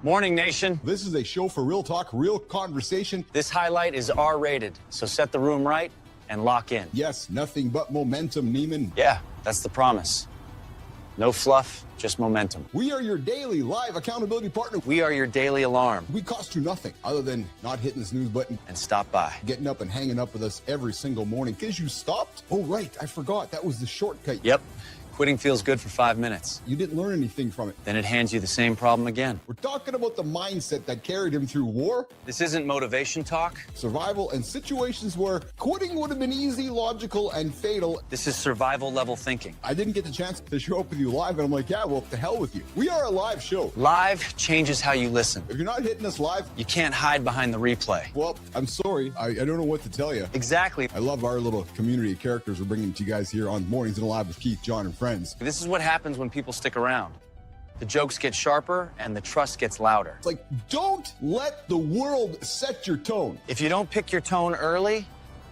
Morning, nation. This is a show for real talk, real conversation. This highlight is R-rated, so set the room right and lock in. Yes, nothing but momentum, Neiman. Yeah, that's the promise. No fluff, just momentum. We are your daily live accountability partner. We are your daily alarm. We cost you nothing other than not hitting the snooze button and stop by. Getting up and hanging up with us every single morning. Because you stopped? Oh, right. I forgot. That was the shortcut. Yep. Quitting feels good for 5 minutes. You didn't learn anything from it. Then it hands you the same problem again. We're talking about the mindset that carried him through war. This isn't motivation talk. Survival and situations where quitting would have been easy, logical, and fatal. This is survival level thinking. I didn't get the chance to show up with you live, and I'm like, yeah, well, to hell with you. We are a live show. Live changes how you listen. If you're not hitting us live, you can't hide behind the replay. Well, I'm sorry. I don't know what to tell you. Exactly. I love our little community of characters we're bringing to you guys here on Mornings and Live with Keith, John, and friends. This is what happens when people stick around. The jokes get sharper and the trust gets louder. It's like, don't let the world set your tone. If you don't pick your tone early,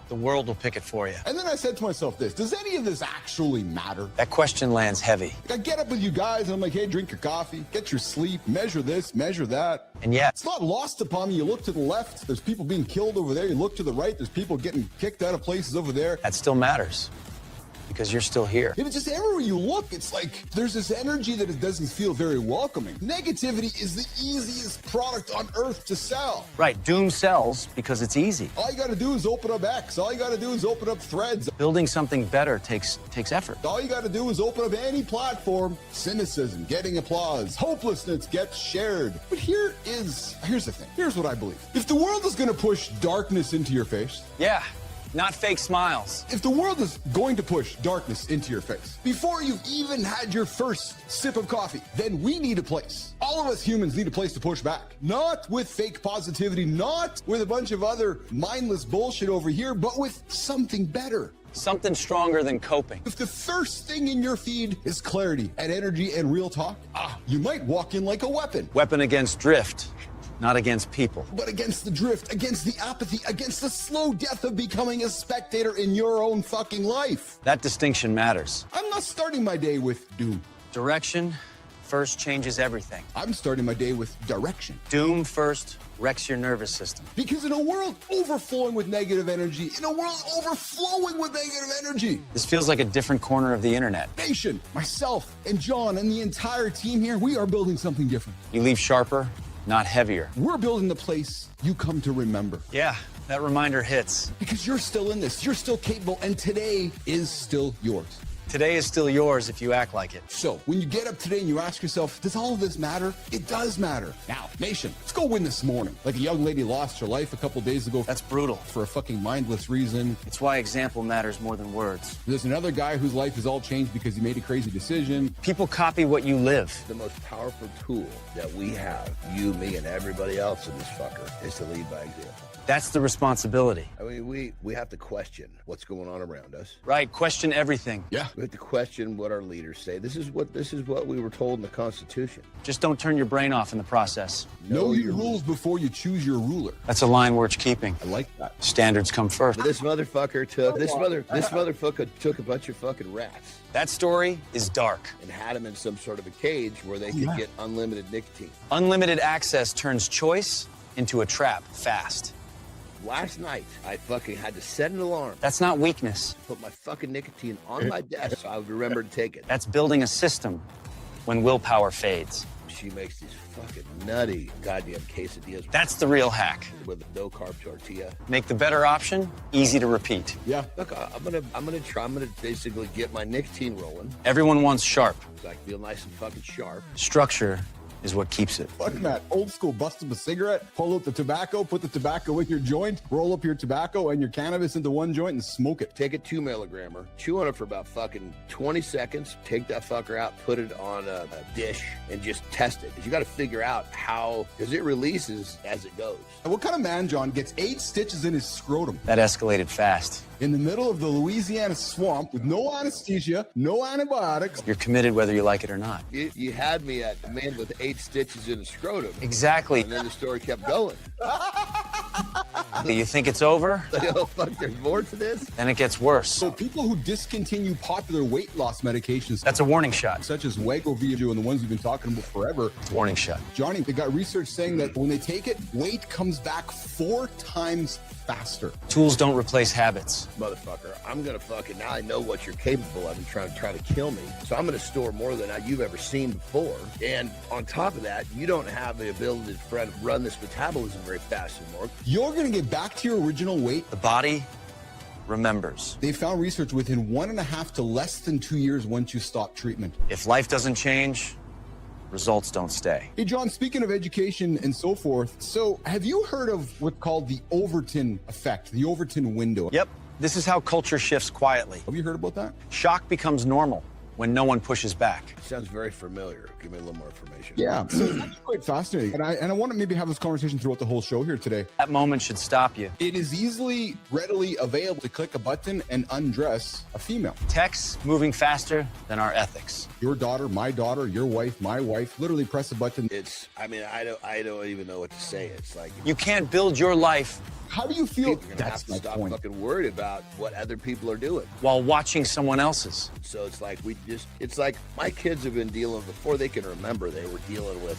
the world will pick it for you. And then I said to myself this, does any of this actually matter? That question lands heavy. I get up with you guys and I'm like, hey, drink your coffee, get your sleep, measure this, measure that. And yet, it's not lost upon me. You look to the left, there's people being killed over there. You look to the right, there's people getting kicked out of places over there. That still matters. Because you're still here. Yeah, but just everywhere you look, it's like there's this energy that it doesn't feel very welcoming. Negativity is the easiest product on earth to sell. Right, doom sells because it's easy. All you gotta do is open up X. All you gotta do is open up Threads. Building something better takes effort. All you gotta do is open up any platform. Cynicism, getting applause, hopelessness gets shared. But here's the thing. Here's what I believe. If the world is gonna push darkness into your face. Yeah. Not fake smiles. If the world is going to push darkness into your face, before you've even had your first sip of coffee, then we need a place. All of us humans need a place to push back. Not with fake positivity, not with a bunch of other mindless bullshit over here, but with something better. Something stronger than coping. If the first thing in your feed is clarity and energy and real talk, you might walk in like a weapon. Weapon against drift. Not against people. But against the drift, against the apathy, against the slow death of becoming a spectator in your own fucking life. That distinction matters. I'm not starting my day with doom. Direction first changes everything. I'm starting my day with direction. Doom first wrecks your nervous system. Because in a world overflowing with negative energy, in a world overflowing with negative energy. This feels like a different corner of the internet. Nation, myself, and John, and the entire team here, we are building something different. You leave sharper, not heavier. We're building the place you come to remember. Yeah, that reminder hits. Because you're still in this, you're still capable, and today is still yours. Today is still yours if you act like it. So, when you get up today and you ask yourself, does all of this matter? It does matter. Now, nation, let's go win this morning. Like a young lady lost her life a couple days ago. That's brutal. For a fucking mindless reason. It's why example matters more than words. There's another guy whose life is all changed because he made a crazy decision. People copy what you live. The most powerful tool that we have, you, me, and everybody else in this fucker, is to lead by example. That's the responsibility. I mean, we have to question what's going on around us. Right, question everything. Yeah. We have to question what our leaders say. This is what we were told in the Constitution. Just don't turn your brain off in the process. Know your rules before you choose your ruler. That's a line worth keeping. I like that. Standards come first. But this motherfucker took a bunch of fucking rats. That story is dark. And had them in some sort of a cage where they could get unlimited nicotine. Unlimited access turns choice into a trap fast. Last night, I fucking had to set an alarm. That's not weakness. Put my fucking nicotine on my desk so I would remember to take it. That's building a system when willpower fades. She makes these fucking nutty goddamn quesadillas. That's the real hack. With a no-carb tortilla. Make the better option easy to repeat. Yeah. Look, I'm gonna basically get my nicotine rolling. Everyone wants sharp. So I can feel nice and fucking sharp. Structure is what keeps it. Fuck that. Old school, bust up a cigarette, pull out the tobacco, put the tobacco in your joint, roll up your tobacco and your cannabis into one joint and smoke it. Take a 2 milligrammer, chew on it for about fucking 20 seconds, take that fucker out, put it on a dish, and just test it. 'Cause you got to figure out how, because it releases as it goes. What kind of man, John, gets 8 stitches in his scrotum? That escalated fast. In the middle of the Louisiana swamp with no anesthesia, no antibiotics. You're committed whether you like it or not. You had me at a man with 8 stitches in his scrotum. Exactly. And then the story kept going. You think it's over? Like, oh, fuck, there's more to this? Then it gets worse. So people who discontinue popular weight loss medications, That's a warning shot. such as Wegovy and the ones we've been talking about forever, Warning shot. Johnny, they got research saying that when they take it, weight comes back 4 times faster. Tools don't replace habits. Motherfucker, I'm gonna fucking, now I know what you're capable of and try to kill me. So I'm gonna store more than you've ever seen before. And on top of that, you don't have the ability to run this metabolism very fast anymore. You're going to get back to your original weight. The body remembers. They found research within 1.5 to less than 2 years once you stop treatment. If life doesn't change, results don't stay. Hey, John, speaking of education and so forth, so have you heard of what's called the Overton effect, the Overton window? Yep. This is how culture shifts quietly. Have you heard about that? Shock becomes normal when no one pushes back. Sounds very familiar. Give me a little more information. Yeah, so it's actually quite fascinating. And I want to maybe have this conversation throughout the whole show here today. That moment should stop you. It is easily, readily available to click a button and undress a female. Tech's moving faster than our ethics. Your daughter, my daughter, your wife, my wife, literally press a button. It's, I mean, I don't even know what to say. It's like, You can't build your life How do you feel? people are gonna have That's to my stop point. fucking worried about what other people are doing. while watching someone else's. So it's like it's like my kids have been dealing, before they can remember, they were dealing with,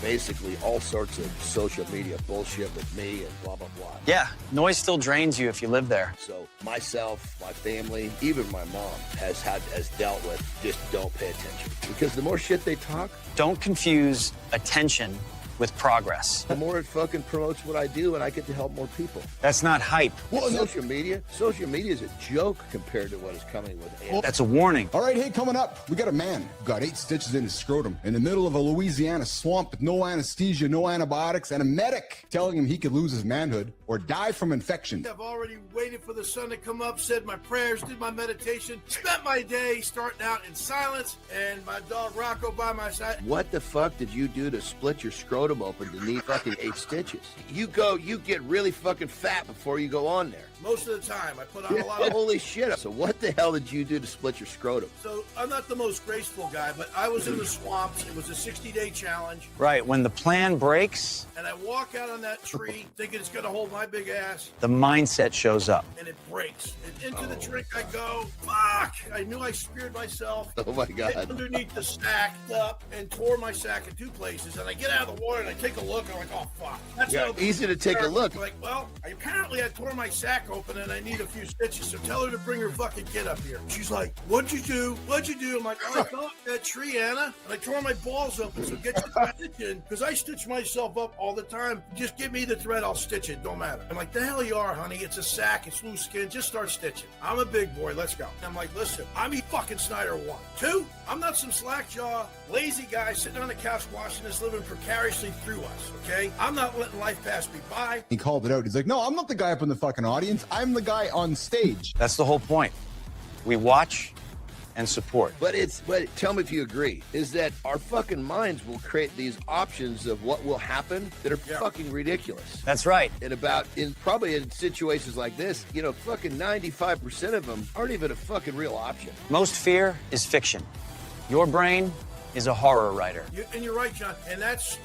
basically all sorts of social media bullshit with me and blah, blah, blah. Yeah, noise still drains you if you live there. So myself, my family, even my mom has dealt with just don't pay attention. Because the more shit they talk, Don't confuse attention with progress. the more it fucking promotes what I do and I get to help more people. That's not hype. Well, Social media is a joke compared to what is coming with AI. That's a warning. all right, hey, coming up, we got a man who got 8 stitches in his scrotum in the middle of a Louisiana swamp with no anesthesia, no antibiotics, and a medic telling him he could lose his manhood or die from infection. I've already waited for the sun to come up, said my prayers, did my meditation, spent my day starting out in silence, and my dog Rocco by my side. What the fuck did you do to split your scrotum open to need fucking 8 stitches? You get really fucking fat before you go on there. Most of the time, I put on a lot of... Holy shit. So what the hell did you do to split your scrotum? So I'm not the most graceful guy, but I was in the swamps. It was a 60-day challenge, Right, when the plan breaks, and I walk out on that tree thinking it's going to hold my big ass, the mindset shows up. and it breaks. And into the drink I go. Fuck! I knew I speared myself. Oh my Hit God. underneath the sack up and tore my sack in 2 places. And I get out of the water and I take a look. I'm like, oh fuck. That's Yeah, how easy to take a look. Like, well, apparently I tore my sack open and I need a few stitches. So tell her to bring her fucking kid up here. She's like, what'd you do? What'd you do? I'm like, oh, I fell off that tree, Anna, and I tore my balls open. So get your stitch in, because I stitch myself up all the time. Just give me the thread, I'll stitch it. Don't matter. I'm like, the hell you are, honey. It's a sack. It's loose skin. Just start stitching. I'm a big boy. Let's go. I'm like, listen, I'm E fucking Snyder 1. 2, I'm not some slack jaw, lazy guy sitting on the couch watching this living precariously through us, okay? I'm not letting life pass me by. He called it out. He's like, no, I'm not the guy up in the fucking audience. I'm the guy on stage. That's the whole point. We watch and support. But tell me if you agree, is that our fucking minds will create these options of what will happen that are fucking ridiculous. That's right. And probably in situations like this, fucking 95% of them aren't even a fucking real option. Most fear is fiction. Your brain is a horror writer. And you're right, John. And that's,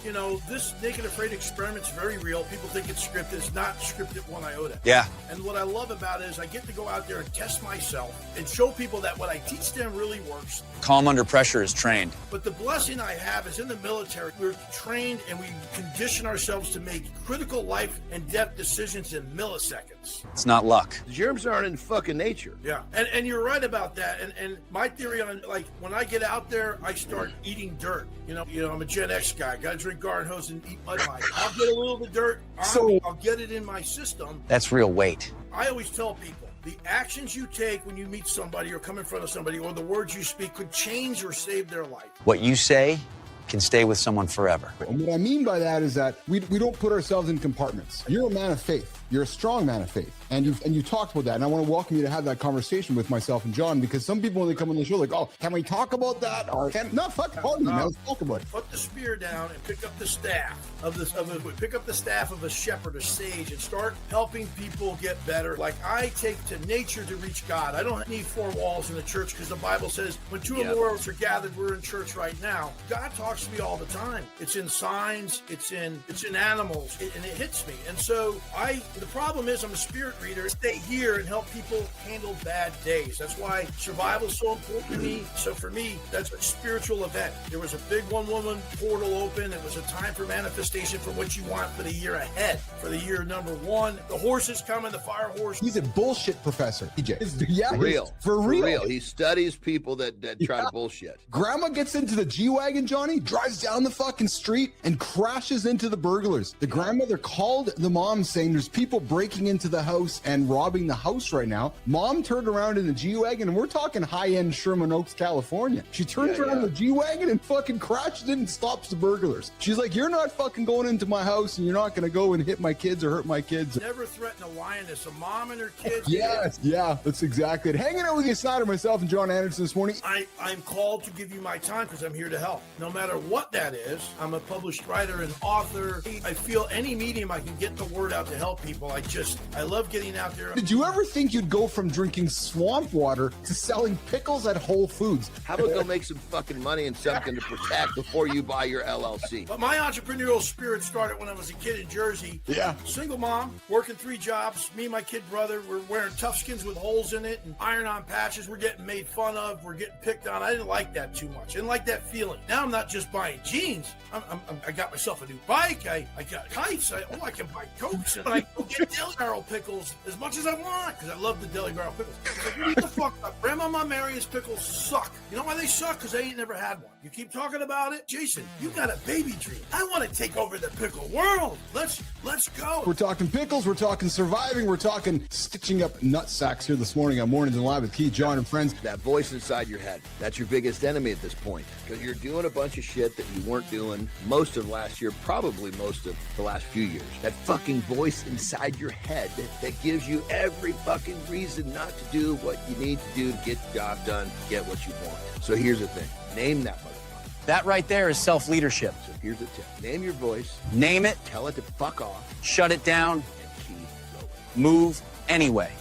this Naked Afraid experiment's very real. People think it's scripted. It's not scripted one iota. Yeah. And what I love about it is I get to go out there and test myself and show people that what I teach them really works. Calm under pressure is trained. But the blessing I have is in the military, we're trained and we condition ourselves to make critical life and death decisions in milliseconds. It's not luck. Germs aren't in fucking nature. Yeah. And you're right about that. And my theory on, like, when I get out there, I start eating dirt. I'm a Gen X guy. Got to drink garden hose and eat mud pies. I'll get a little bit of dirt. I'll get it in my system. That's real weight. I always tell people, the actions you take when you meet somebody or come in front of somebody or the words you speak could change or save their life. What you say can stay with someone forever. And what I mean by that is that we don't put ourselves in compartments. You're a man of faith. You're a strong man of faith. And you talked about that. And I want to welcome you to have that conversation with myself and John, because some people, when they come on the show, like, oh, can we talk about that? Or no, fuck, pardon me, let's talk about it. Put the spear down and pick up the staff of a shepherd, a sage, and start helping people get better. Like I take to nature to reach God. I don't need 4 walls in the church, because the Bible says when 2 or more are gathered, we're in church right now. God talks to me all the time. It's in signs, it's in animals, and it hits me. And so I The problem is I'm a spirit reader. I stay here and help people handle bad days. That's why survival is so important to me. So for me, that's a spiritual event. There was a big one-woman portal open. It was a time for manifestation for what you want for the year ahead. For the year number one, the horse is coming, the fire horse. He's a bullshit professor, DJ. Yeah, For real. For real. He studies people that try to bullshit. Grandma gets into the G-Wagon, Johnny, drives down the fucking street and crashes into the burglars. The grandmother called the mom saying there's people breaking into the house and robbing the house right now. Mom turned around in the G-Wagon, and we're talking high-end Sherman Oaks, California. She turns around in the G-Wagon and fucking crashes in and stops the burglars. She's like, you're not fucking going into my house, and you're not going to go and hit my kids or hurt my kids. Never threaten a lioness. A mom and her kids. Yes, yeah, that's exactly it. Hanging out with you, Snyder, myself, and John Andersen this morning. I'm called to give you my time because I'm here to help. No matter what that is, I'm a published writer and author. I feel any medium I can get the word out to help people. I love getting out there. Did you ever think you'd go from drinking swamp water to selling pickles at Whole Foods? How about go make some fucking money and something to protect before you buy your LLC? But my entrepreneurial spirit started when I was a kid in Jersey. Yeah. Single mom, working 3 jobs. Me and my kid brother were wearing tough skins with holes in it and iron-on patches. We're getting made fun of. We're getting picked on. I didn't like that too much. I didn't like that feeling. Now I'm not just buying jeans. I got myself a new bike. I got kites. I can buy coats. And I go get deli barrel pickles as much as I want because I love the deli barrel pickles. Like, what the fuck up? Grandmama Mary's pickles suck. You know why they suck? Because they ain't never had one. You keep talking about it. Jason, you got a baby dream. I want to take over the pickle world. Let's go. We're talking pickles. We're talking surviving. We're talking stitching up nut sacks here this morning on Mornings and Live with Keith, John, and friends. That voice inside your head, that's your biggest enemy at this point because you're doing a bunch of shit that you weren't doing most of last year, probably most of the last few years. That fucking voice inside your head that gives you every fucking reason not to do what you need to do to get the job done, get what you want. So here's the thing. Name that motherfucker. That right there is self-leadership. So here's the tip. Name your voice. Name it, Tell it to fuck off. shut it down, And keep going. move anyway.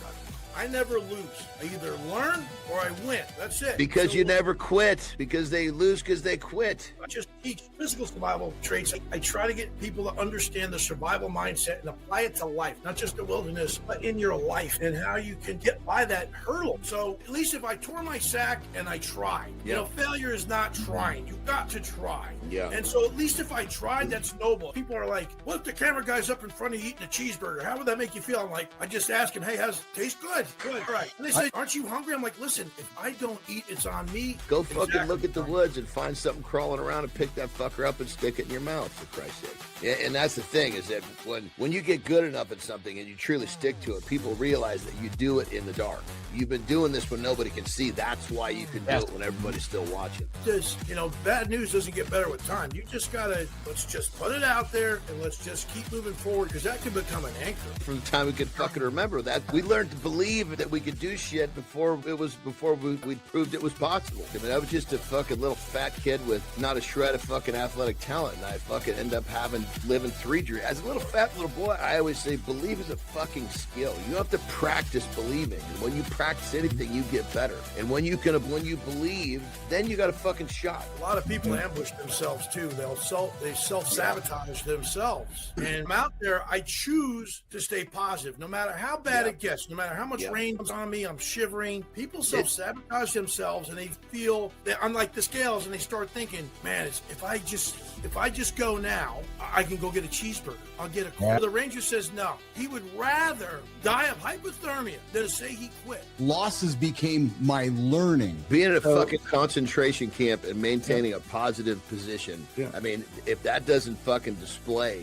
I never lose. I either learn or I win. That's it. Because So, you never quit. Because they lose because they quit. I just teach physical survival traits. I try to get people to understand the survival mindset and apply it to life, not just the wilderness, but in your life and how you can get by that hurdle. So at least if I tore my sack and I tried, you know, failure is not trying. You've got to try. Yeah. And so at least if I tried, that's noble. People are like, what if the camera guy's up in front of you eating a cheeseburger? How would that make you feel? I'm like, I just ask him, hey, how's it taste? Good. Good. All right. And they say, aren't you hungry? I'm like, listen, if I don't eat, it's on me. Go fucking Exactly. look at the woods and find something crawling around and pick that fucker up and stick it in your mouth, for Christ's sake. Yeah, and that's the thing is that when you get good enough at something and you truly stick to it, people realize that you do it in the dark. You've been doing this when nobody can see. That's why you can do it when everybody's still watching. This, bad news doesn't get better with time. You just gotta, let's just put it out there and let's just keep moving forward because that can become an anchor. From the time we could fucking remember that, we learned to believe that we could do shit before we proved it was possible. I mean, I was just a fucking little fat kid with not a shred of fucking athletic talent, and I fucking end up living 3 dreams. As a little fat little boy, I always say, believe is a fucking skill. You have to practice believing, and when you practice anything, you get better. And when you believe, then you got a fucking shot. A lot of people ambush themselves too. They self-sabotage themselves. And I'm out there, I choose to stay positive. No matter how bad it gets, no matter how much rain comes on me, I'm shivering. People self-sabotage themselves and they feel that I'm like the scales and they start thinking, man, if I just go now, I can go get a cheeseburger. I'll get a cola. The ranger says no. He would rather die of hypothermia than to say he quit. Losses became my learning. Being in a fucking concentration camp and maintaining a positive position. Yeah. I mean, if that doesn't fucking display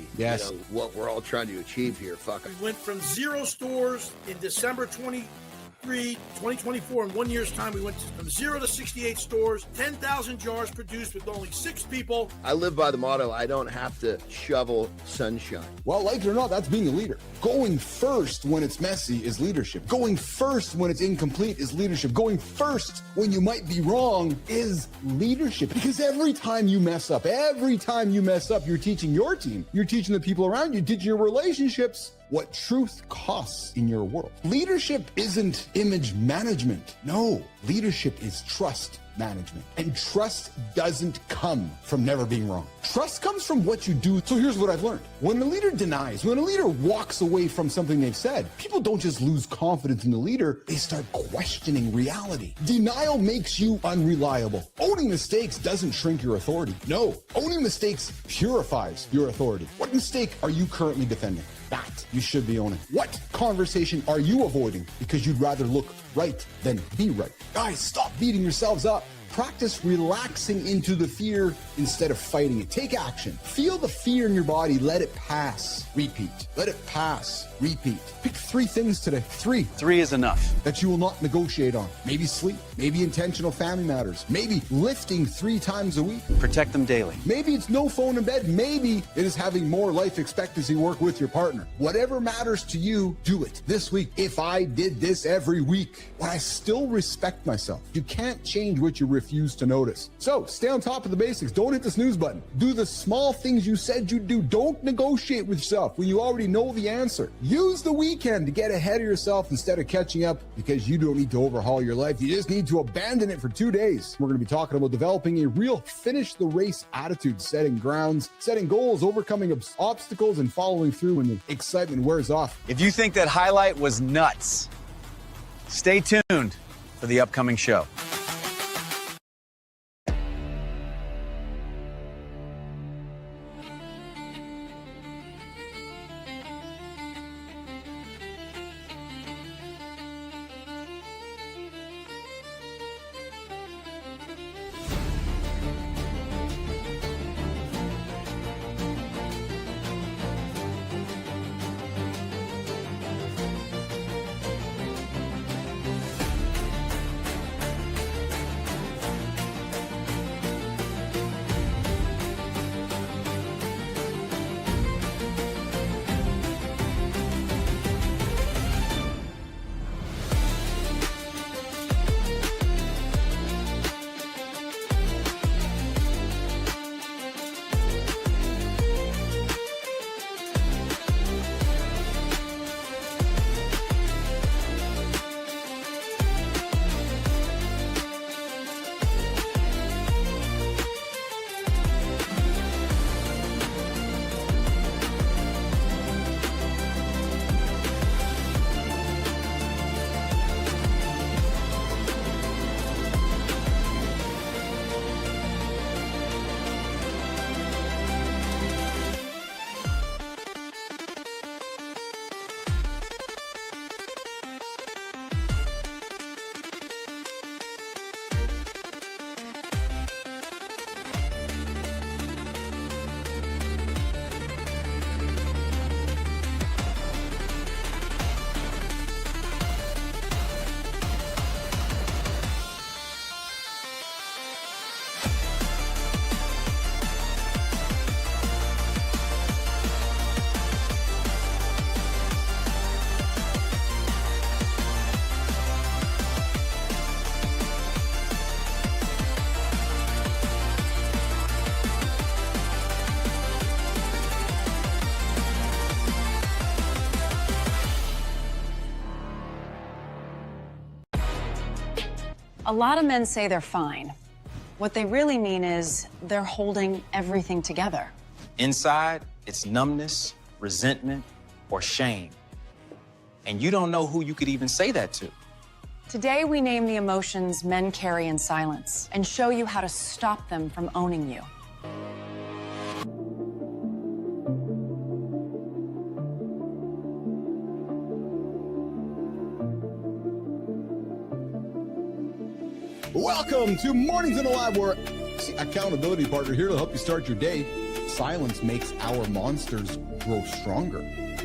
what we're all trying to achieve here, fuck it. We went from 0 stores in December 2024. In 1 year's time, we went from 0 to 68 stores, 10,000 jars produced with only 6 people. I live by the motto, I don't have to shovel sunshine. Well, like it or not, that's being a leader. Going first when it's messy is leadership. Going first when it's incomplete is leadership. Going first when you might be wrong is leadership. Because every time you mess up, you're teaching your team. You're teaching the people around you, teaching your relationships what truth costs in your world. Leadership isn't image management. No, leadership is trust. management. And trust doesn't come from never being wrong. Trust comes from what you do. So here's what I've learned. When a leader denies, when a leader walks away from something they've said, people don't just lose confidence in the leader, they start questioning reality. Denial makes you unreliable. Owning mistakes doesn't shrink your authority. No, owning mistakes purifies your authority. What mistake are you currently defending? That you should be owning. What conversation are you avoiding because you'd rather look right than be right? Guys, stop beating yourselves up. Practice relaxing into the fear instead of fighting it. Take action. Feel the fear in your body. Let it pass. Repeat. Let it pass. Repeat. Pick 3 things today. 3. 3 is enough. That you will not negotiate on. Maybe sleep. Maybe intentional family matters. Maybe lifting 3 times a week. Protect them daily. Maybe it's no phone in bed. Maybe it is having more life expectancy work with your partner. Whatever matters to you, do it. This week, if I did this every week, would I still respect myself? You can't change what you refuse to notice. So stay on top of the basics. Don't hit the snooze button. Do the small things you said you'd do. Don't negotiate with yourself when you already know the answer. Use the weekend to get ahead of yourself instead of catching up, because you don't need to overhaul your life. You just need to abandon it for 2 days. We're going to be talking about developing a real finish the race attitude, setting grounds, setting goals, overcoming obstacles, and following through when the excitement wears off. If you think that highlight was nuts, stay tuned for the upcoming show. A lot of men say they're fine. What they really mean is they're holding everything together. Inside, it's numbness, resentment, or shame. And you don't know who you could even say that to. Today, we name the emotions men carry in silence and show you how to stop them from owning you. Welcome to Mornings in the Lab, where accountability partner here to help you start your day. Silence makes our monsters grow stronger.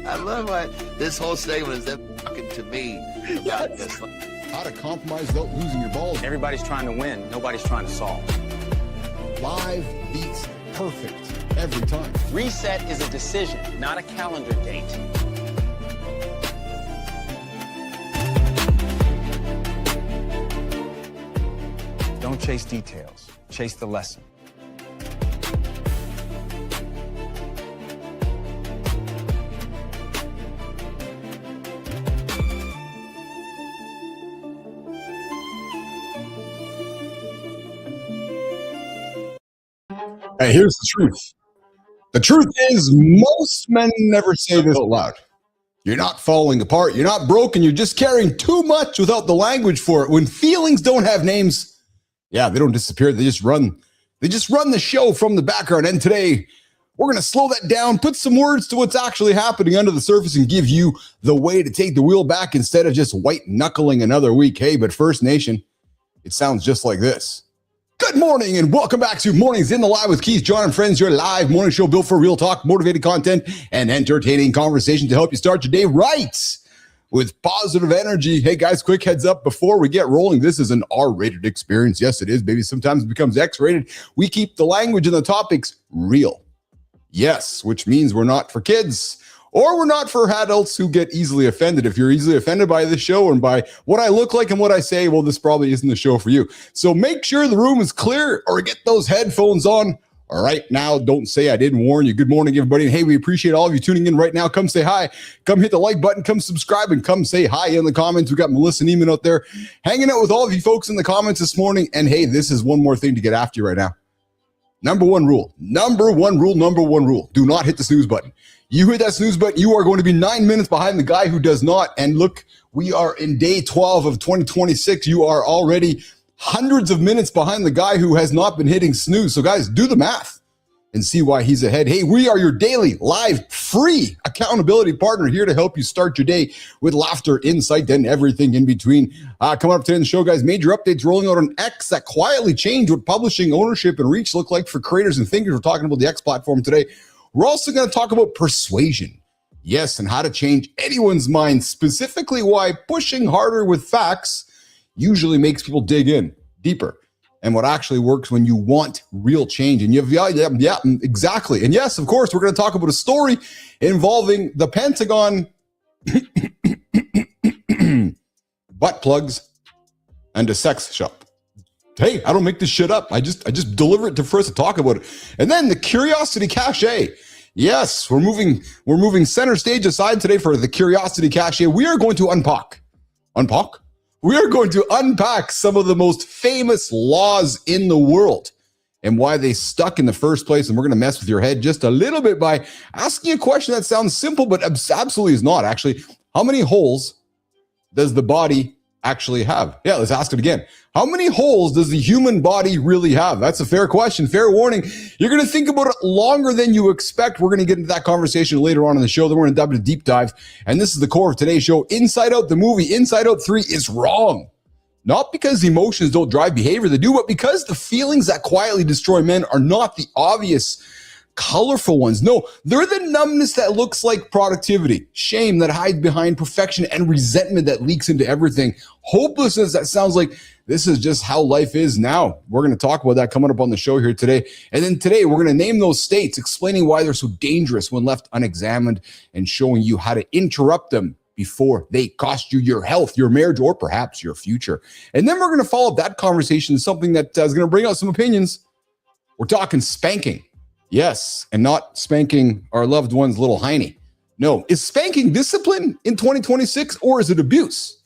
I love why this whole segment is them talking to me about this. How to compromise without losing your balls. Everybody's trying to win, nobody's trying to solve. Live beats perfect every time. Reset is a decision, not a calendar date. Don't chase details, chase the lesson. Hey, here's the truth. The truth is, most men never say this out loud. You're not falling apart. You're not broken. You're just carrying too much without the language for it. When feelings don't have names, yeah, they don't disappear. They just run. They just run the show from the background. And today, we're going to slow that down, put some words to what's actually happening under the surface, and give you the way to take the wheel back instead of just white knuckling another week. Hey, but First Nation, it sounds just like this. Good morning and welcome back to Mornings in the Live with Keith, John, and friends. Your live morning show built for real talk, motivated content, and entertaining conversation to help you start your day right with positive energy. Hey guys, quick heads up before we get rolling. This is an R-rated experience. Yes, it is, baby. Sometimes it becomes X-rated. We keep the language and the topics real. Yes, which means we're not for kids. Or we're not for adults who get easily offended. If you're easily offended by this show and by what I look like and what I say, well, this probably isn't the show for you. So make sure the room is clear or get those headphones on. All right, now don't say I didn't warn you. Good morning, everybody. And hey, we appreciate all of you tuning in right now. Come say hi. Come hit the like button. Come subscribe and come say hi in the comments. We got Melissa Neiman out there hanging out with all of you folks in the comments this morning. And hey, this is one more thing to get after you right now. Number one rule. Do not hit the snooze button. You hit that snooze button, you are going to be 9 minutes behind the guy who does not. And look, we are in day 12 of 2026. You are already hundreds of minutes behind the guy who has not been hitting snooze. So guys, do the math and see why he's ahead. Hey, we are your daily, live, free accountability partner here to help you start your day with laughter, insight, and everything in between. Coming up today in the show, guys, major updates rolling out on X that quietly changed what publishing ownership and reach look like for creators and thinkers. We're talking about the X platform today. We're also going to talk about persuasion. Yes, and how to change anyone's mind, specifically why pushing harder with facts usually makes people dig in deeper, and what actually works when you want real change. And yeah, exactly. And yes, of course, we're going to talk about a story involving the Pentagon, butt plugs, and a sex shop. Hey, I don't make this shit up. I just deliver it for us to talk about it. And then the Curiosity Cache. Yes, we're moving center stage aside today for the Curiosity Cache. We are going to unpack. We are going to unpack some of the most famous laws in the world and why they stuck in the first place. And we're going to mess with your head just a little bit by asking a question that sounds simple, but absolutely is not. Actually, how many holes does the body actually have? Yeah, let's ask it again. How many holes does the human body really have? That's a fair question. Fair warning. You're going to think about it longer than you expect. We're going to get into that conversation later on in the show. Then we're going to dive into a deep dive. And this is the core of today's show. Inside Out, the movie Inside Out 3 is wrong. Not because emotions don't drive behavior, they do, but because the feelings that quietly destroy men are not the obvious, colorful ones. No, they're the numbness that looks like productivity, shame that hides behind perfection, and resentment that leaks into everything. Hopelessness that sounds like this is just how life is now. We're going to talk about that coming up on the show here today. And then today, we're going to name those states, explaining why they're so dangerous when left unexamined, and showing you how to interrupt them before they cost you your health, your marriage, or perhaps your future. And then we're going to follow up that conversation with something that is going to bring out some opinions. We're talking spanking. Yes, and not spanking our loved one's little hiney. No, is spanking discipline in 2026 or is it abuse?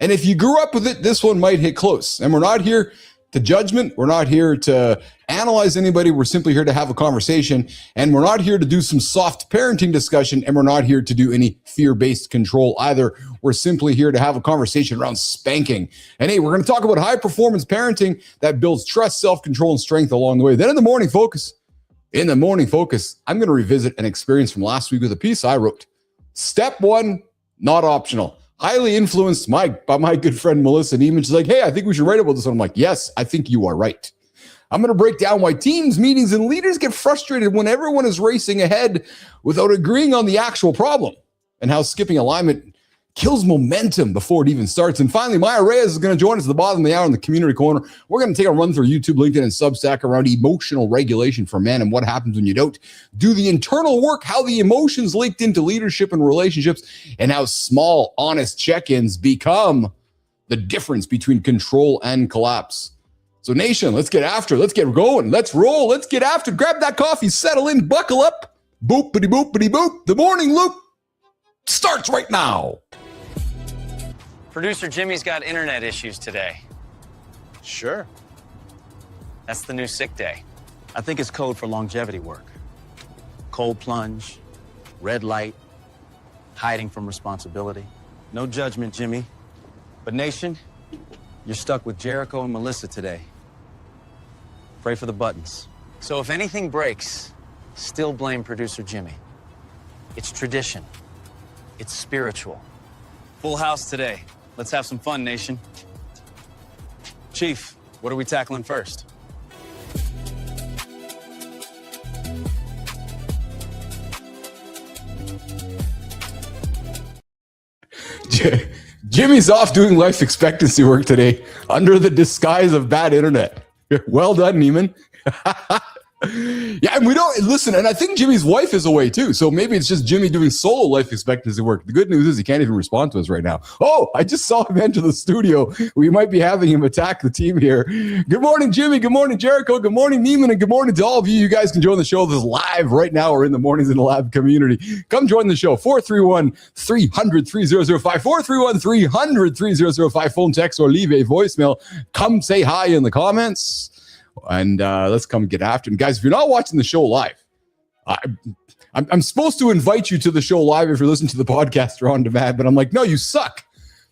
And if you grew up with it, this one might hit close. And we're not here to judgment. We're not here to analyze anybody. We're simply here to have a conversation. And we're not here to do some soft parenting discussion. And we're not here to do any fear-based control either. We're simply here to have a conversation around spanking. And hey, we're going to talk about high-performance parenting that builds trust, self-control, and strength along the way. Then in the morning focus, I'm going to revisit an experience from last week with a piece I wrote. Step 1, not optional. Highly influenced by my good friend Melissa Neiman. She's like, hey, I think we should write about this one. I'm like, yes, I think you are right. I'm going to break down why teams, meetings, and leaders get frustrated when everyone is racing ahead without agreeing on the actual problem, and how skipping alignment kills momentum before it even starts. And finally, Maya Reyes is going to join us at the bottom of the hour in the community corner. We're going to take a run through YouTube, LinkedIn, and Substack around emotional regulation for men and what happens when you don't do the internal work, how the emotions linked into leadership and relationships, and how small, honest check-ins become the difference between control and collapse. So nation, let's get after it. Let's get going. Let's roll. Let's get after it. Grab that coffee, settle in, buckle up. Boop-bitty boop-bitty boop. The morning loop starts right now. Producer Jimmy's got internet issues today. Sure. That's the new sick day. I think it's code for longevity work. Cold plunge, red light, hiding from responsibility. No judgment, Jimmy. But nation, you're stuck with Jericho and Melissa today. Pray for the buttons. So if anything breaks, still blame producer Jimmy. It's tradition. It's spiritual. Full house today. Let's have some fun, nation. Chief, what are we tackling first? Jimmy's off doing life expectancy work today under the disguise of bad internet. Well done, Neiman. Yeah, and we don't listen. And I think Jimmy's wife is away too. So maybe it's just Jimmy doing solo life expectancy work. The good news is he can't even respond to us right now. Oh, I just saw him enter the studio. We might be having him attack the team here. Good morning, Jimmy. Good morning, Jericho. Good morning, Neiman. And good morning to all of you. You guys can join the show. This is live right now or in the mornings in the lab community. Come join the show. 431-300-3005. 431-300-3005. Phone, text, or leave a voicemail. Come say hi in the comments. And let's come get after him. Guys, if you're not watching the show live, I'm supposed to invite you to the show live if you're listening to the podcast or on demand, but I'm like, no, you suck.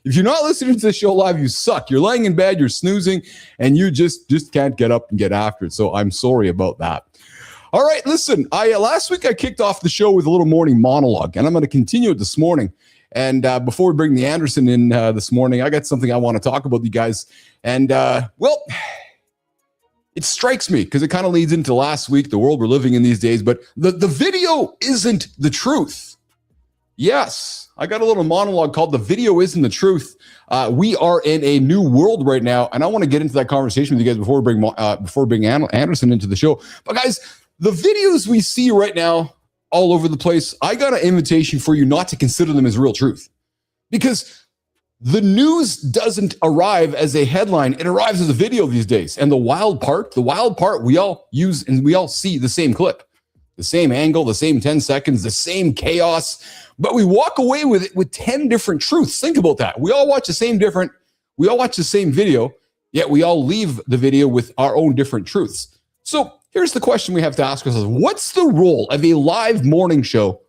If you're not listening to the show live, you suck. You're laying in bed, you're snoozing, and you just can't get up and get after it. So I'm sorry about that. All right, listen, last week I kicked off the show with a little morning monologue, and I'm going to continue it this morning. And before we bring the Andersen in this morning, I got something I want to talk about with you guys. And, well, it strikes me because it kind of leads into last week, the world we're living in these days, but the video isn't the truth. Yes, I got a little monologue called The Video Isn't the Truth. We are in a new world right now, and I want to get into that conversation with you guys before we bring Andersen into the show. But guys, the videos we see right now all over the place, I got an invitation for you not to consider them as real truth. Because the news doesn't arrive as a headline. It arrives as a video these days. And the wild part, we all use and we all see the same clip, the same angle, the same 10 seconds, the same chaos, but we walk away with it with 10 different truths. Think about that. We all watch the same video, yet we all leave the video with our own different truths. So here's the question we have to ask ourselves. What's the role of a live morning show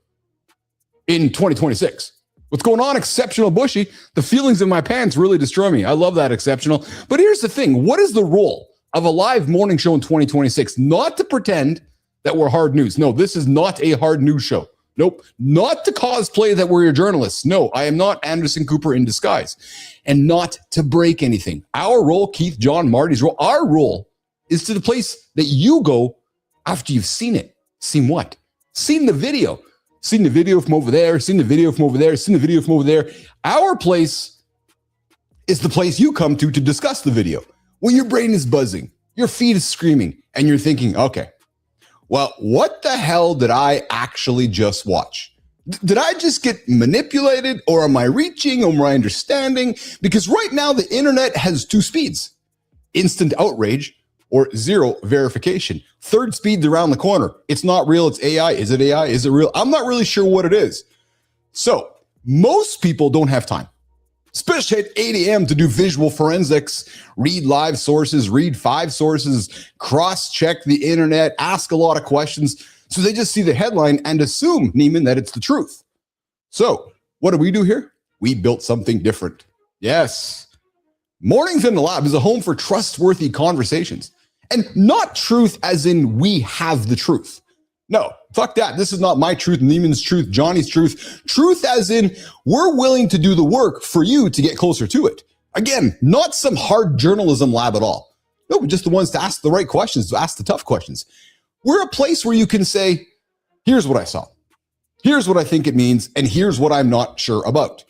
in 2026? What's going on, Exceptional Bushy? The feelings in my pants really destroy me. I love that, Exceptional. But here's the thing. What is the role of a live morning show in 2026? Not to pretend that we're hard news. No, this is not a hard news show. Nope. Not to cosplay that we're your journalists. No, I am not Anderson Cooper in disguise. And not to break anything. Our role, Keith, John, Marty's role, our role is to the place that you go after you've seen it. Seen what? Seen the video. Seen the video from over there, seen the video from over there, seen the video from over there. Our place is the place you come to discuss the video. When your brain is buzzing, your feet is screaming, and you're thinking, okay, well, what the hell did I actually just watch? Did I just get manipulated, or am I reaching, or am I understanding? Because right now, the internet has two speeds: instant outrage or zero verification. Third speed's around the corner. It's not real. It's AI. Is it AI? Is it real? I'm not really sure what it is. So most people don't have time, especially at 8 a.m. to do visual forensics, read live sources, read 5 sources, cross-check the internet, ask a lot of questions. So they just see the headline and assume, Neiman, that it's the truth. So what do we do here? We built something different. Yes. Mornings in the Lab is a home for trustworthy conversations. And not truth as in we have the truth. No, fuck that. This is not my truth, Neiman's truth, Johnny's truth. Truth as in we're willing to do the work for you to get closer to it. Again, not some hard journalism lab at all. No, we're just the ones to ask the right questions, to ask the tough questions. We're a place where you can say, here's what I saw. Here's what I think it means. And here's what I'm not sure about.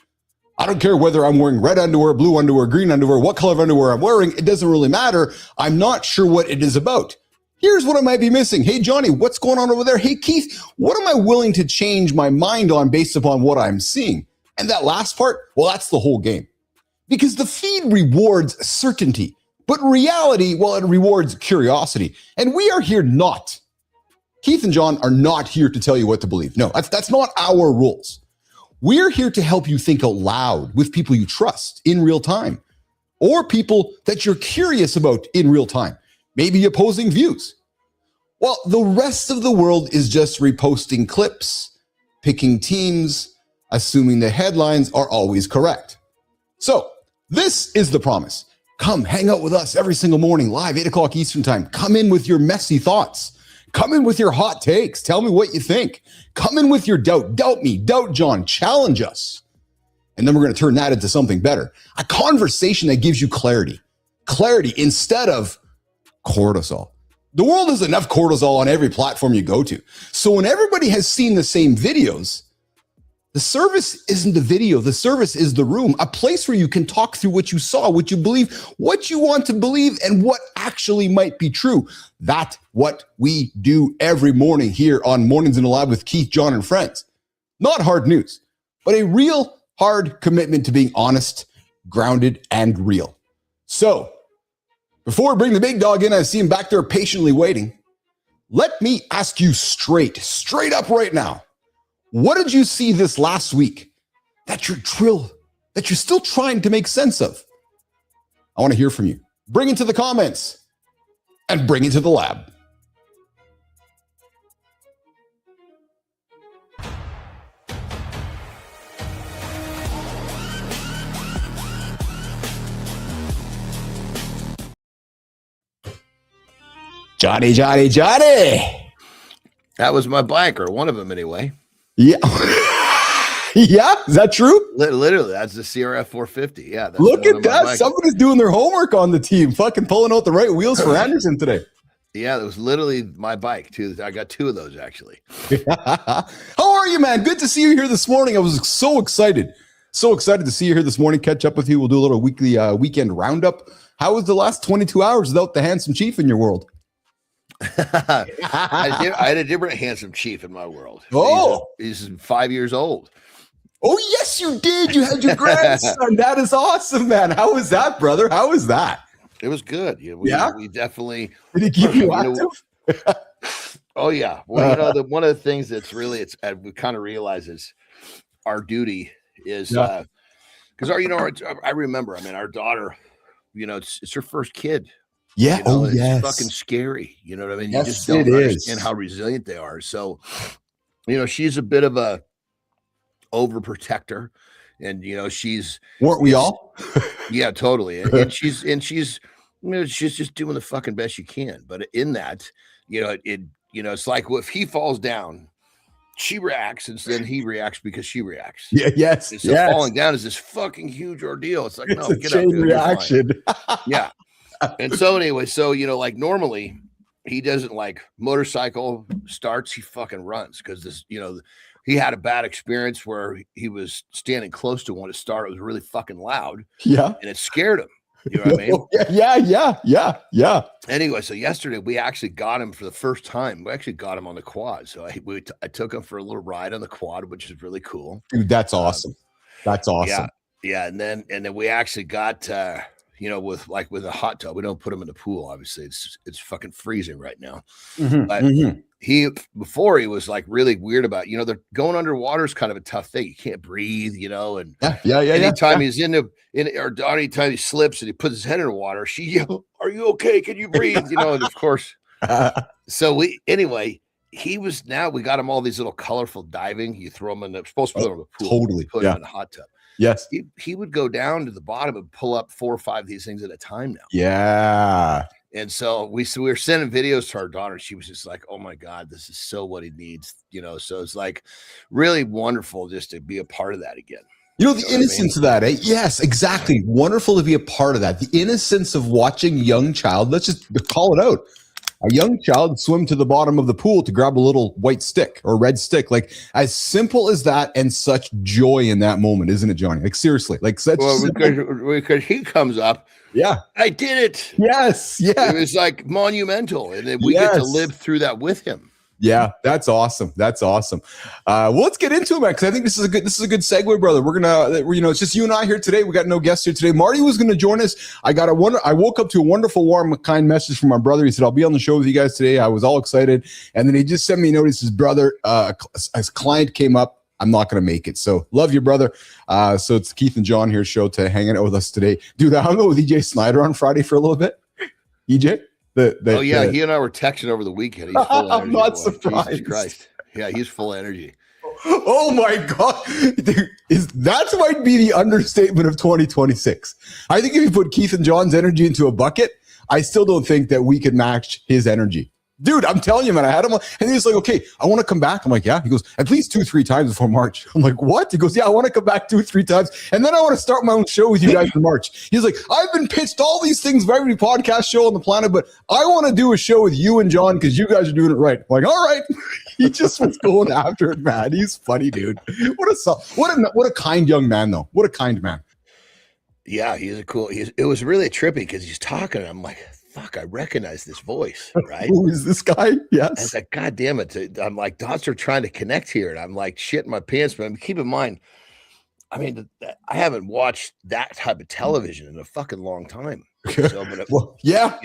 I don't care whether I'm wearing red underwear, blue underwear, green underwear, what color of underwear I'm wearing. It doesn't really matter. I'm not sure what it is about. Here's what I might be missing. Hey, Johnny, what's going on over there? Hey, Keith, what am I willing to change my mind on based upon what I'm seeing? And that last part, well, that's the whole game. Because the feed rewards certainty, but reality, well, it rewards curiosity. And we are here not. Keith and John are not here to tell you what to believe. No, that's not our rules. We're here to help you think out loud with people you trust in real time, or people that you're curious about in real time, maybe opposing views. while the rest of the world is just reposting clips, picking teams, assuming the headlines are always correct. So this is the promise. Come hang out with us every single morning, live 8 o'clock Eastern time. Come in with your messy thoughts. Come in with your hot takes. Tell me what you think. Come in with your doubt. Doubt me. Doubt John. Challenge us. And then we're going to turn that into something better. A conversation that gives you clarity. Clarity instead of cortisol. The world has enough cortisol on every platform you go to. So when everybody has seen the same videos, the service isn't the video. The service is the room, a place where you can talk through what you saw, what you believe, what you want to believe, and what actually might be true. That's what we do every morning here on Mornings in the Lab with Keith, John, and friends. Not hard news, but a real hard commitment to being honest, grounded, and real. So before we bring the big dog in, I see him back there patiently waiting. Let me ask you straight up right now. What did you see this last week that you're still trying to make sense of? I want to hear from you. Bring it to the comments and bring it to the lab. Johnny. That was my bike, or one of them anyway. Yeah. Yeah, is that true? Literally, that's the CRF 450. Yeah. That's Look at that. Somebody's doing their homework on the team. Fucking pulling out the right wheels for Andersen today. Yeah, that was literally my bike, too. I got 2 of those, actually. How are you, man? Good to see you here this morning. I was so excited. So excited to see you here this morning. Catch up with you. We'll do a little weekly weekend roundup. How was the last 22 hours without the handsome chief in your world? I had a different handsome chief in my world. Oh, he's 5 years old. Oh, yes, you did. You had your grandson. That is awesome, man. How was that, brother? How was that? It was good. We definitely. Did he keep you active? Oh yeah. Well, one of the things that's really we kind of realize is our duty is because I remember. I mean, our daughter. It's her first kid. Yeah. It's fucking scary. You know what I mean? Yes, you just don't understand how resilient they are. So, she's a bit of a overprotector, and weren't we all? Yeah, totally. And she's just doing the fucking best she can. But in that, it's like if he falls down, she reacts, and then he reacts because she reacts. Yeah, yes. And so falling down is this fucking huge ordeal. It's like, no, get chain up. Reaction. Yeah. And so anyway, like normally he doesn't like motorcycle starts, he fucking runs because he had a bad experience where he was standing close to one to start. It was really fucking loud. Yeah. And it scared him. You know what I mean? Yeah. Anyway, so yesterday we actually got him for the first time. We actually got him on the quad. So I took him for a little ride on the quad, which is really cool. Dude, that's awesome. That's awesome. Yeah. And then we actually got with a hot tub. We don't put him in the pool. Obviously, it's fucking freezing right now. Mm-hmm, but before he was like really weird about, they're going underwater is kind of a tough thing. You can't breathe, and anytime he's anytime he slips and he puts his head in the water, she yells, "Are you okay? Can you breathe?" And of course. So we got him all these little colorful diving. You throw them supposed to put them in the pool. Totally. Put him in the hot tub. Yes. He would go down to the bottom and pull up 4 or 5 of these things at a time now. Yeah. And so we were sending videos to our daughter. She was just like, "Oh my God, this is so what he needs." So it's like really wonderful just to be a part of that again. The innocence of that, eh? Yes, exactly. Wonderful to be a part of that. The innocence of watching a young child, let's just call it out. A young child swim to the bottom of the pool to grab a little white stick or red stick. Like as simple as that, and such joy in that moment, isn't it, Johnny? Like seriously, like such. Well, because he comes up. Yeah, I did it. Yes, yeah. It was like monumental, and then we get to live through that with him. Yeah, that's awesome. That's awesome. Well, let's get into it, man, because I think this is a good segue, brother. We're gonna, it's just you and I here today. We got no guests here today. Marty was gonna join us. I woke up to a wonderful, warm, kind message from my brother. He said, "I'll be on the show with you guys today." I was all excited, and then he just sent me a note. His brother, his client came up. I'm not gonna make it. So love you, brother. So it's Keith and John here show to hanging out with us today, dude. I hung out with EJ Snyder on Friday for a little bit. EJ. Oh yeah, he and I were texting over the weekend. He's full I'm energy, not boy. surprised. Jesus Christ. Yeah, he's full energy. Oh my God. Dude, that might be the understatement of 2026. I think if you put Keith and John's energy into a bucket, I still don't think that we could match his energy. Dude, I'm telling you, man, I had him, and he's like, okay, I want to come back. I'm like, yeah. He goes, at least 2-3 times before March. I'm like, what? He goes, yeah, I want to come back 2-3 times. And then I want to start my own show with you guys in March. He's like, I've been pitched all these things by every podcast show on the planet, but I want to do a show with you and John because you guys are doing it right. I'm like, all right. He just was going after it, man. He's funny, dude. What a kind young man, though. What a kind man. Yeah, he's a cool. It was really trippy because he's talking, and I'm like, fuck, I recognize this voice, right? Who is this guy? Yes. I was like, God damn it. I'm like, dots are trying to connect here. And I'm like, shitting my pants. But keep in mind, I mean, I haven't watched that type of television in a fucking long time. So, well, yeah.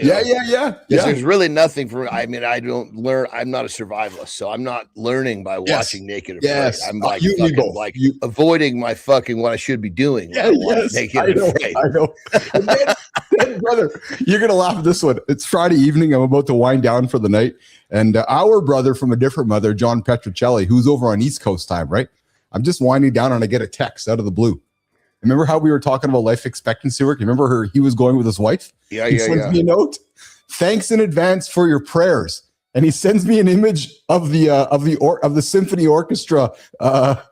There's really nothing for me. I mean, I don't learn. I'm not a survivalist, so I'm not learning by watching Naked Afraid. Yes. I'm like, avoiding my fucking what I should be doing. Naked Afraid. I know. And then, brother, you're gonna laugh at this one. It's Friday evening. I'm about to wind down for the night, and our brother from a different mother, John Petrocelli, who's over on East Coast time, right? I'm just winding down, and I get a text out of the blue. Remember how we were talking about life expectancy work? You remember he was going with his wife? He sends me a note. Thanks in advance for your prayers. And he sends me an image of the symphony orchestra of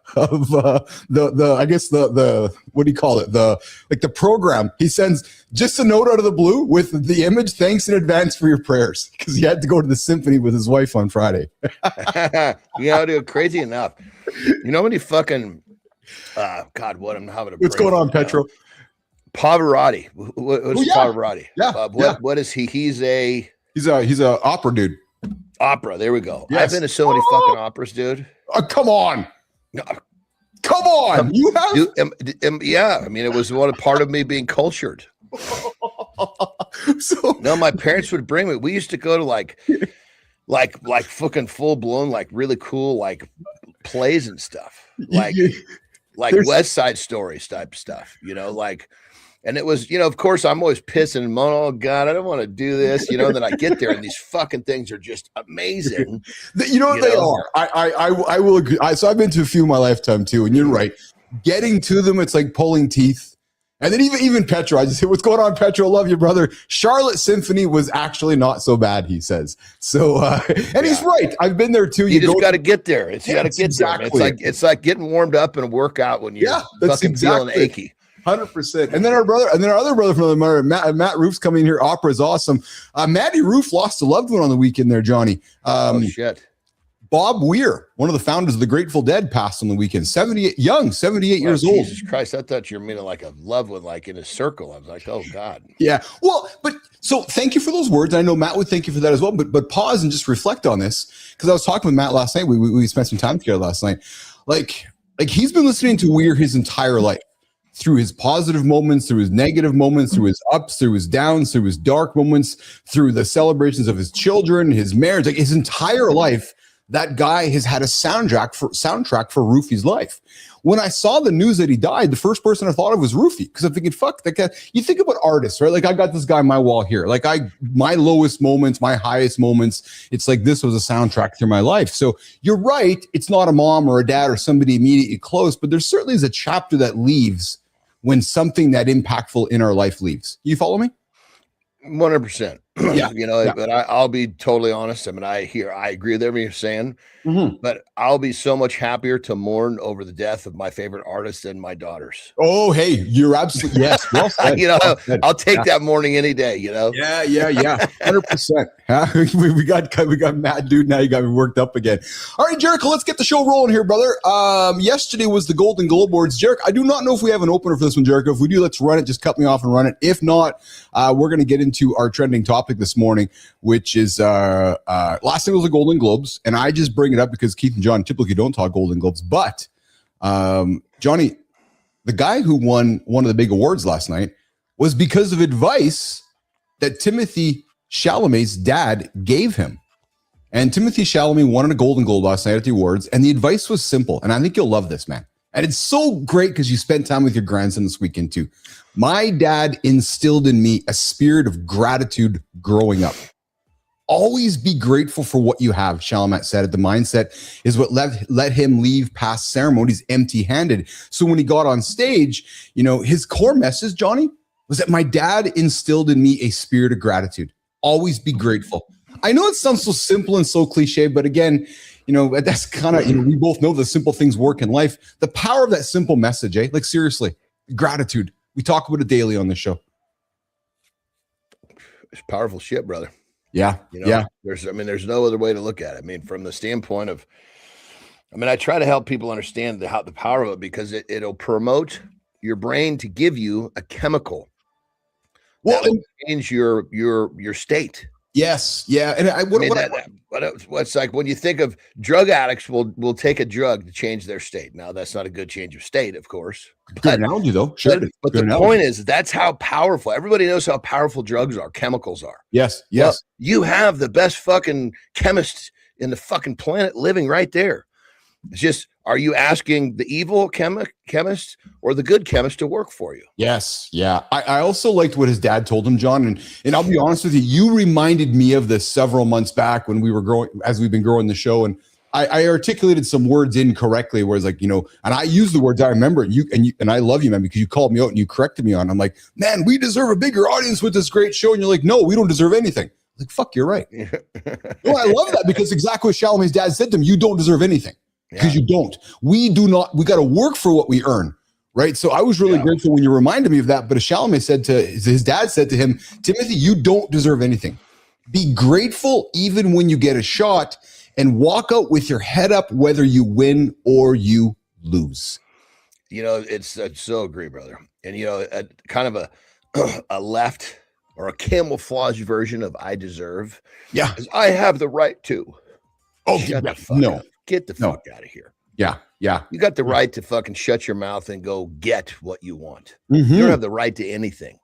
the what do you call it? The program. He sends just a note out of the blue with the image. Thanks in advance for your prayers, because he had to go to the symphony with his wife on Friday. Dude, crazy enough. You know how many fucking God, what I'm having a what's going on, Petro? Pavarotti. What's Pavarotti? Yeah. What is he? He's a opera dude. Opera. There we go. Yes. I've been to so many fucking operas, dude. Come on. Come on. You have? Yeah. I mean, it was part of me being cultured. No, my parents would bring me. We used to go to like fucking full blown, like really cool, like plays and stuff. Like West Side Stories type stuff, and it was, of course, I'm always pissing and moaning, oh God, I don't want to do this, and then I get there and these fucking things are just amazing. They are. I will agree. So I've been to a few in my lifetime too, and you're right. Getting to them, it's like pulling teeth. And then even Petro, I just say, what's going on, Petro? Love you, brother. Charlotte Symphony was actually not so bad, he says. So, he's right. I've been there too. You just got to get there. You got to get there. It's like getting warmed up in a workout when you're fucking feeling achy. 100%. And then our other brother from the mother, Matt Roof's coming here. Opera is awesome. Matty Roof lost a loved one on the weekend there, Johnny. Oh shit. Bob Weir, one of the founders of the Grateful Dead, passed on the weekend. 78 years old. Jesus Christ, I thought you were meaning like a loved one, like in a circle. I was like, oh God. Yeah. Well, but so thank you for those words. I know Matt would thank you for that as well. But pause and just reflect on this, because I was talking with Matt last night. We spent some time together last night. Like he's been listening to Weir his entire life, through his positive moments, through his negative moments, through his ups, through his downs, through his dark moments, through the celebrations of his children, his marriage, like his entire life. That guy has had a soundtrack for Roofy's life. When I saw the news that he died, the first person I thought of was Roofy, because I'm thinking, fuck that guy. You think about artists, right? Like I got this guy on my wall here. Like my lowest moments, my highest moments, it's like this was a soundtrack through my life. So you're right. It's not a mom or a dad or somebody immediately close, but there certainly is a chapter that leaves when something that impactful in our life leaves. You follow me? 100%. But I'll be totally honest. I mean, I agree with everything you're saying, but I'll be so much happier to mourn over the death of my favorite artist than my daughters. Oh, hey, you're absolutely, yes. Well said. I'll take that morning any day, Yeah. 100%. We got Matt, dude. Now you got me worked up again. All right, Jericho, let's get the show rolling here, brother. Yesterday was the Golden Globe Awards. Jericho, I do not know if we have an opener for this one, Jericho. If we do, let's run it. Just cut me off and run it. If not, we're going to get into our trending topic this morning, which is last thing was the Golden Globes, and I just bring it up because Keith and John typically don't talk Golden Globes, but Johnny, the guy who won one of the big awards last night was because of advice that Timothee Chalamet's dad gave him. And Timothee Chalamet won a Golden Globe last night at the awards, and the advice was simple, and I think you'll love this, man. And it's so great because you spent time with your grandson this weekend too. My dad instilled in me a spirit of gratitude growing up. Always be grateful for what you have, Chalamet said. The mindset is what let him leave past ceremonies empty-handed. So when he got on stage, you know, his core message, Johnny, was that my dad instilled in me a spirit of gratitude. Always be grateful. I know it sounds so simple and so cliche, but again, you know, that's kind of, you know, we both know the simple things work in life. The power of that simple message, like seriously, gratitude. We talk about it daily on this show. It's powerful shit, brother. Yeah. You know, yeah. There's no other way to look at it. I mean, from the standpoint of, I try to help people understand the power of it, because it'll promote your brain to give you a chemical. Well, that will change your state. Yes. Yeah. And what's like when you think of drug addicts will take a drug to change their state. Now, that's not a good change of state, of course. Good analogy, though. Sure. But the point is, that's how powerful. Everybody knows how powerful drugs are, chemicals are. Yes. Well, you have the best fucking chemist in the fucking planet living right there. It's just, are you asking the evil chemist or the good chemist to work for you? Yes. Yeah. I also liked what his dad told him, John. And I'll be honest with you, you reminded me of this several months back when we were growing, as we've been growing the show. And I articulated some words incorrectly, where it's like, you know, and I used the words I remember, and I love you, man, because you called me out and you corrected me on. I'm like, man, we deserve a bigger audience with this great show. And you're like, no, we don't deserve anything. I'm like, fuck, you're right. No, I love that, because exactly what Chalamet's dad said to him, you don't deserve anything. Because you don't. We do not. We got to work for what we earn, right? So I was really grateful when you reminded me of that. But as Chalamet said to his dad, said to him, Timothy, you don't deserve anything. Be grateful even when you get a shot, and walk out with your head up, whether you win or you lose. You know, it's so agree, brother. And you know, kind of a left or a camouflage version of I deserve. Yeah, I have the right to. Oh, no. Up. Get the fuck out of here. Yeah. Yeah. You got the right to fucking shut your mouth and go get what you want. Mm-hmm. You don't have the right to anything.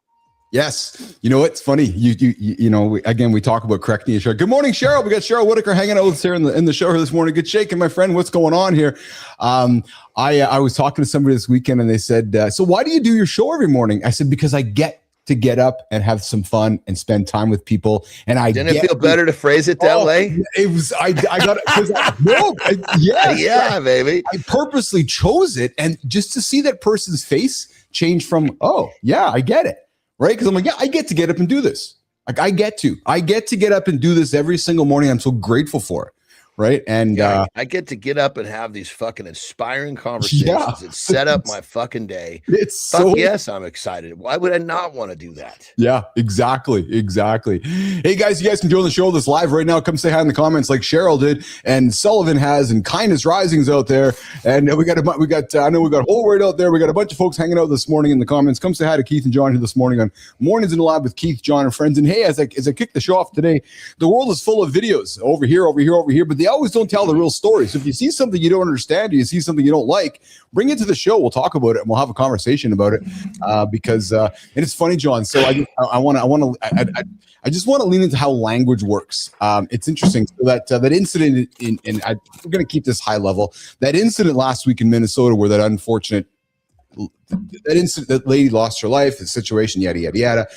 Yes. You know, it's funny. You know, again, we talk about correcting each other. Good morning, Cheryl. We got Cheryl Whitaker hanging out with us here in the show this morning. Good shaking, my friend. What's going on here? I was talking to somebody this weekend, and they said, so why do you do your show every morning? I said, because I get to get up and have some fun and spend time with people. And didn't it feel better to phrase it that way? It was, I got it. Yeah, baby. I purposely chose it, and just to see that person's face change from, oh yeah, I get it. Right. Because I'm like, yeah, I get to get up and do this. Like I get to get up and do this every single morning. I'm so grateful for it. Right. And I get to get up and have these fucking inspiring conversations that set up my fucking day. Yes, I'm excited. Why would I not want to do that? Yeah, exactly. Hey guys, you guys can join the show this live right now. Come say hi in the comments like Cheryl did and Sullivan has, and Kindness Rising's out there. And we got I know we got Holroyd out there. We got a bunch of folks hanging out this morning in the comments. Come say hi to Keith and John here this morning on Mornings in the Lab with Keith, John, and friends. And hey, as I kick the show off today, the world is full of videos over here, but they always don't tell the real story. So if you see something you don't understand, or you see something you don't like, bring it to the show. We'll talk about it and we'll have a conversation about it. Because and it's funny, John. So I just want to lean into how language works. It's interesting. So that incident we're going to keep this high level. That incident last week in Minnesota, where that incident, that lady lost her life, the situation, yada yada yada.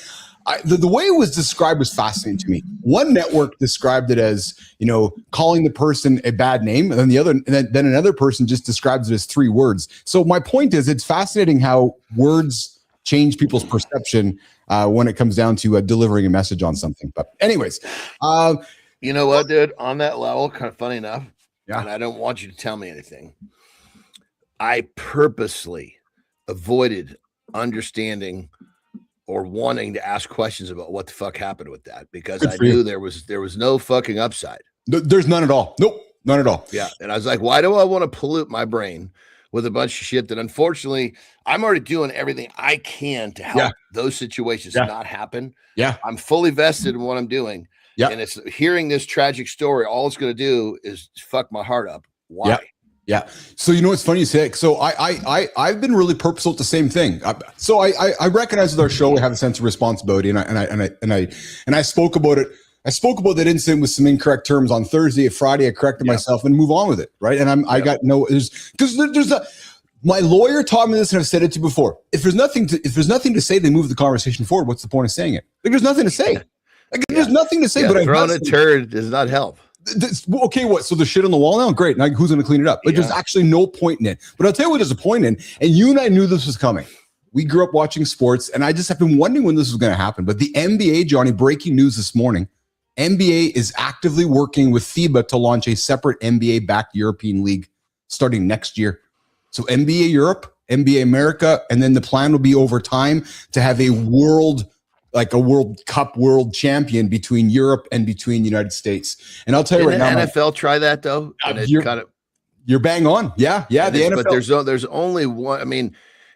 The way it was described was fascinating to me. One network described it as, you know, calling the person a bad name, and then another person just describes it as 3 words. So my point is, it's fascinating how words change people's perception when it comes down to delivering a message on something. But anyways, you know what, dude? On that level, kind of funny enough, yeah. And I don't want you to tell me anything. I purposely avoided understanding or wanting to ask questions about what the fuck happened with that, because I knew there was no fucking upside. There's none at all. Nope, none at all. Yeah, and I was like, why do I want to pollute my brain with a bunch of shit that, unfortunately, I'm already doing everything I can to help those situations not happen. Yeah, I'm fully vested in what I'm doing. Yeah, and it's hearing this tragic story. All it's going to do is fuck my heart up. Why? Yeah. Yeah. So, you know, it's funny you say it. So I've been really purposeful at the same thing. So I recognize with our show, we have a sense of responsibility, and I spoke about it. I spoke about that incident with some incorrect terms on Thursday. Friday, I corrected myself and move on with it. Right. And I got no, my lawyer taught me this, and I've said it to you before. If there's nothing to say, they move the conversation forward. What's the point of saying it? Like, there's nothing to say. Like, there's nothing to say, but throwing a turd does not help. Okay, what? So the shit on the wall now? Great. Now who's going to clean it up? Like, there's actually no point in it. But I'll tell you what there's a point in. And you and I knew this was coming. We grew up watching sports, and I just have been wondering when this was going to happen. But the NBA, Johnny, breaking news this morning, NBA is actively working with FIBA to launch a separate NBA-backed European league starting next year. So NBA Europe, NBA America, and then the plan will be over time to have a World Cup world champion between Europe and between the United States. And I'll tell you right now, NFL try that though. You're bang on. Yeah. The NFL. But there's only one. I mean,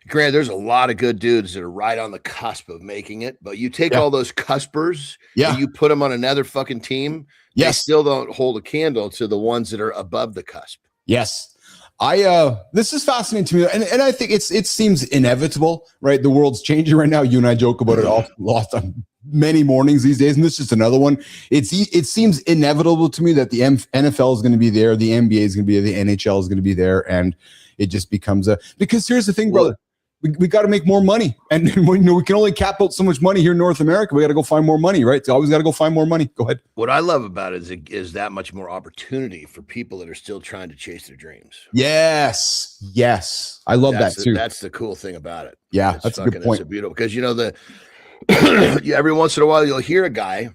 granted, there's a lot of good dudes that are right on the cusp of making it. But you take all those cuspers, and you put them on another fucking team. They still don't hold a candle to the ones that are above the cusp. Yes. This is fascinating to me, and I think it seems inevitable, right? The world's changing right now. You and I joke about it all on many mornings these days, and this is just another one. It seems inevitable to me that the NFL is going to be there, the NBA is going to be there, the NHL is going to be there, and it just becomes because here's the thing, brother. We got to make more money, and we can only cap out so much money here in North America. We got to go find more money, right? So always got to go find more money. Go ahead. What I love about it is that much more opportunity for people that are still trying to chase their dreams. Yes, I love that too. That's the cool thing about it. Yeah, that's a good point. It's beautiful because every once in a while you'll hear a guy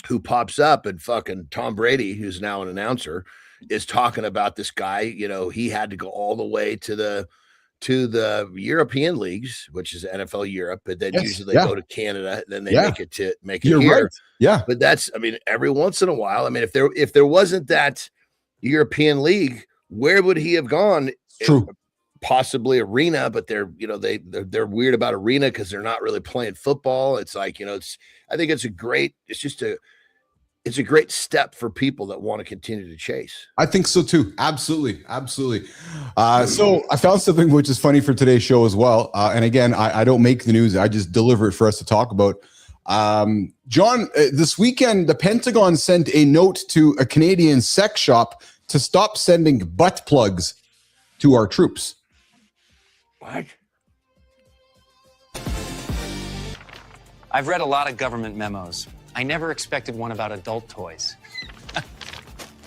who pops up, and fucking Tom Brady, who's now an announcer, is talking about this guy. He had to go all the way to the European leagues, which is NFL Europe, but then usually they go to Canada, and then they make it You're here. Right. Yeah. But every once in a while, if there wasn't that European league, where would he have gone? True. Possibly arena, but they're weird about arena because they're not really playing football. It's like, I think it's a great step for people that want to continue to chase. I think so too. Absolutely. So I found something which is funny for today's show as well. And again, I don't make the news. I just deliver it for us to talk about. John, this weekend, the Pentagon sent a note to a Canadian sex shop to stop sending butt plugs to our troops. What? I've read a lot of government memos. I never expected one about adult toys.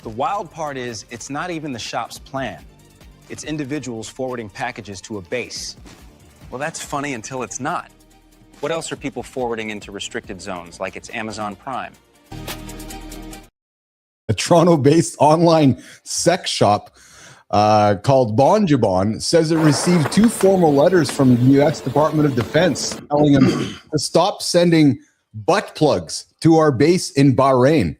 The wild part is, it's not even the shop's plan. It's individuals forwarding packages to a base. Well, that's funny until it's not. What else are people forwarding into restricted zones, like it's Amazon Prime? A Toronto-based online sex shop called Bonjabon says it received 2 formal letters from the U.S. Department of Defense telling them to stop sending butt plugs to our base in Bahrain.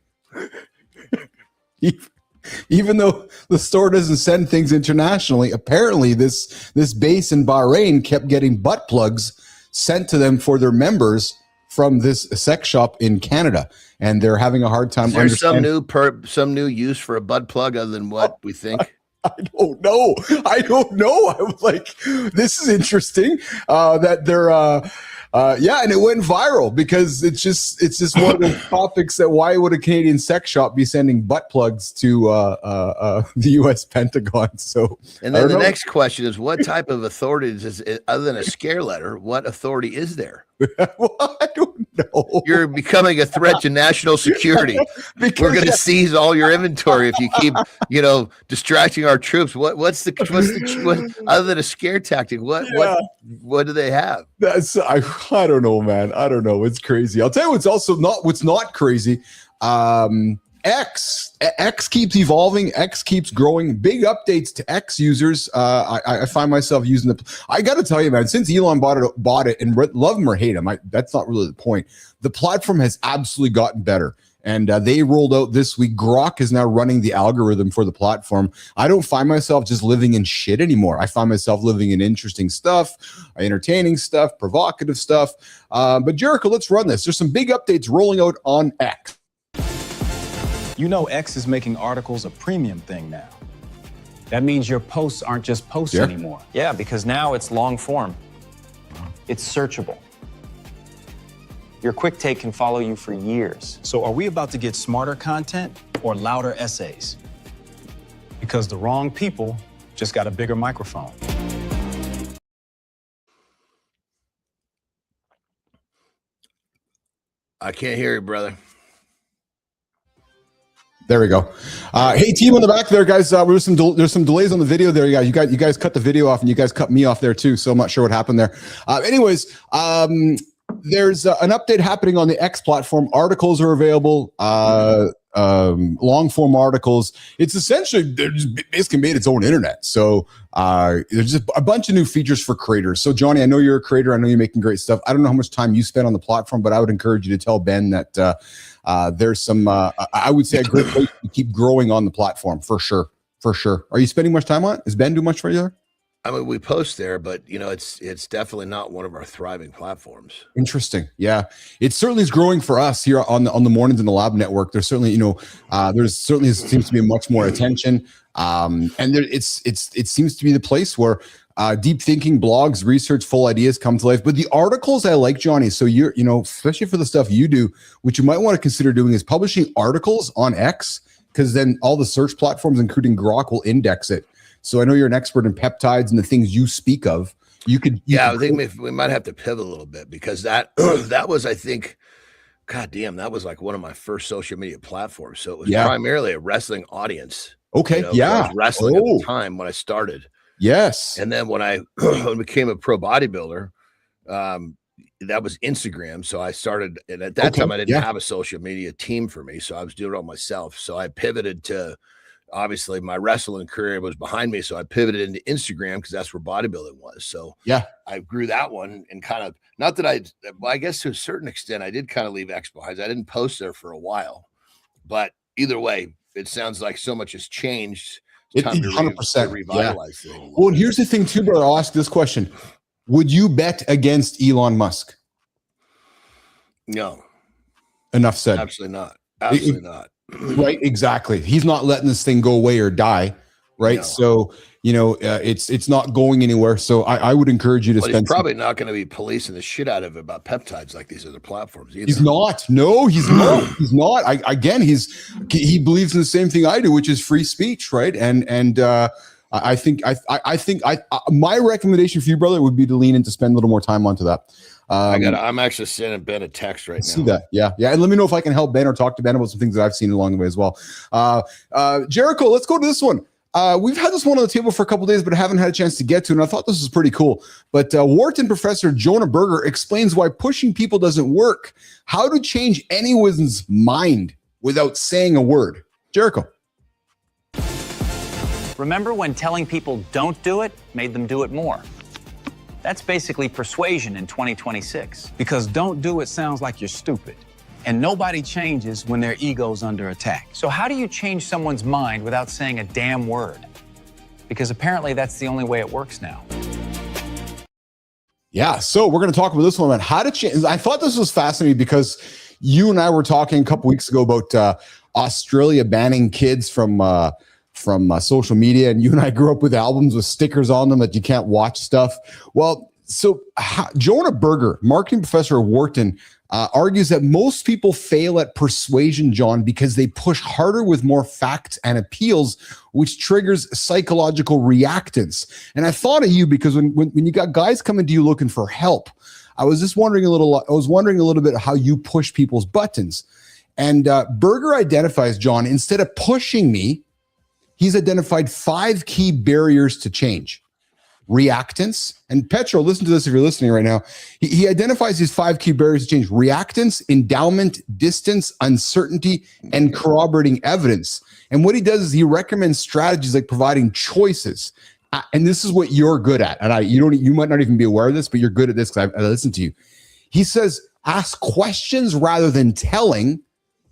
Even though the store doesn't send things internationally, apparently this base in Bahrain kept getting butt plugs sent to them for their members from this sex shop in Canada, and they're having a hard time. Is there some new use for a butt plug other than what we think? I don't know. I was like, this is interesting that they're and it went viral because it's just one of those topics that why would a Canadian sex shop be sending butt plugs to the U.S. Pentagon? So, and then the next question is, what type of authority is other than a scare letter? What authority is there? Well, I don't know. You're becoming a threat to national security. We're going to seize all your inventory if you keep, distracting our troops. What's other than a scare tactic? What do they have? I don't know, man. I don't know. It's crazy. I'll tell you what's not crazy. X keeps evolving. X keeps growing. Big updates to X users. I find myself using I got to tell you, man, since Elon bought it, and love him or hate him, that's not really the point. The platform has absolutely gotten better. And they rolled out this week. Grok is now running the algorithm for the platform. I don't find myself just living in shit anymore. I find myself living in interesting stuff, entertaining stuff, provocative stuff. But Jericho, let's run this. There's some big updates rolling out on X. X is making articles a premium thing now. That means your posts aren't just posts anymore. Yeah, because now it's long form. It's searchable. Your quick take can follow you for years. So are we about to get smarter content or louder essays? Because the wrong people just got a bigger microphone. I can't hear you, brother. There we go. Hey, team on the back there, guys. There's some delays on the video there. You guys cut the video off, and you guys cut me off there too. So I'm not sure what happened there. Anyways, there's an update happening on the X platform. Articles are available. Long form articles. It's essentially they're just basically made its own internet. So there's just a bunch of new features for creators. So Johnny, I know you're a creator. I know you're making great stuff. I don't know how much time you spend on the platform, but I would encourage you to tell Ben that there's some. I would say a great place to keep growing on the platform for sure. For sure. Are you spending much time on it? Is Ben doing much for you there? I mean, we post there, but it's definitely not one of our thriving platforms. Interesting. Yeah, it certainly is growing for us here on the Mornings in the Lab Network. There's certainly, there's certainly seems to be much more attention, and it seems to be the place where deep thinking, blogs, research, full ideas come to life. But the articles I like, Johnny. So you're, especially for the stuff you do, what you might want to consider doing is publishing articles on X, because then all the search platforms, including Grok, will index it. So I know you're an expert in peptides and the things you speak of. I think we might have to pivot a little bit, because that was, I think, God damn, that was like one of my first social media platforms. So it was primarily a wrestling audience. Okay. I was wrestling at the time when I started. Yes. And then when I became a pro bodybuilder, that was Instagram. So I started, and at that time I didn't have a social media team for me. So I was doing it all myself. So I pivoted to, obviously my wrestling career was behind me. So I pivoted into Instagram because that's where bodybuilding was. So I grew that one, and kind of, not that I guess to a certain extent, I did kind of leave X behind. I didn't post there for a while, but either way, it sounds like so much has changed. It's time to 100% revitalize things. Well, here's the thing too, brother. I'll ask this question. Would you bet against Elon Musk? No. Enough said. Absolutely not. Absolutely not. Right, exactly. He's not letting this thing go away or die, right? No. So it's not going anywhere. So I would encourage you to spend. He's probably not going to be policing the shit out of it about peptides like these other platforms either. He's not. No, he's not. He's not. He believes in the same thing I do, which is free speech, right? And I think my recommendation for you, brother, would be to lean in to spend a little more time onto that. I'm actually sending Ben a text right now. See that? Yeah. And let me know if I can help Ben or talk to Ben about some things that I've seen along the way as well. Jericho, let's go to this one. We've had this one on the table for a couple of days, but I haven't had a chance to get to it, and I thought this was pretty cool. But Wharton professor Jonah Berger explains why pushing people doesn't work, how to change anyone's mind without saying a word. Jericho. Remember when telling people don't do it made them do it more? That's basically persuasion in 2026. Because don't do it sounds like you're stupid. And nobody changes when their ego's under attack. So how do you change someone's mind without saying a damn word? Because apparently that's the only way it works now. Yeah, so we're going to talk about this one about how to change. I thought this was fascinating because you and I were talking a couple weeks ago about Australia banning kids from social media, and you and I grew up with albums with stickers on them that you can't watch stuff. Well, so Jonah Berger, marketing professor at Wharton, argues that most people fail at persuasion, John, because they push harder with more facts and appeals, which triggers psychological reactance. And I thought of you because when you got guys coming to you looking for help, I was wondering a little bit how you push people's buttons. And Berger identifies, John, instead of pushing me, he's identified 5 key barriers to change. Reactance, and Petro, listen to this if you're listening right now. He identifies these 5 key barriers to change: reactance, endowment, distance, uncertainty, and corroborating evidence. And what he does is he recommends strategies like providing choices. And this is what you're good at. And you might not even be aware of this, but you're good at this because I listened to you. He says, ask questions rather than telling,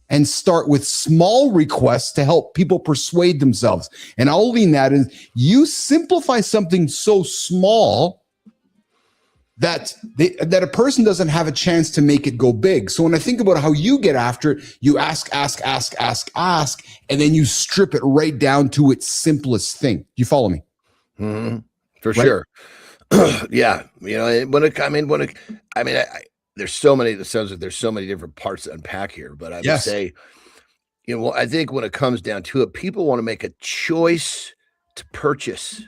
and start with small requests to help people persuade themselves. And I'll lean that in. You simplify something so small that a person doesn't have a chance to make it go big. So when I think about how you get after it, you ask, and then you strip it right down to its simplest thing. Do you follow me? Mm-hmm. For sure. Yeah. There's so many, it sounds like there's so many different parts to unpack here, but I would say, I think when it comes down to it, people want to make a choice to purchase.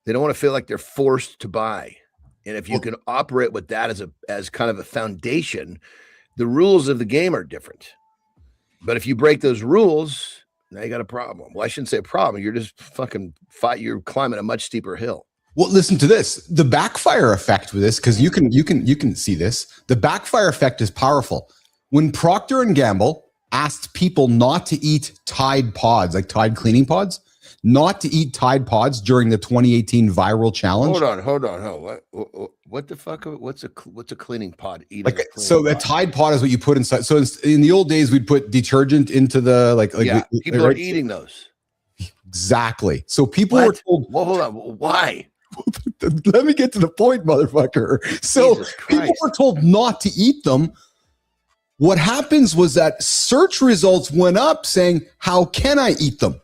They don't want to feel like they're forced to buy. And if you can operate with that as kind of a foundation, The rules of the game are different. But if you break those rules, now you got a problem. Well, I shouldn't say a problem. You're just fucking you're climbing a much steeper hill. Well, listen to this. The backfire effect with this, because you can see this. The backfire effect is powerful. When Procter and Gamble asked people not to eat Tide pods, like Tide cleaning pods, not to eat Tide pods during the 2018 viral challenge. Hold on. What the fuck? What's a cleaning pod? A Tide pod is what you put inside. So in the old days, we'd put detergent into the people are eating those. Exactly. So people were told. Well, hold on. Why? Let me get to the point, motherfucker. So people were told not to eat them. What happens was that search results went up saying, "How can I eat them?"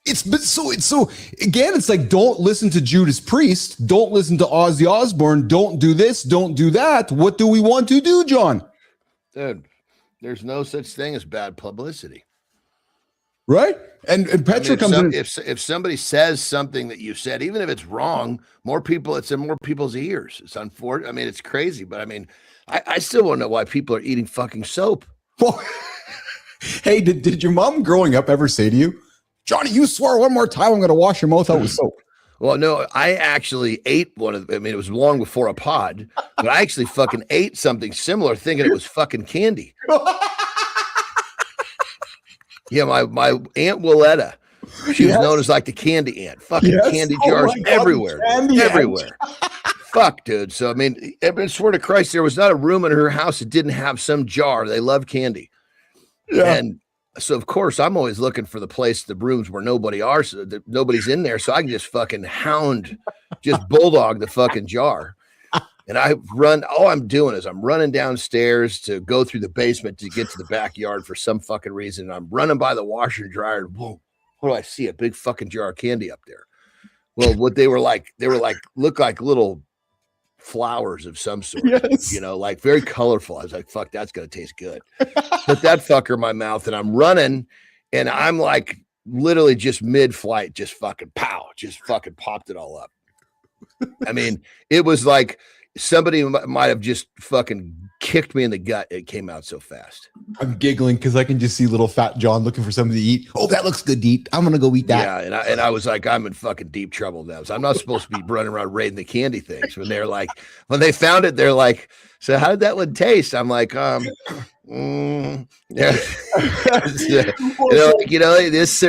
It's like, don't listen to Judas Priest, don't listen to Ozzy Osbourne, don't do this, don't do that. What do we want to do, John? Dude, there's no such thing as bad publicity. Right? And Petra comes in. If somebody says something that you said, even if it's wrong, it's in more people's ears. It's unfortunate. I mean, it's crazy, but I mean, I still want to know why people are eating fucking soap. Well, hey, did your mom growing up ever say to you, "Johnny, you swore one more time, I'm going to wash your mouth out with soap"? Well, no, I actually ate one of them. I mean, it was long before a pod, but I actually fucking ate something similar thinking it was fucking candy. Yeah, my Aunt Willetta, she was known as like the candy ant. Fucking candy jars everywhere. Everywhere. Fuck, dude. So, I mean, I swear to Christ, there was not a room in her house that didn't have some jar. They love candy. Yeah. And so, of course, I'm always looking for the rooms where nobody's in there, so I can just fucking bulldog the fucking jar. And all I'm doing is I'm running downstairs to go through the basement to get to the backyard for some fucking reason. And I'm running by the washer and dryer, and whoa, what do I see? A big fucking jar of candy up there. Well, what they were like look like little flowers of some sort, yes. Like very colorful. I was like, fuck, that's gonna taste good. Put that fucker in my mouth, and I'm running, and I'm like literally just mid-flight, just fucking popped it all up. I mean, it was like somebody might have just fucking kicked me in the gut. It came out so fast. I'm giggling because I can just see little fat John looking for something to eat. Oh, that looks good to eat. I'm gonna go eat that. Yeah, and I was like, I'm in fucking deep trouble now. So I'm not supposed to be running around raiding the candy things. When they found it, they're like, "So how did that one taste?" I'm like, yeah.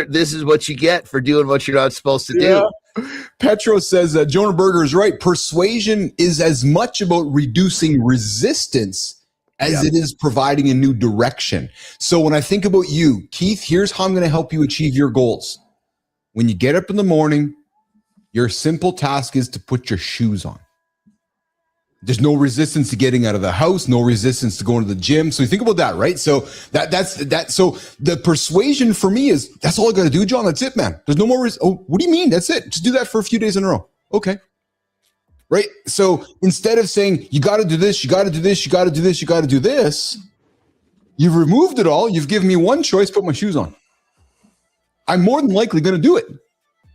This is what you get for doing what you're not supposed to do. Petro says that Jonah Berger is right. Persuasion is as much about reducing resistance as it is providing a new direction. So when I think about you, Keith, here's how I'm going to help you achieve your goals. When you get up in the morning, your simple task is to put your shoes on. There's no resistance to getting out of the house, no resistance to going to the gym. So you think about that, right? So that's so the persuasion for me is that's all I got to do, John. That's it, man. There's no more. What do you mean? That's it. Just do that for a few days in a row. Okay. Right. So instead of saying you got to do this, you got to do this, you got to do this, you got to do this, you've removed it all. You've given me one choice, put my shoes on. I'm more than likely going to do it.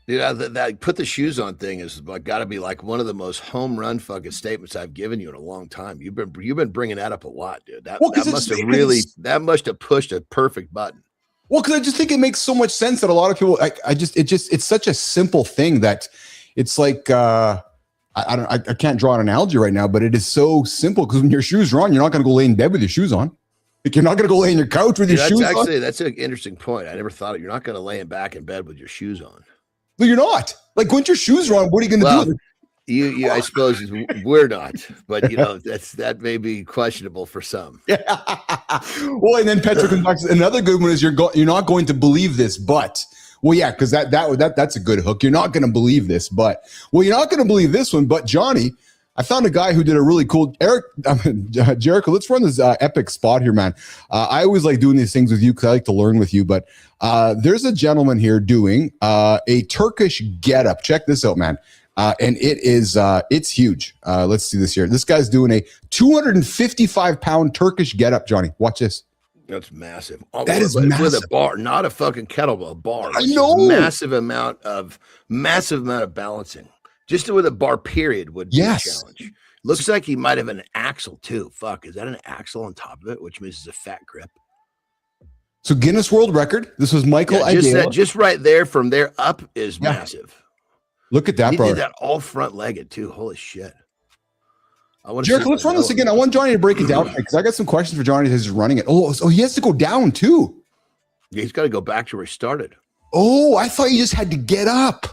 Dude, that put the shoes on thing is got to be like one of the most home run fucking statements I've given you in a long time. You've been bringing that up a lot, dude. That must have pushed a perfect button. Well, because I just think it makes so much sense that a lot of people. It's such a simple thing that it's like I can't draw an analogy right now, but it is so simple because when your shoes are on, you're not going to go lay in bed with your shoes on. Like you're not going to go lay on your couch with your shoes on. That's an interesting point. I never thought of. You're not going to lay back in bed with your shoes on. No, you're not. Like, once your shoes are on, what are you going to do? I suppose we're not, but that may be questionable for some. Yeah. Well, and then Petra comes back. Another good one is you're not going to believe this, but because that's a good hook. You're not going to believe this, but you're not going to believe this one. But Johnny, I found a guy who did a really cool. Jericho, let's run this epic spot here, man. I always like doing these things with you because I like to learn with you. But there's a gentleman here doing a Turkish getup. Check this out, man. And it's huge. Let's see this here. This guy's doing a 255-pound Turkish getup, Johnny. Watch this. That's massive. That is massive. With a bar, not a fucking kettlebell, a bar. I know. Massive amount of balancing. Just with a bar period would be a challenge. Looks like he might have an axle too. Fuck, is that an axle on top of it? Which means it's a fat grip. So Guinness World Record. This was Michael. Just right there from there up is massive. Look at that, bro. He did that all front-legged too. Holy shit. Jericho, let's run this again. I want Johnny to break it down because I got some questions for Johnny as he's running it. Oh, he has to go down too. Yeah, he's got to go back to where he started. Oh, I thought you just had to get up.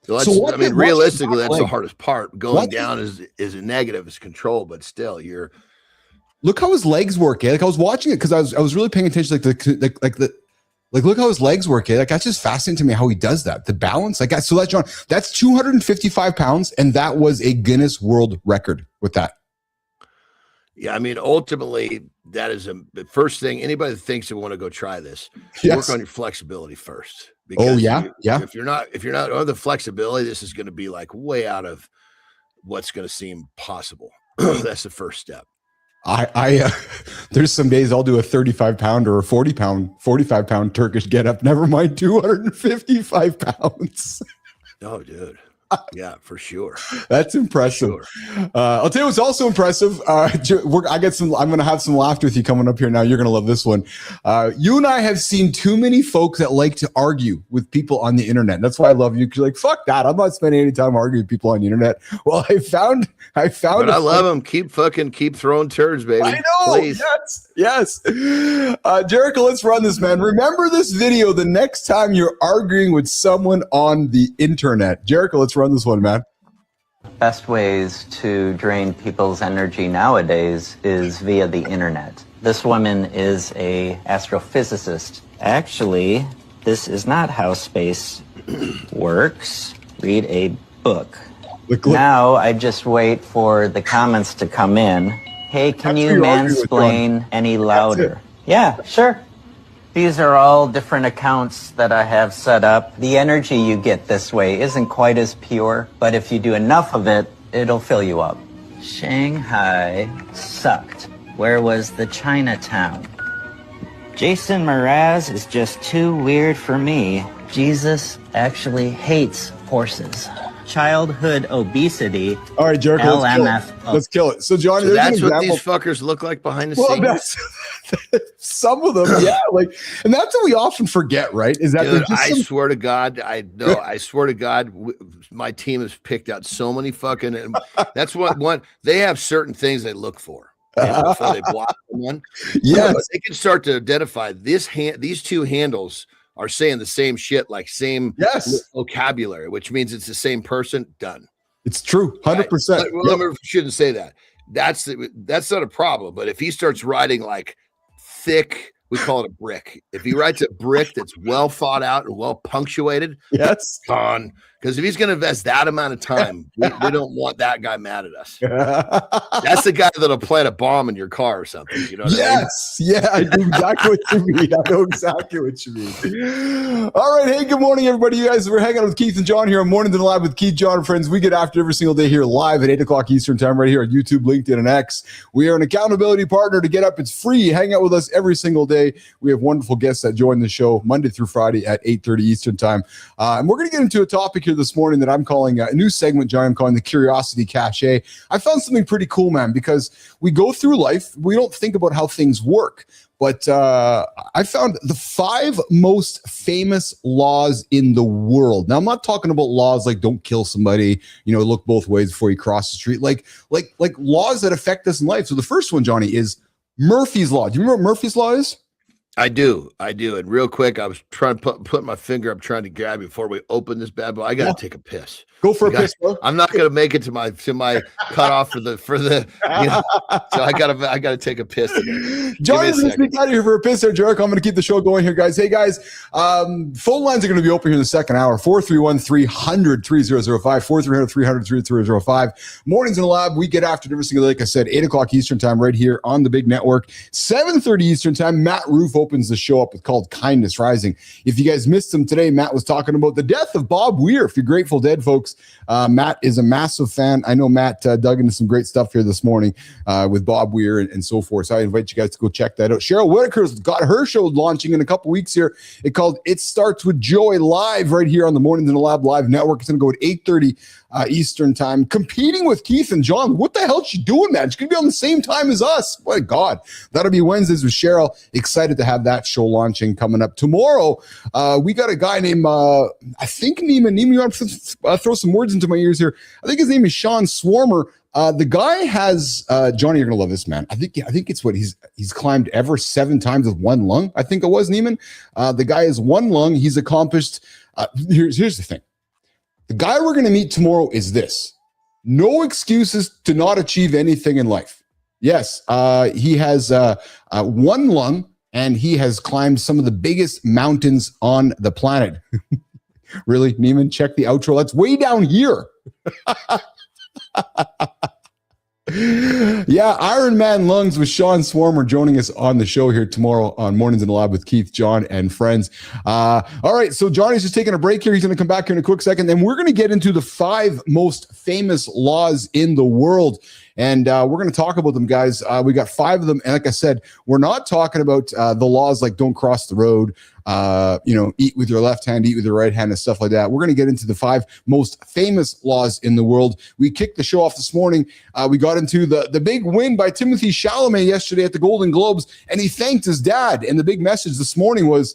So I mean, realistically, that's the hardest part. Going down is a negative, it's control, but still, you're. Look how his legs work. Like I was watching it because I was really paying attention. Like look how his legs work. Like that's just fascinating to me how he does that. The balance. Like so that's John. That's 255 pounds, and that was a Guinness World Record with that. Yeah, I mean, ultimately, that is the first thing. Anybody that thinks they want to go try this, work on your flexibility first. Because if you're not on the flexibility, this is going to be like way out of what's going to seem possible. That's the first step. There's some days I'll do a 35 pound or a 45 pound Turkish get up. Never mind 255 pounds. Oh, dude. Yeah, for sure. That's impressive. I'll tell you what's also impressive. I'm going to have some laughter with you coming up here now. You're going to love this one. You and I have seen too many folks that like to argue with people on the internet. That's why I love you. Because you're like, fuck that. I'm not spending any time arguing with people on the internet. Well, I found. But I love them. Keep throwing turds, baby. I know. Please. Yes. Jericho, let's run this, man. Remember this video the next time you're arguing with someone on the internet. Jericho, let's run this one, man. Best ways to drain people's energy nowadays is via the internet. This woman is a astrophysicist. Actually, this is not how space works. Read a book. Look. Now I just wait for the comments to come in. Hey, can you mansplain any louder? Yeah, sure. These are all different accounts that I have set up. The energy you get this way isn't quite as pure, but if you do enough of it, it'll fill you up. Shanghai sucked. Where was the Chinatown? Jason Mraz is just too weird for me. Jesus actually hates horses. Childhood obesity. All right, Jericho, let's kill it. So, Johnny, that's what these fuckers look like behind the scenes. Some of them, yeah. And that's what we often forget, right? Is that I swear to God, I swear to God, my team has picked out so many fucking. And that's what they have certain things they look for. Before they block one. Yes, they can start to identify these two handles are saying the same shit, like same vocabulary, which means it's the same person. Done. It's true, 100%. Well, I shouldn't say that. That's not a problem. But if he starts writing like thick, we call it a brick. If he writes a brick that's well thought out and well punctuated, yes, gone. Because if he's going to invest that amount of time, we don't want that guy mad at us. That's the guy that'll plant a bomb in your car or something. You know what I mean? Yeah, I know exactly what you mean. I know exactly what you mean. All right, hey, good morning, everybody. You guys, we're hanging out with Keith and John here on Mornings in the Lab with Keith, John, and friends. We get after every single day here live at 8 o'clock Eastern time right here on YouTube, LinkedIn, and X. We are an accountability partner to Get Up. It's free. Hang out with us every single day. We have wonderful guests that join the show Monday through Friday at 8:30 Eastern time. And we're going to get into a topic here this morning that I'm calling a new segment, John. I'm calling the Curiosity Cache. I found something pretty cool, man, because we go through life. We don't think about how things work. But I found the 5 most famous laws in the world. Now, I'm not talking about laws like don't kill somebody, look both ways before you cross the street, like laws that affect us in life. So the first one, Johnny, is Murphy's Law. Do you remember what Murphy's Law is? I do. And real quick, I was trying to put my finger up, trying to grab it before we open this bad boy. I got to take a piss. Go for a piss, bro. I'm not going to make it to my cutoff for the. So I got to take a piss. Johnny's going to sneak out of here for a piss there, Jericho. I'm going to keep the show going here, guys. Hey, guys, phone lines are going to be open here in the second hour. 431-300-3005, 430-300-3005. Mornings in the Lab. We get after it every single day. Like I said, 8 o'clock Eastern time right here on the big network. 7:30 Eastern time. Matt Roof opens the show up with called Kindness Rising. If you guys missed him today, Matt was talking about the death of Bob Weir. If you're Grateful Dead, folks, Matt is a massive fan. I know Matt dug into some great stuff here this morning with Bob Weir and so forth. So I invite you guys to go check that out. Cheryl Whitaker's got her show launching in a couple weeks here. It's called It Starts With Joy, live right here on the Mornings in the Lab live network. It's going to go at 8:30 Eastern time, competing with Keith and John. What the hell is she doing, man? She's going to be on the same time as us. My God. That'll be Wednesdays with Cheryl. Excited to have that show launching coming up. Tomorrow, we got a guy named, I think Neiman. Neiman, you want to throw some words into my ears here? I think his name is Sean Swarmer. The guy has, Johnny, you're going to love this, man. I think it's what he's climbed ever 7 times with one lung. I think it was, Neiman. The guy has one lung. He's accomplished. Here's the thing. The guy we're going to meet tomorrow is this. No excuses to not achieve anything in life. Yes, he has one lung, and he has climbed some of the biggest mountains on the planet. Really, Neiman? Check the outro. That's way down here. Yeah, Iron Man Lungs with Sean Swarmer joining us on the show here tomorrow on Mornings in the Lab with Keith, John, and friends. All right, so Johnny's just taking a break here. He's going to come back here in a quick second. Then we're going to get into the 5 most famous laws in the world. And we're going to talk about them, guys. We got 5 of them. And like I said, we're not talking about the laws like don't cross the road, eat with your left hand, eat with your right hand, and stuff like that. We're going to get into the 5 most famous laws in the world. We kicked the show off this morning. We got into the big win by Timothee Chalamet yesterday at the Golden Globes, and he thanked his dad. And the big message this morning was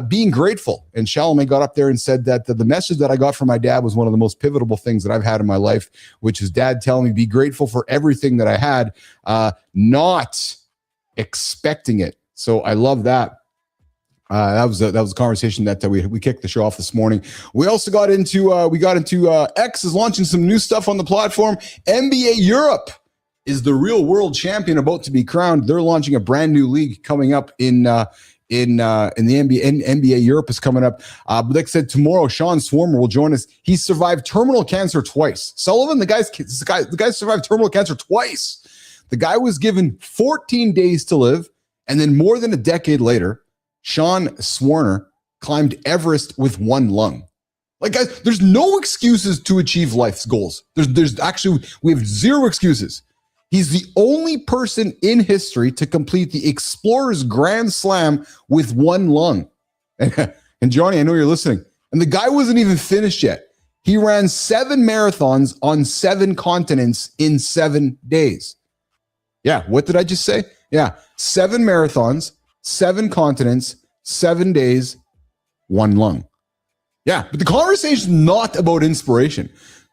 being grateful. And Chalamet got up there and said that the message that I got from my dad was one of the most pivotal things that I've had in my life, which is dad telling me be grateful for everything that I had, not expecting it. So I love that. That was a conversation that we kicked the show off this morning. We also got into X is launching some new stuff on the platform. NBA Europe is the real world champion about to be crowned. They're launching a brand new league coming up in the NBA Europe is coming up. But like I said, tomorrow, Sean Swarmer will join us. He survived terminal cancer twice. Sullivan, the guy survived terminal cancer twice. The guy was given 14 days to live, and then more than a decade later, Sean Swarmer climbed Everest with one lung. Like, guys, there's no excuses to achieve life's goals. There's actually, we have 0 excuses. He's the only person in history to complete the Explorers Grand Slam with one lung. And Johnny, I know you're listening. And the guy wasn't even finished yet. He ran 7 marathons on 7 continents in 7 days. Yeah, what did I just say? Yeah, 7 marathons, 7 continents, 7 days, one lung. Yeah, but the conversation is not about inspiration.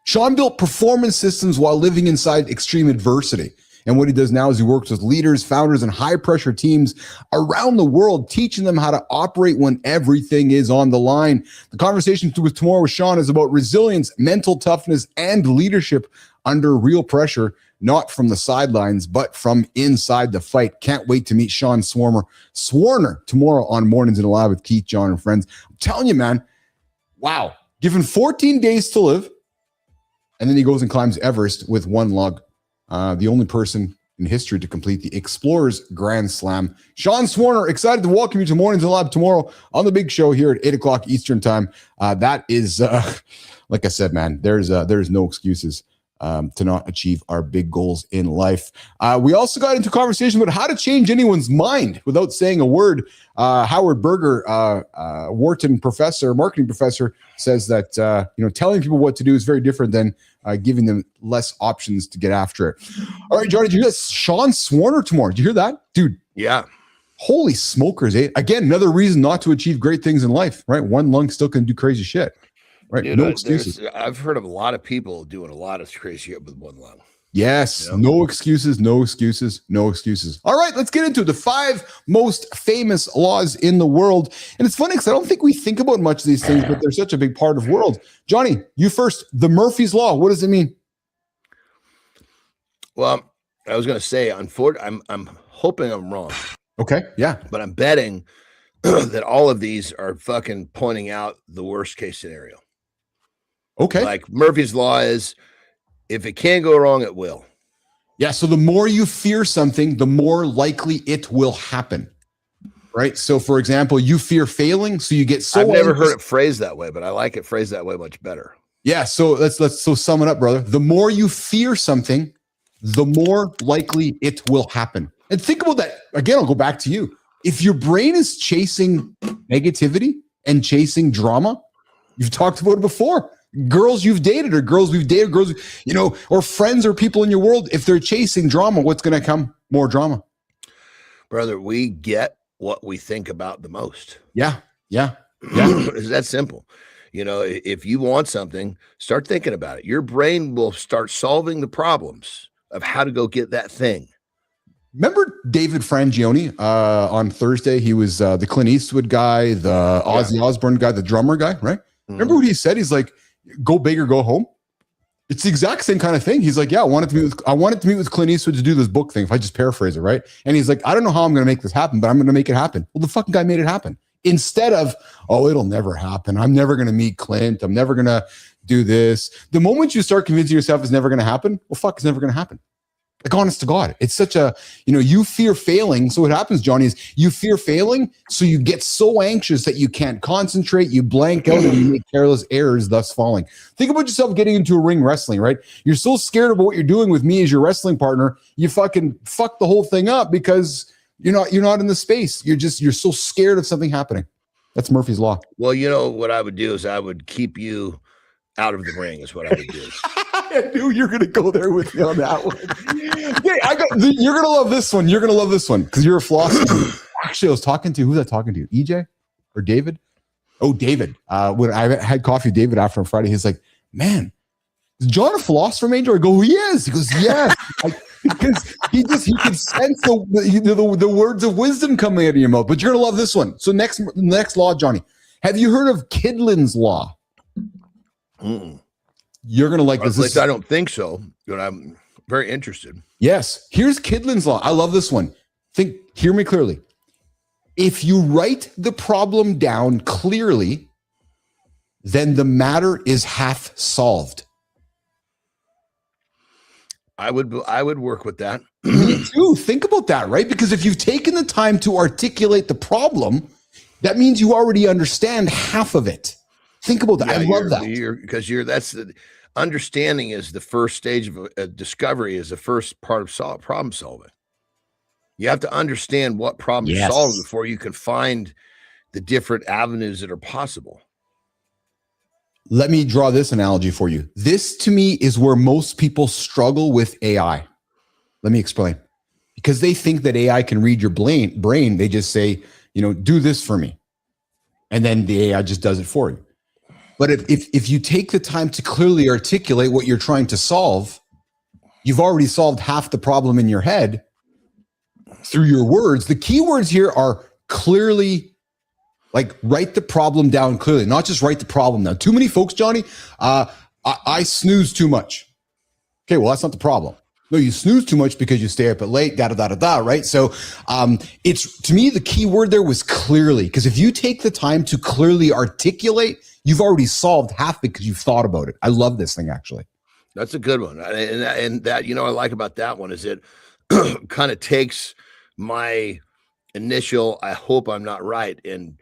Sean built performance systems while living inside extreme adversity. And what he does now is he works with leaders, founders, and high-pressure teams around the world, teaching them how to operate when everything is on the line. The conversation with tomorrow with Sean is about resilience, mental toughness, and leadership under real pressure, not from the sidelines, but from inside the fight. Can't wait to meet Sean Swarmer tomorrow on Mornings in the Lab with Keith, John, and friends. I'm telling you, man, wow. Given 14 days to live, and then he goes and climbs Everest with one lung. The only person in history to complete the Explorers Grand Slam. Sean Swarmer, excited to welcome you to Mornings in the Lab tomorrow on the big show here at 8 o'clock Eastern time. That is, like I said, man, there's no excuses to not achieve our big goals in life. We also got into conversation about how to change anyone's mind without saying a word. Howard Berger, Wharton marketing professor, says that telling people what to do is very different than giving them less options to get after it. All right, Johnny, did you hear that? Sean Swarmer tomorrow. Did you hear that, dude? Yeah. Holy smokers, eh? Again, another reason not to achieve great things in life, right? One lung still can do crazy shit. Right, dude, no excuses. I've heard of a lot of people doing a lot of crazy shit with one lung. Yes, Yep. No excuses, no excuses, no excuses. All right, let's get into the 5 most famous laws in the world. And it's funny because I don't think we think about much of these things, but they're such a big part of the world. Johnny, you first. The Murphy's Law. What does it mean? Well, I was going to say, unfortunately, I'm hoping I'm wrong. Okay, yeah. But I'm betting that all of these are fucking pointing out the worst case scenario. Okay. Like Murphy's Law is, if it can't go wrong, it will. Yeah, so the more you fear something, the more likely it will happen. Right? So, for example, you fear failing, so you get so I've never heard it phrased that way, but I like it phrased that way much better. Yeah, so let's sum it up, brother. The more you fear something, the more likely it will happen. And think about that. Again, I'll go back to you. If your brain is chasing negativity and chasing drama, you've talked about it before. girls you've dated or girls we've dated, girls, or friends or people in your world, if they're chasing drama, what's going to come? More drama. Brother, we get what we think about the most. Yeah. It's that simple. If you want something, start thinking about it. Your brain will start solving the problems of how to go get that thing. Remember David Frangioni on Thursday? He was the Clint Eastwood guy, the Ozzy Osbourne guy, the drummer guy, right? Remember what he said? He's like, go big or go home. It's the exact same kind of thing. He's like, yeah, I wanted to meet with Clint Eastwood to do this book thing, if I just paraphrase it, right? And he's like, I don't know how I'm going to make this happen, but I'm going to make it happen. Well, the fucking guy made it happen. Instead of, oh, it'll never happen. I'm never going to meet Clint. I'm never going to do this. The moment you start convincing yourself it's never going to happen, well, fuck, it's never going to happen. Like, honest to God, it's such a, you fear failing. So what happens, Johnny, is you fear failing. So you get so anxious that you can't concentrate, you blank out, and you make careless errors, thus falling. Think about yourself getting into a ring wrestling, right? You're so scared about what you're doing with me as your wrestling partner. You fucking fuck the whole thing up because you're not in the space. You're so scared of something happening. That's Murphy's Law. Well, what I would do is I would keep you out of the ring is what I would do. I knew you're going to go there with me on that one. You're going to love this one. You're going to love this one because you're a philosopher. Actually, I was talking to, who's I talking to? EJ or David? Oh, David. When I had coffee with David after on Friday, he's like, man, is John a philosopher major? I go, he is. He goes, yes. Because he can sense the words of wisdom coming out of your mouth. But you're going to love this one. So next law, Johnny. Have you heard of Kydland's Law? You're going to like this. I don't think so, but I'm very interested. Yes. Here's Kydland's Law. I love this one. Hear me clearly. If you write the problem down clearly, then the matter is half solved. I would work with that. Me too. Think about that, right? Because if you've taken the time to articulate the problem, that means you already understand half of it. Think about that. I love that. That's the understanding is the first stage of discovery, is the first part of problem solving. You have to understand what problem you're solving before you can find the different avenues that are possible. Let me draw this analogy for you. This to me is where most people struggle with AI. Let me explain. Because they think that AI can read your brain. They just say, do this for me. And then the AI just does it for you. But if you take the time to clearly articulate what you're trying to solve, you've already solved half the problem in your head through your words. The key words here are clearly, like, write the problem down clearly, not just write the problem down. Too many folks, Johnny, I snooze too much. Okay, well, that's not the problem. No, you snooze too much because you stay up at late, right? So it's, to me, the key word there was clearly, because if you take the time to clearly articulate, you've already solved half because you've thought about it. I love this thing, actually. That's a good one. And that, I like about that one is it kind of takes my initial, I hope I'm not right, and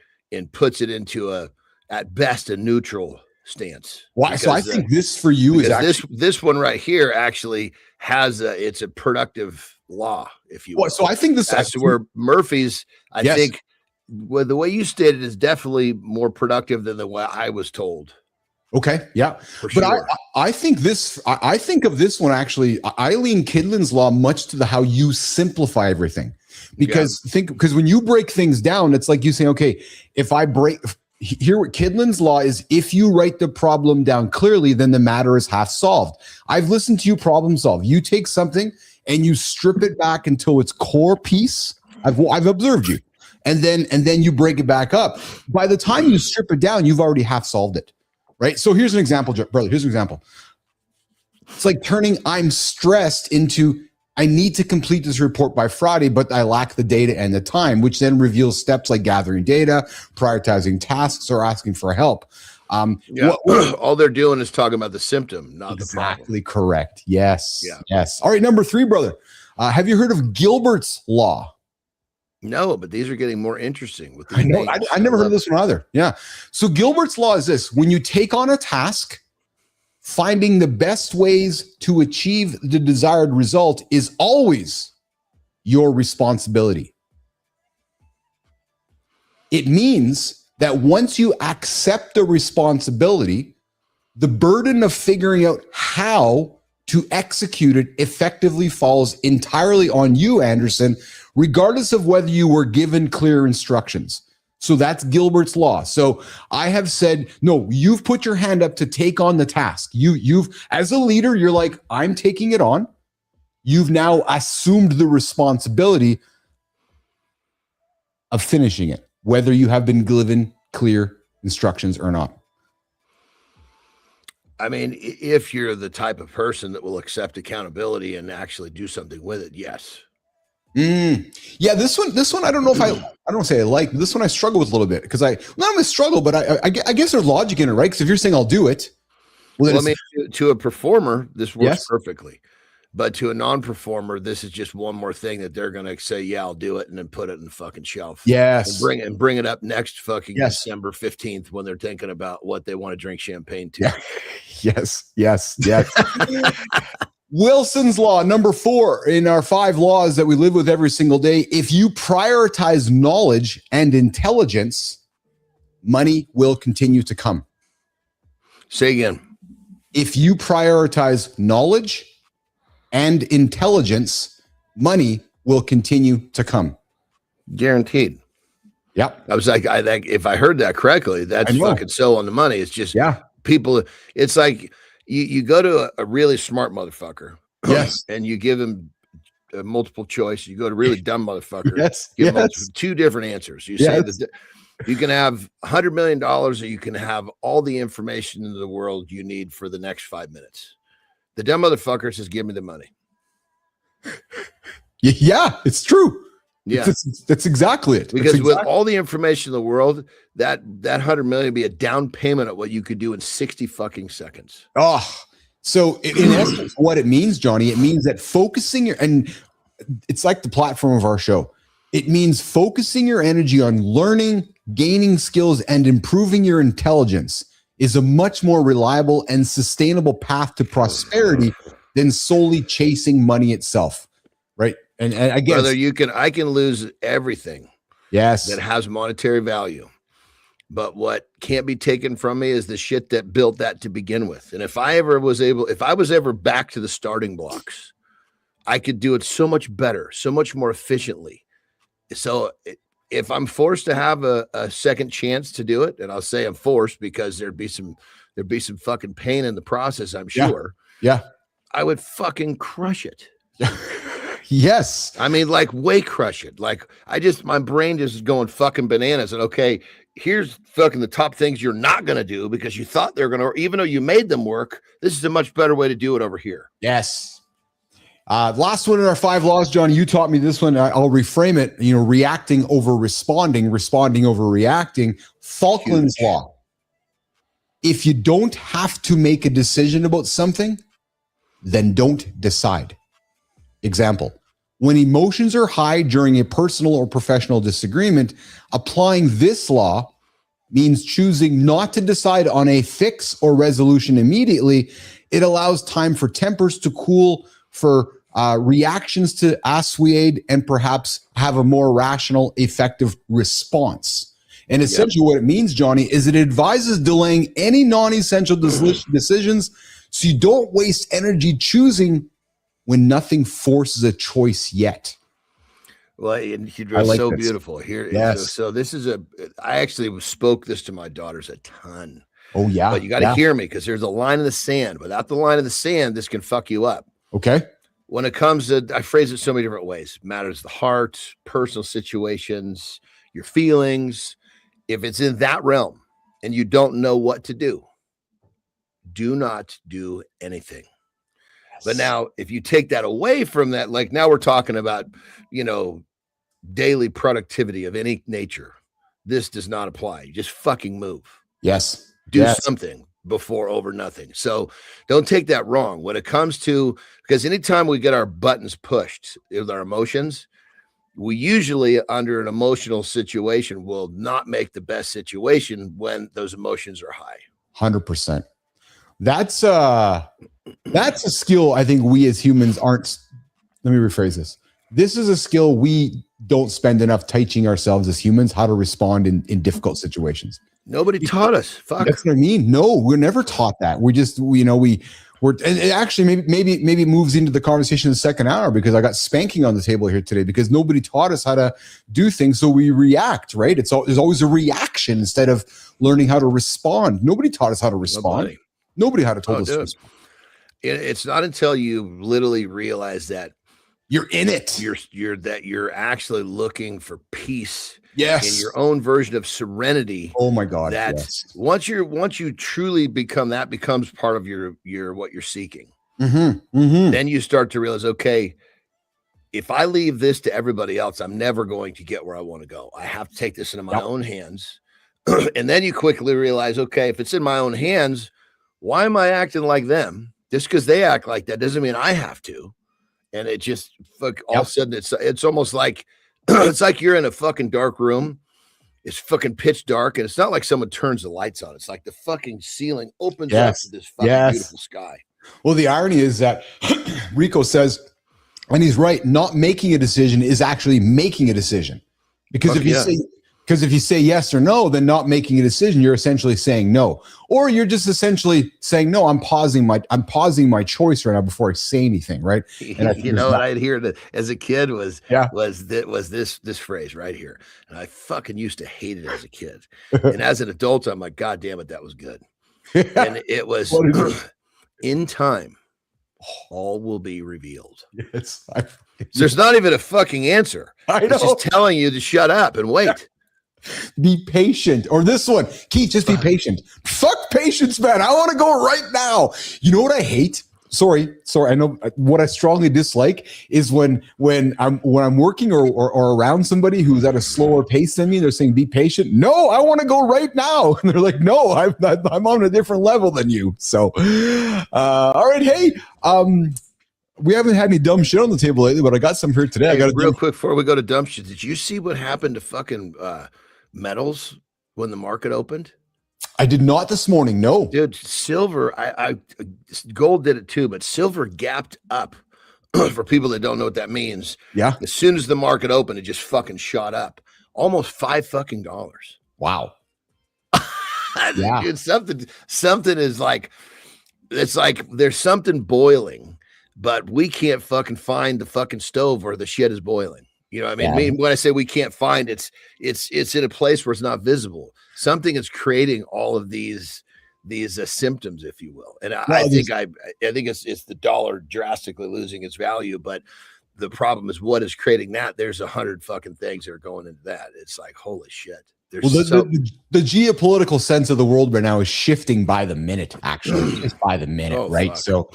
puts it into at best, a neutral stance. Why? So I think this for you is actually, this one right here actually has it's a productive law, if you will. So I think that's where Murphy's, I think, well, the way you stated is definitely more productive than the way I was told. Okay, yeah, but I think I think of this one actually. I lean Kydland's Law much to how you simplify everything, because because when you break things down, it's like you say, okay, if I break here, what Kydland's Law is, if you write the problem down clearly, then the matter is half solved. I've listened to you problem solve. You take something and you strip it back until its core piece. I've observed you, and then you break it back up. By the time you strip it down, you've already half solved it. Right. So here's an example, brother. Here's an example. It's like turning I'm stressed into I need to complete this report by Friday, but I lack the data and the time, which then reveals steps like gathering data, prioritizing tasks, or asking for help. All they're doing is talking about the symptom, not the problem. Exactly correct. Yes. Yeah. Yes. All right. Number 3, brother. Have you heard of Gilbert's Law? No, but these are getting more interesting. With I know. I never heard of this one either. Yeah. So Gilbert's Law is this: when you take on a task, finding the best ways to achieve the desired result is always your responsibility. It means that once you accept the responsibility, The burden of figuring out how to execute it effectively falls entirely on you, Andersen, regardless of whether you were given clear instructions. So that's Gilbert's law. So I have said, no, you've put your hand up to take on the task. You've, as a leader, you're like, I'm taking it on. You've now assumed the responsibility of finishing it, whether you have been given clear instructions or not. I mean, if you're the type of person that will accept accountability and actually do something with it, yes. Yeah, this one, I don't know if I don't say I like this one. I struggle with a little bit because not only struggle, but I guess there's logic in it, right? Because if you're saying I'll do it, well, I mean, to a performer, this works Yes. perfectly, but to a non-performer, this is just one more thing that they're going to say, yeah, I'll do it, and then put it in the fucking shelf. Yes, and bring it up next fucking Yes. December 15th when they're thinking about what they want to drink champagne to. Yeah. Yes. Wilson's law, number 4 in our 5 laws that we live with every single day. If you prioritize knowledge and intelligence, money will continue to come. Say again. If you prioritize knowledge and intelligence, money will continue to come. Guaranteed. Yep. I was like, I think if I heard that correctly, that's fucking so on the money. It's just people. It's like you go to a really smart motherfucker, Yes, and you give him a multiple choice. You go to a really dumb motherfucker, Yes, give him yes. 2 different answers. You say that you can have $100 million, or you can have all the information in the world you need for the next 5 minutes. The dumb motherfucker says, "Give me the money." Yeah, it's true. Yeah, That's exactly it. because That's with exactly- all the information in the world, that $100 million would be a down payment of what you could do in 60 fucking seconds. So in essence, what it means, Johnny, it means that focusing and it's like the platform of our show. It means focusing your energy on learning, gaining skills, and improving your intelligence is a much more reliable and sustainable path to prosperity than solely chasing money itself. Right. And I guess I can lose everything yes, that has monetary value, but what can't be taken from me is the shit that built that to begin with. And if I was ever back to the starting blocks, I could do it so much better, so much more efficiently. So if I'm forced to have a second chance to do it, and I'll say I'm forced because there'd be some fucking pain in the process, I'm sure. Yeah. I would fucking crush it. Yes. I mean, like way crush it. Like my brain just is going fucking bananas. And okay, here's fucking the top things you're not going to do because you thought they're going to, even though you made them work, this is a much better way to do it over here. Yes. Last one in our 5 laws, John, you taught me this one. I'll reframe it, reacting over responding over reacting. Falkland's law. If you don't have to make a decision about something, then don't decide. Example, when emotions are high during a personal or professional disagreement, applying this law means choosing not to decide on a fix or resolution immediately. It allows time for tempers to cool, for reactions to assuage, and perhaps have a more rational, effective response. And essentially what it means, Johnny, is it advises delaying any non-essential decisions so you don't waste energy choosing when nothing forces a choice yet. Well, and you're like so this. beautiful here. Yes. So this is I actually spoke this to my daughters a ton. Oh, yeah. But you got to hear me because there's a line in the sand. Without the line in the sand, this can fuck you up. Okay. When it comes to, I phrase it so many different ways. Matters the heart, personal situations, your feelings. If it's in that realm and you don't know what to do not do anything. But now, if you take that away from that, like now we're talking about, daily productivity of any nature. This does not apply. You just fucking move. Yes. Do something before over nothing. So don't take that wrong. When it comes to, because anytime we get our buttons pushed with our emotions, we usually under an emotional situation will not make the best situation when those emotions are high. 100%. That's a skill I think we as humans aren't. Let me rephrase this. This is a skill we don't spend enough teaching ourselves as humans how to respond in difficult situations. Nobody taught us. Fuck. That's what I mean. No, we're never taught that. We just, we're, and it actually maybe moves into the conversation in the second hour, because I got spanking on the table here today because nobody taught us how to do things. So we react, right? There's always a reaction instead of learning how to respond. Nobody taught us how to respond. Nobody had to told us to respond. It's not until you literally realize that you're in it. You're actually looking for peace. Yes. In your own version of serenity. Oh my God. That yes. once you truly become, that becomes part of your what you're seeking. Then you start to realize, okay, if I leave this to everybody else, I'm never going to get where I want to go. I have to take this into my own hands. And then you quickly realize, okay, if it's in my own hands, why am I acting like them? Just because they act like that doesn't mean I have to. And it just all of a sudden it's almost like it's like you're in a fucking dark room. It's fucking pitch dark, and it's not like someone turns the lights on. It's like the fucking ceiling opens up to this fucking beautiful sky. Well, the irony is that Rico says, and he's right, not making a decision is actually making a decision. Because if you say yes or no, then not making a decision, you're essentially saying no. Or you're just essentially saying, no, I'm pausing my choice right now before I say anything, right? And you know what I'd hear as a kid was this phrase right here. And I fucking used to hate it as a kid. And as an adult, I'm like, God damn it, that was good. And it was in time, all will be revealed. Yes. There's not even a fucking answer. It's just telling you to shut up and wait. Be patient. Or this one, Keith, just be patient. Fuck patience, man. I want to go right now. You know what I hate? Sorry. I know what I strongly dislike is when I'm working or around somebody who's at a slower pace than me. They're saying, be patient. No, I want to go right now. And they're like, no, I'm on a different level than you. So, all right. Hey, we haven't had any dumb shit on the table lately, but I got some here today. Hey, I got real quick before we go to dumb shit. Did you see what happened to fucking metals when the market opened? I did not this morning. No, dude. Silver, gold did it too, but silver gapped up. For people that don't know what that means, yeah. As soon as the market opened, it just fucking shot up, almost $5 dollars. Wow. Yeah. Dude, something is like, it's like there's something boiling, but we can't fucking find the fucking stove where the shit is boiling. You know what I mean? When I say we can't find it's in a place where it's not visible. Something is creating all of these symptoms, if you will. And I think it's the dollar drastically losing its value. But the problem is what is creating that. There's 100 fucking things that are going into that. It's like, holy shit. The geopolitical sense of the world right now is shifting by the minute, actually, just by the minute, right? Fuck. So,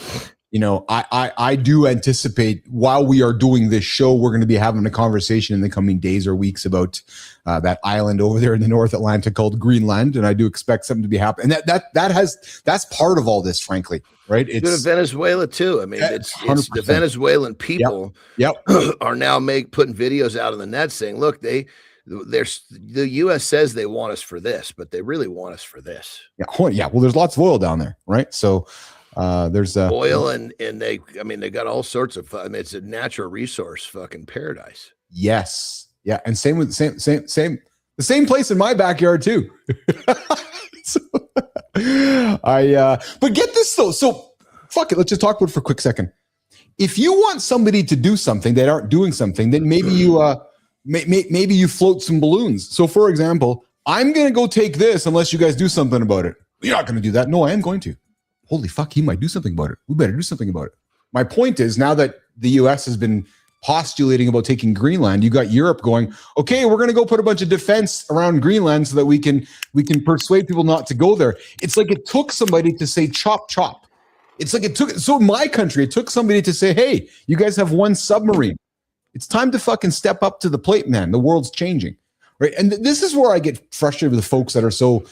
you know, I do anticipate while we are doing this show, we're going to be having a conversation in the coming days or weeks about that island over there in the North Atlantic called Greenland, and I do expect something to be happening. And that's part of all this, frankly, right? It's Venezuela too. I mean, it's the Venezuelan people are now putting videos out on the net saying, look, the U.S. says they want us for this, but they really want us for this. Yeah. Well, there's lots of oil down there, right? So there's oil and they got all sorts of. I mean, it's a natural resource, fucking paradise. Yes, yeah, and same with the same place in my backyard too. But get this though. So fuck it. Let's just talk about it for a quick second. If you want somebody to do something that aren't doing something, then maybe you maybe you float some balloons. So, for example, I'm going to go take this unless you guys do something about it. You're not going to do that. No, I am going to. Holy fuck, he might do something about it. We better do something about it. My point is, now that the U.S. has been postulating about taking Greenland, you got Europe going, okay, we're going to go put a bunch of defense around Greenland so that we can persuade people not to go there. It's like it took somebody to say chop, chop. It's like in my country, it took somebody to say, hey, you guys have one submarine. It's time to fucking step up to the plate, man. The world's changing, right? And this is where I get frustrated with the folks that are so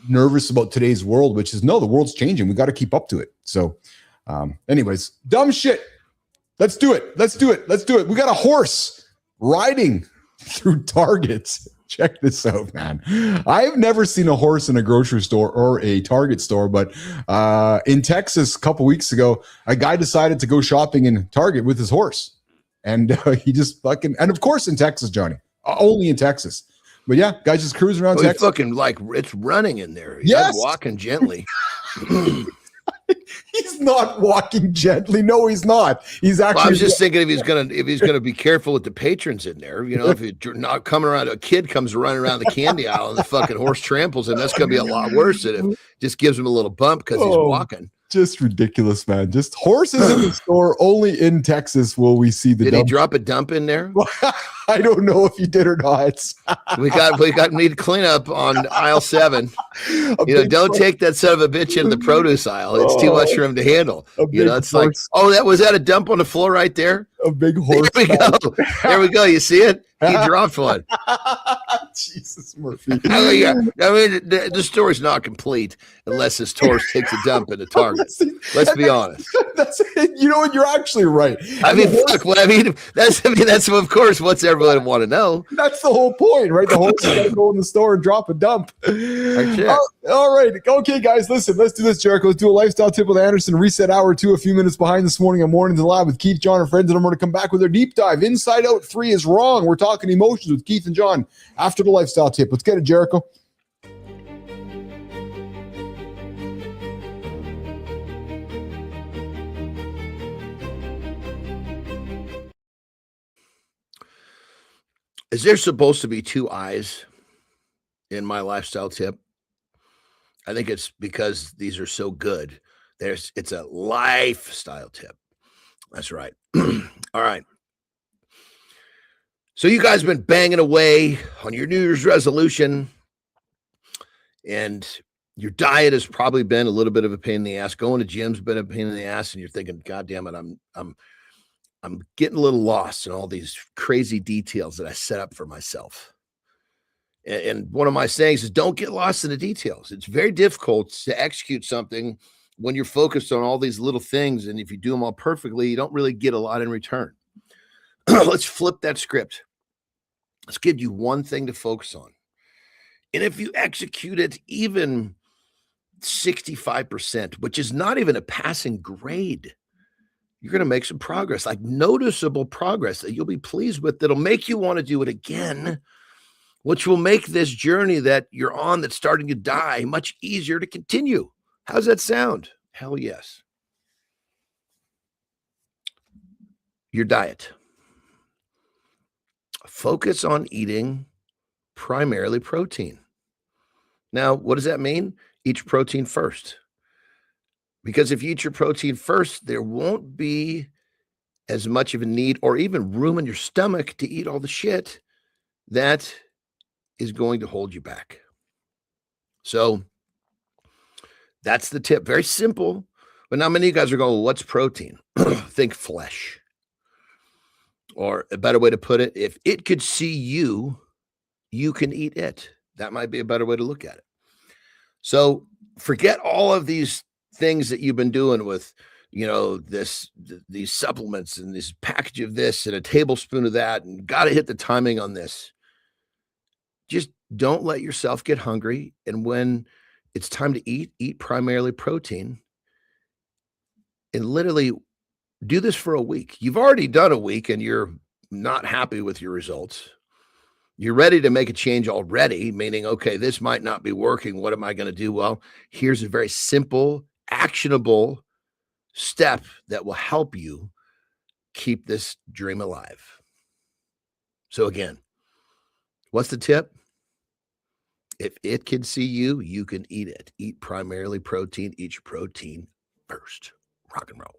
nervous about today's world, which is, no, the world's changing. We got to keep up to it. So anyways, dumb shit. Let's do it. We got a horse riding through Targets. Check this out, man. I've never seen a horse in a grocery store or a Target store, but in Texas a couple weeks ago, a guy decided to go shopping in Target with his horse. And he just fucking, and of course in Texas, Johnny, only in Texas. But yeah, guys just cruising around. Oh, he's fucking like it's running in there. He's Yes. walking gently. He's not walking gently. No, he's not. He's actually. Well, I was just thinking if he's gonna be careful with the patrons in there. You know, if you're not coming around, a kid comes running around the candy aisle and the fucking horse tramples him. That's gonna be a lot worse than if it just gives him a little bump because he's walking. Just ridiculous, man. Just horses in the store. Only in Texas will we see the. Did he drop a dump in there? I don't know if he did or not. we need cleanup on aisle 7. Don't take that son of a bitch into the produce aisle. It's too much for him to handle. It's like, was that a dump on the floor right there? A big horse. There we go. There we go. You see it? He dropped one. Jesus, Murphy. The story's not complete unless this horse takes a dump in a Target. Let's be honest. That's you know what? You're actually right. That's of course what's everybody want to know. That's the whole point, right? The horse is going to go in the store and drop a dump. All right. Okay, guys, listen. Let's do this, Jericho. Let's do a lifestyle tip with Andersen. Reset hour 2, a few minutes behind this morning on Mornings in the Lab with Keith, John, and friends. And I'm going to come back with our deep dive. Inside Out 3 is wrong. We're talking emotions with Keith and John after the lifestyle tip. Let's get it, Jericho. Is there supposed to be 2 eyes in my lifestyle tip? I think it's because these are so good. It's a lifestyle tip. That's right. All right. So you guys have been banging away on your New Year's resolution, and your diet has probably been a little bit of a pain in the ass. Going to gym's been a pain in the ass, and you're thinking, God damn it, I'm getting a little lost in all these crazy details that I set up for myself. And one of my sayings is don't get lost in the details. It's very difficult to execute something when you're focused on all these little things. And if you do them all perfectly, you don't really get a lot in return. Let's flip that script. Let's give you one thing to focus on. And if you execute it even 65%, which is not even a passing grade, you're going to make some progress, like noticeable progress that you'll be pleased with, that'll make you want to do it again, which will make this journey that you're on that's starting to die much easier to continue. How's that sound? Hell yes. Your diet. Focus on eating primarily protein. Now, what does that mean? Eat your protein first. Because if you eat your protein first, there won't be as much of a need or even room in your stomach to eat all the shit that is going to hold you back. So that's the tip. Very simple. But now many of you guys are going, well, what's protein? Think flesh. Or a better way to put it, if it could see you, you can eat it. That might be a better way to look at it. So forget all of these things that you've been doing with, these supplements and this package of this and a tablespoon of that, and got to hit the timing on this. Just don't let yourself get hungry. And when it's time to eat primarily protein, and literally do this for a week. You've already done a week and you're not happy with your results. You're ready to make a change already, meaning, okay, this might not be working. What am I going to do? Well, here's a very simple, actionable step that will help you keep this dream alive. So again, what's the tip? If it can see you, you can eat it. Eat primarily protein. Eat your protein first. Rock and roll.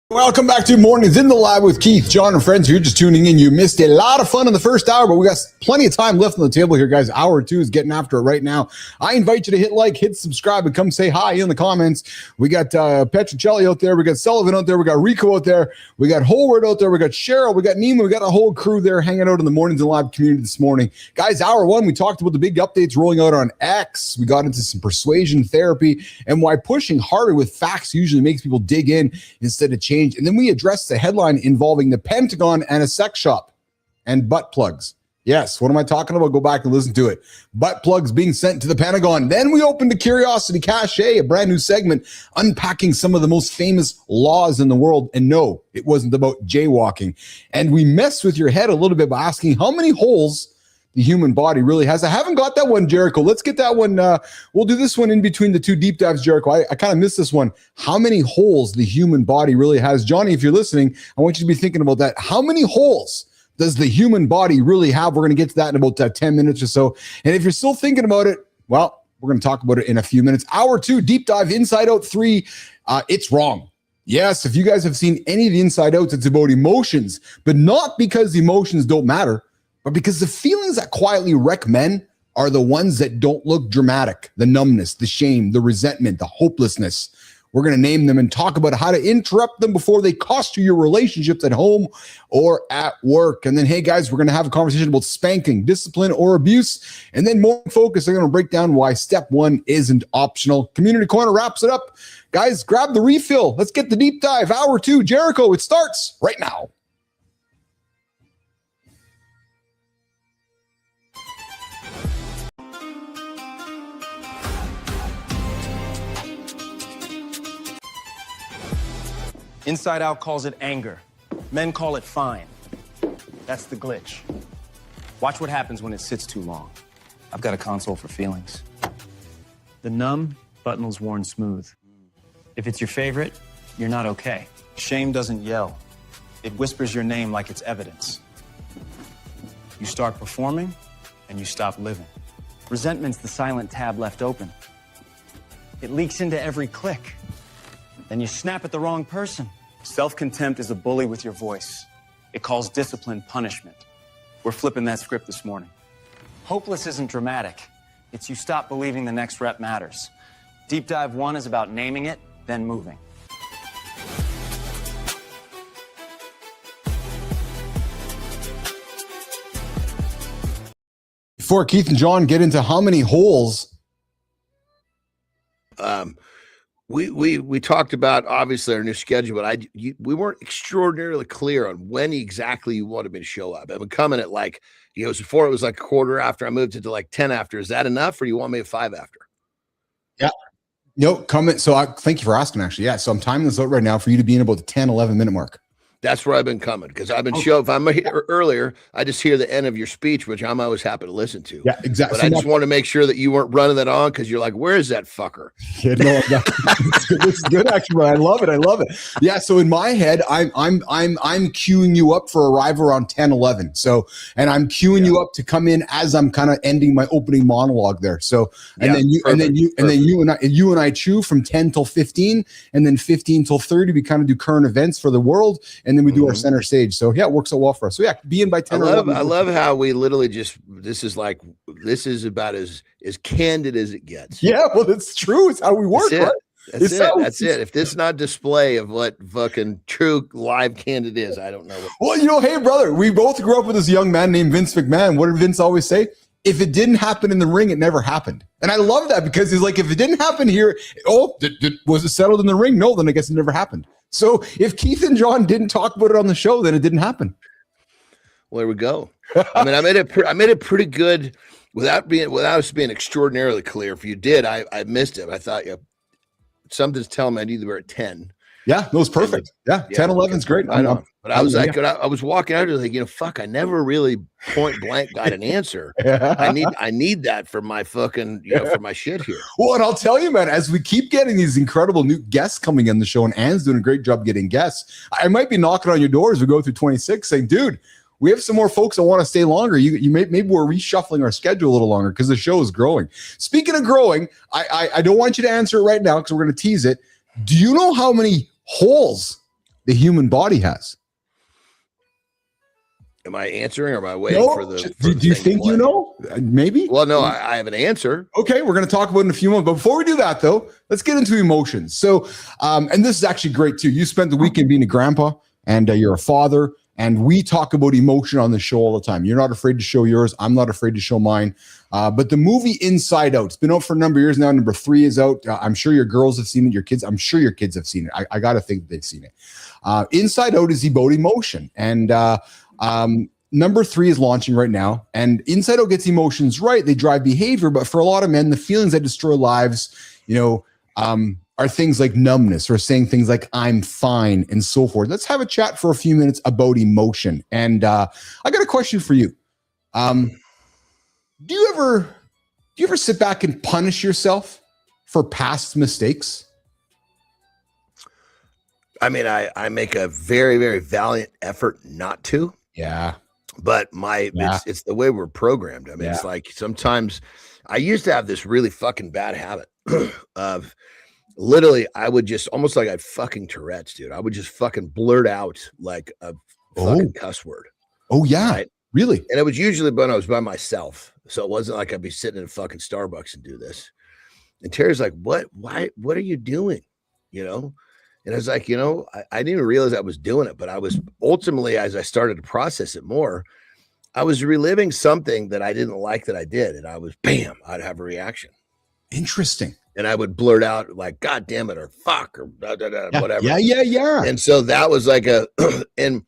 Welcome back to Mornings in the Lab with Keith, John, and friends. If you're just tuning in, you missed a lot of fun in the first hour, but we got plenty of time left on the table here, guys. Hour 2 is getting after it right now. I invite you to hit like, hit subscribe, and come say hi in the comments. We got Petrocelli out there. We got Sullivan out there. We got Rico out there. We got Holward out there. We got Cheryl. We got Nima. We got a whole crew there hanging out in the Mornings in the Lab community this morning. Guys, hour 1, we talked about the big updates rolling out on X. We got into some persuasion therapy and why pushing harder with facts usually makes people dig in instead of change. And then we addressed the headline involving the Pentagon and a sex shop and butt plugs. Yes, what am I talking about? Go back and listen to it. Butt plugs being sent to the Pentagon. Then we opened to Curiosity Cache, a brand new segment unpacking some of the most famous laws in the world. And no, it wasn't about jaywalking. And we messed with your head a little bit by asking how many holes the human body really has. I haven't got that one, Jericho. Let's get that one. We'll do this one in between the two deep dives, Jericho. I kind of missed this one. How many holes the human body really has? Johnny, if you're listening, I want you to be thinking about that. How many holes does the human body really have? We're going to get to that in about 10 minutes or so. And if you're still thinking about it, well, we're going to talk about it in a few minutes. Hour 2, deep dive, Inside Out 3. It's wrong. Yes, if you guys have seen any of the Inside Outs, it's about emotions, but not because emotions don't matter, but because the feelings that quietly wreck men are the ones that don't look dramatic. The numbness, the shame, the resentment, the hopelessness. We're going to name them and talk about how to interrupt them before they cost you your relationships at home or at work. And then, hey, guys, we're going to have a conversation about spanking, discipline, or abuse. And then more focus, I'm going to break down why step 1 isn't optional. Community Corner wraps it up. Guys, grab the refill. Let's get the deep dive. Hour 2, Jericho, it starts right now. Inside Out calls it anger. Men call it fine. That's the glitch. Watch what happens when it sits too long. I've got a console for feelings. The numb button's worn smooth. If it's your favorite, you're not okay. Shame doesn't yell. It whispers your name like it's evidence. You start performing, and you stop living. Resentment's the silent tab left open. It leaks into every click. Then you snap at the wrong person. Self-contempt is a bully with your voice. It calls discipline punishment. We're flipping that script this morning. Hopeless isn't dramatic. It's you stop believing the next rep matters. Deep Dive 1 is about naming it, then moving. Before Keith and John get into how many holes, we talked about obviously our new schedule, but we weren't extraordinarily clear on when exactly you wanted me to show up. I've been coming at like, before it was like a quarter after. I moved it to like 10 after. Is that enough, or you want me at 5 after? Yeah. No, comment. So thank you for asking, actually. Yeah. So I'm timing this out right now for you to be in about the 10, 11 minute mark. That's where I've been coming, because I've been if I'm here earlier, I just hear the end of your speech, which I'm always happy to listen to. Yeah, exactly. But so I just want to make sure that you weren't running that on, because you're like, where is that fucker? Yeah, no, this is good actually, but I love it. I love it. Yeah. So in my head, I'm queuing you up for arrive around 10, 11. So, and I'm queuing you up to come in as I'm kind of ending my opening monologue there. So, and then you and I chew from 10 till 15, and then 15 till 30. We kind of do current events for the world. And then we do our center stage. So yeah, it works out well for us. So yeah, be in by 10. I love how we literally this is about as candid as it gets. Yeah, well, it's true. It's how we work, right? That's it. If this is not display of what fucking true live candid is, I don't know. Well, hey, brother, we both grew up with this young man named Vince McMahon. What did Vince always say? If it didn't happen in the ring, it never happened. And I love that, because he's like, if it didn't happen here, was it settled in the ring? No, then I guess it never happened. So if Keith and John didn't talk about it on the show, then it didn't happen. Well, there we go. I mean, I made it pretty good without us being extraordinarily clear. If you did, I missed it. I thought something's telling me I need to be at 10. Yeah, that was perfect. Yeah, 10, 11 is great. I know. But I was like, I was walking out, like, fuck, I never really point blank got an answer. I need that for my fucking, for my shit here. Well, and I'll tell you, man, as we keep getting these incredible new guests coming in the show, and Anne's doing a great job getting guests, I might be knocking on your door as we go through 26 saying, dude, we have some more folks that want to stay longer. Maybe we're reshuffling our schedule a little longer because the show is growing. Speaking of growing, I don't want you to answer it right now because we're going to tease it. Do you know how many holes the human body has? Am I answering, or am I waiting for the? Do you think you know? Maybe. Well, no, I have an answer. Okay, we're going to talk about it in a few moments. But before we do that, though, let's get into emotions. So, and this is actually great too. You spent the weekend being a grandpa, and you're a father, and we talk about emotion on the show all the time. You're not afraid to show yours. I'm not afraid to show mine. But the movie Inside Out, it's been out for a number of years now. Number 3 is out. I'm sure your girls have seen it. Your kids, I'm sure your kids have seen it. I got to think they've seen it. Inside Out is about emotion. And number 3 is launching right now, and Inside Out gets emotions right. They drive behavior, but for a lot of men, the feelings that destroy lives, are things like numbness or saying things like "I'm fine" and so forth. Let's have a chat for a few minutes about emotion. And I got a question for you. Do you ever sit back and punish yourself for past mistakes? I mean, I make a very, very valiant effort not to. Yeah. But it's the way we're programmed. I mean, it's like sometimes I used to have this really fucking bad habit of literally, I would just almost like I fucking Tourette's, dude. I would just fucking blurt out like a fucking cuss word. Oh, yeah. Right? Really? And it was usually when I was by myself. So it wasn't like I'd be sitting in a fucking Starbucks and do this. And Terry's like, what are you doing? And I was like, I didn't even realize I was doing it, but I was ultimately, as I started to process it more, I was reliving something that I didn't like that I did. And I was, bam, I'd have a reaction. Interesting. And I would blurt out like, God damn it, or fuck, or whatever. Yeah. And so that was like and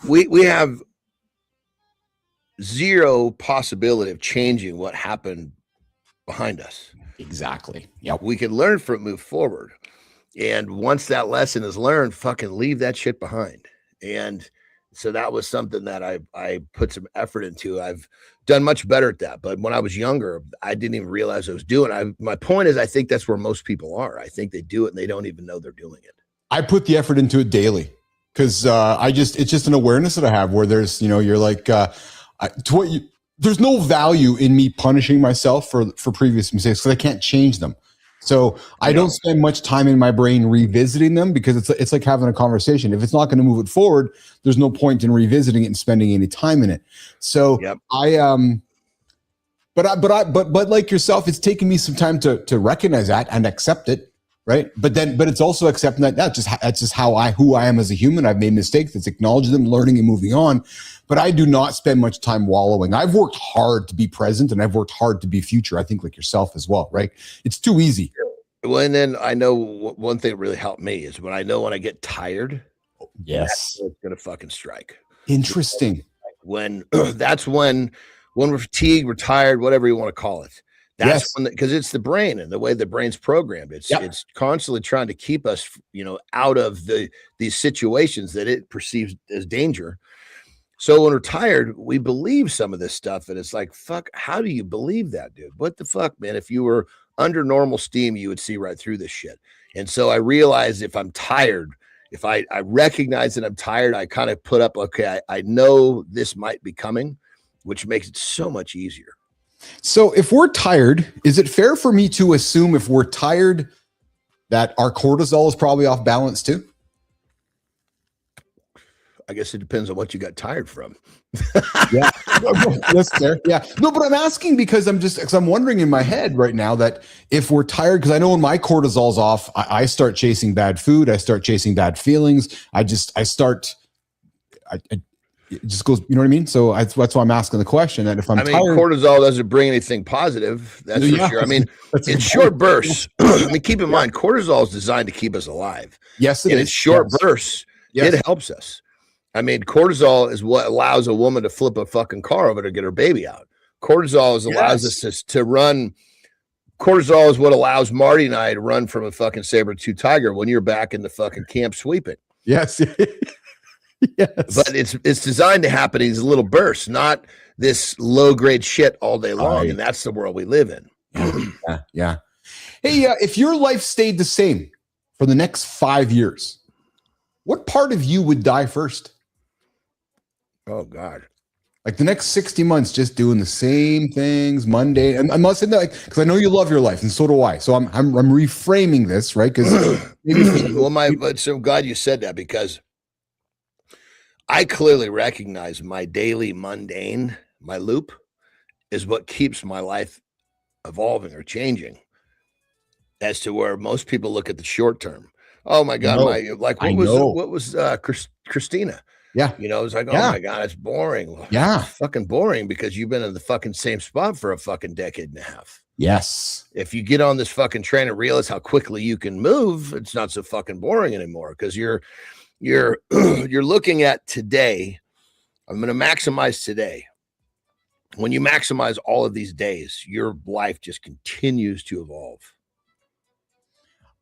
we have zero possibility of changing what happened behind us. Exactly. Yeah. We can learn from it, move forward. And once that lesson is learned, fucking leave that shit behind. And so that was something that I put some effort into. I've done much better at that. But when I was younger, I didn't even realize I was doing it. My point is, I think that's where most people are. I think they do it and they don't even know they're doing it. I put the effort into it daily because it's just an awareness that I have where there's, you're like, there's no value in me punishing myself for previous mistakes because I can't change them. So I don't spend much time in my brain revisiting them because it's like having a conversation. If it's not going to move it forward, there's no point in revisiting it and spending any time in it. So but like yourself, it's taken me some time to recognize that and accept it, right? But it's also accepting that that's just who I am as a human. I've made mistakes. It's acknowledging them, learning and moving on. But I do not spend much time wallowing. I've worked hard to be present and I've worked hard to be future. I think like yourself as well, right? It's too easy. Well, and then I know one thing that really helped me is when I get tired. Yes. It's going to fucking strike. Interesting. When that's when we're fatigued, we're tired, whatever you want to call it. That's when, because it's the brain and the way the brain's programmed. It's constantly trying to keep us, out of these situations that it perceives as danger. So when we're tired, we believe some of this stuff. And it's like, fuck, how do you believe that, dude? What the fuck, man? If you were under normal steam, you would see right through this shit. And so I realized if I'm tired, if I recognize that I'm tired, I kind of put up, okay, I know this might be coming, which makes it so much easier. So if we're tired, is it fair for me to assume if we're tired that our cortisol is probably off balance too? I guess it depends on what you got tired from. Yeah, that's fair. Yeah, no, but I'm asking because I'm wondering in my head right now that if we're tired, because I know when my cortisol's off, I start chasing bad food, I start chasing bad feelings. It just goes, you know what I mean? So that's why I'm asking the question. That if I'm tired, cortisol doesn't bring anything positive. That's for sure. I mean, in short bursts. I mean, keep in mind, cortisol is designed to keep us alive. Yes, it is. In short bursts, it helps us. I mean, cortisol is what allows a woman to flip a fucking car over to get her baby out. Cortisol allows us to run. Cortisol is what allows Marty and I to run from a fucking saber-tooth tiger when you're back in the fucking camp sweeping. Yes. Yes. But it's designed to happen in these little bursts, not this low-grade shit all day long. And that's the world we live in. Yeah. Hey, if your life stayed the same for the next 5 years, what part of you would die first? Oh, God. Like the next 60 months, just doing the same things, Monday. And I'm not saying that because I know you love your life, and so do I. So I'm reframing this, right? Because so I'm glad you said that because I clearly recognize my daily mundane, my loop, is what keeps my life evolving or changing. As to where most people look at the short term. Oh my God, what was Christina? Yeah. It was like, oh my God, it's boring. Well, it's fucking boring because you've been in the fucking same spot for a fucking decade and a half. Yes. If you get on this fucking train and realize how quickly you can move, it's not so fucking boring anymore because you're looking at today. I'm going to maximize today. When you maximize all of these days, your life just continues to evolve.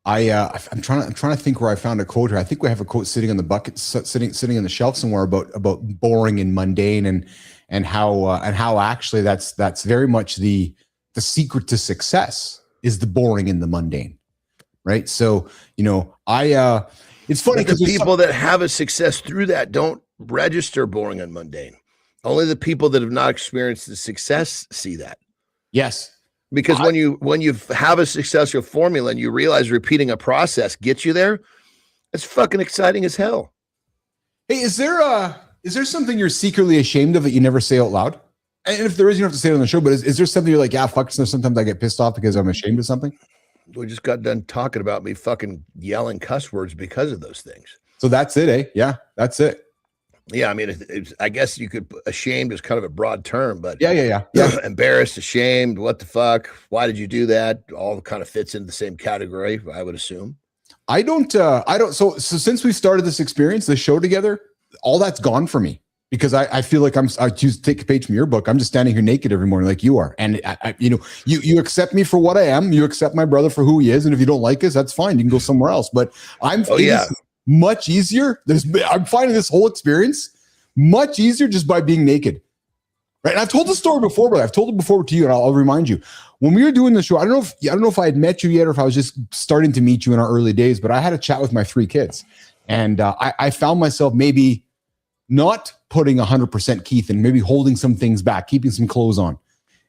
I'm trying to think where I found a quote here. I think we have a quote sitting on the bucket, sitting on the shelf somewhere about boring and mundane and how actually that's very much the secret to success is the boring and the mundane, right? So it's funny because the people that have a success through that don't register boring and mundane. Only the people that have not experienced the success see that. Yes. Because when you have a successful formula and you realize repeating a process gets you there, it's fucking exciting as hell. Hey, is there something you're secretly ashamed of that you never say out loud? And if there is, you don't have to say it on the show, but is there something you're like, yeah, fuck, sometimes I get pissed off because I'm ashamed of something? We just got done talking about me fucking yelling cuss words because of those things. So that's it, eh? Yeah, that's it. Yeah, I mean, I guess you could ashamed is kind of a broad term, but yeah. Embarrassed, ashamed, what the fuck? Why did you do that? All kind of fits into the same category, I would assume. I don't. So since we started this experience, this show together, all that's gone for me because I feel like I choose to take a page from your book. I'm just standing here naked every morning like you are, and you accept me for what I am. You accept my brother for who he is, and if you don't like us, that's fine. You can go somewhere else. But much easier. I'm finding this whole experience much easier just by being naked. Right. And I've told the story before, but I've told it before to you, and I'll remind you. When we were doing the show, I don't know if I had met you yet or if I was just starting to meet you in our early days, but I had a chat with my 3 kids. And I found myself maybe not putting 100% Keith and maybe holding some things back, keeping some clothes on.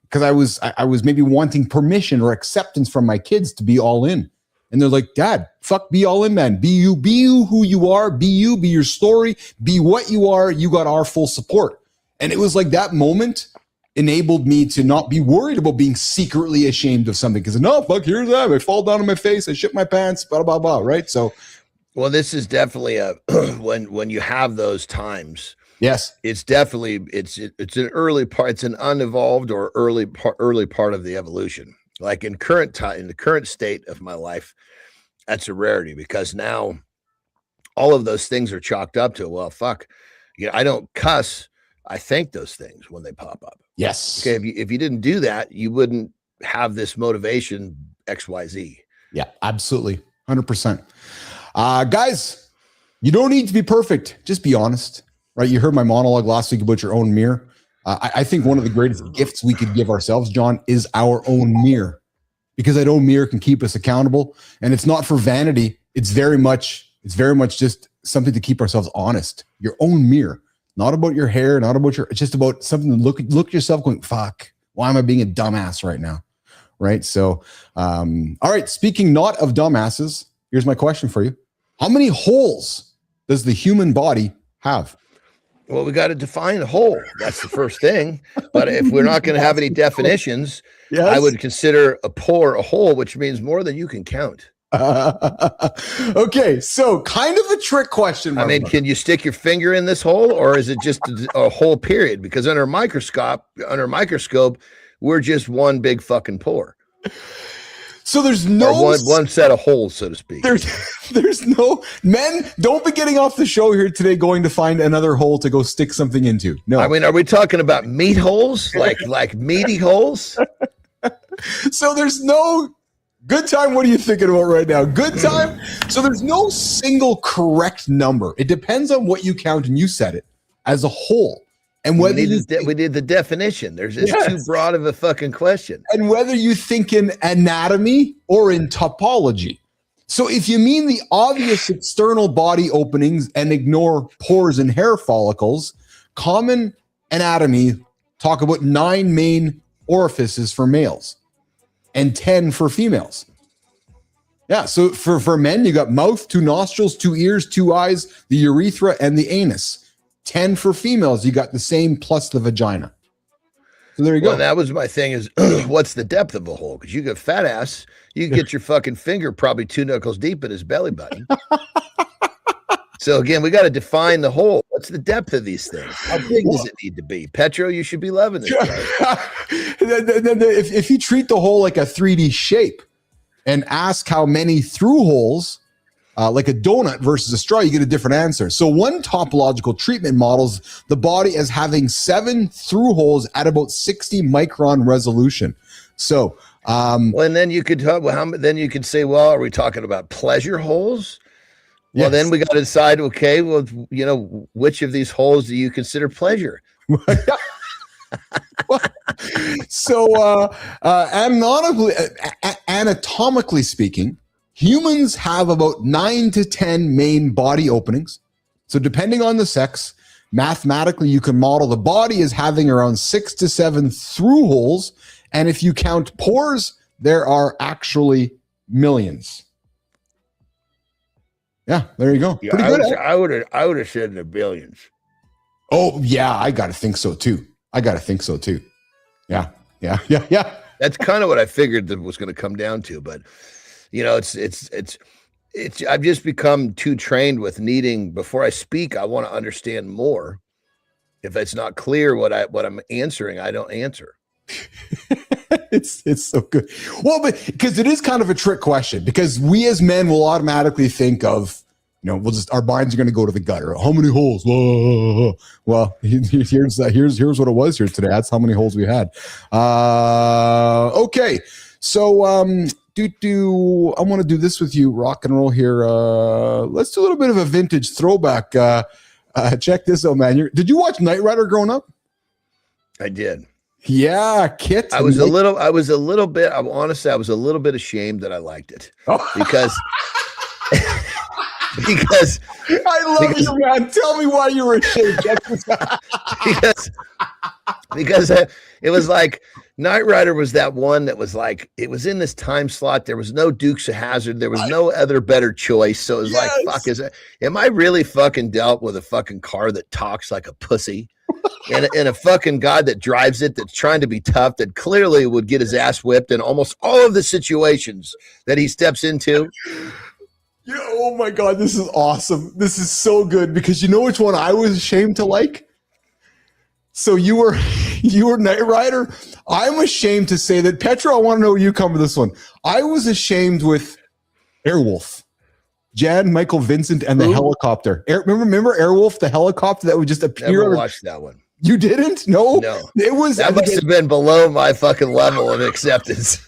Because I was maybe wanting permission or acceptance from my kids to be all in. And they're like, Dad, fuck, be all in, man. Be you who you are. Be you, be your story. Be what you are. You got our full support. And it was like that moment enabled me to not be worried about being secretly ashamed of something. Because no, fuck, here's that. I fall down on my face. I shit my pants, blah, blah, blah, right? So. Well, this is definitely when you have those times. Yes. It's definitely, it's an early part. It's an unevolved or early part of the evolution. Like in the current state of my life, that's a rarity because now all of those things are chalked up to, well, fuck, I don't cuss. I think those things when they pop up. Yes. Okay. If you didn't do that, you wouldn't have this motivation XYZ. Yeah, absolutely. 100%. Guys, you don't need to be perfect. Just be honest, right? You heard my monologue last week about your own mirror. I think one of the greatest gifts we could give ourselves, John, is our own mirror, because that own mirror can keep us accountable. And it's not for vanity. It's very much just something to keep ourselves honest. Your own mirror, not about your hair, not about it's just about something to look at yourself going, fuck, why am I being a dumbass right now? Right. So, all right. Speaking not of dumbasses, here's my question for you. How many holes does the human body have? Well, we got to define a hole. That's the first thing. But if we're not going to have any definitions, yes. I would consider a pore a hole, which means more than you can count. Okay, so kind of a trick question. I mean, can you stick your finger in this hole, or is it just a hole period? Because under a microscope, we're just one big fucking pore. So there's no one set of holes, so to speak. There's no men. Don't be getting off the show here today going to find another hole to go stick something into. No, I mean, are we talking about meat holes, like meaty holes? So there's no good time. What are you thinking about right now? Good time. So there's no single correct number. It depends on what you count and you set it as a whole. And whether we did the definition. There's just too broad of a fucking question. And whether you think in anatomy or in topology. So if you mean the obvious external body openings and ignore pores and hair follicles, common anatomy talk about 9 main orifices for males and 10 for females. Yeah, so for men, you got mouth, 2 nostrils, 2 ears, 2 eyes, the urethra, and the anus. 10 for females, you got the same plus the vagina. So there you go. Well, that was my thing is what's the depth of a hole? Because you get fat ass, you can get your fucking finger probably 2 knuckles deep in his belly button. So again, we got to define the hole. What's the depth of these things? How big does it need to be? Petro, you should be loving this guy. If you treat the hole like a 3D shape and ask how many through holes like a donut versus a straw, you get a different answer. So one topological treatment models the body as having 7 through holes at about 60 micron resolution. So, well, and then you could talk. Well, then you could say, well, are we talking about pleasure holes? Well, yes. then we got to decide. Okay, well, you know, which of these holes do you consider pleasure? So, anatomically speaking, humans have about 9 to 10 main body openings. So depending on the sex, mathematically, you can model the body as having around 6 to 7 through holes. And if you count pores, there are actually millions. Yeah, there you go. Yeah, Pretty good. I would have said in the billions. Oh, yeah, I got to think so too. Yeah. That's kind of what I figured that was going to come down to, but you know, it's I've just become too trained with needing, before I speak, I want to understand more. If it's not clear what I'm answering, I don't answer. It's so good. Well, but because it is kind of a trick question, because we as men will automatically think of, you know, our minds are going to go to the gutter. How many holes? Whoa. Well, here's what it was here today. That's how many holes we had. Okay. So, I want to do this with you, rock and roll here. Let's do a little bit of a vintage throwback. Check this out, man. Did you watch Knight Rider growing up? I did. Yeah, Kit. I was a little bit ashamed that I liked it because I love you, man. Tell me why you were ashamed. because it was like Knight Rider was that one that was like, it was in this time slot. There was no Dukes of Hazzard. There was no other better choice. So it was like, fuck, am I really fucking dealt with a fucking car that talks like a pussy? and a fucking guy that drives it, that's trying to be tough, that clearly would get his ass whipped in almost all of the situations that he steps into. Yeah, oh my God, this is awesome. This is so good, because you know which one I was ashamed to like? So you were Knight Rider. I'm ashamed to say that, Petra, I want to know where you come with this one. I was ashamed with Airwolf. Jan Michael Vincent and the helicopter. Remember Airwolf, the helicopter that would just appear? Never watched that one. You didn't? No. It was. That must have been below my fucking level of acceptance.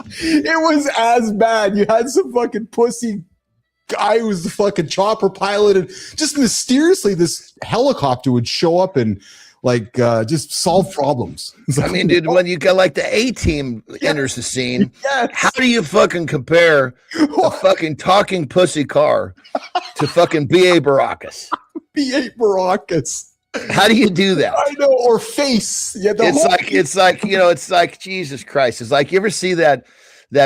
It was as bad. You had some fucking pussy guy who was the fucking chopper pilot, and just mysteriously this helicopter would show up and like just solve problems. I mean, dude, when you got like the A-Team enters the scene, how do you fucking compare a fucking talking pussy car to fucking B.A. Baracus? B.A. Baracus. How do you do that? I know, or face. Yeah, it's like, you know, it's like, Jesus Christ. It's like, you ever see that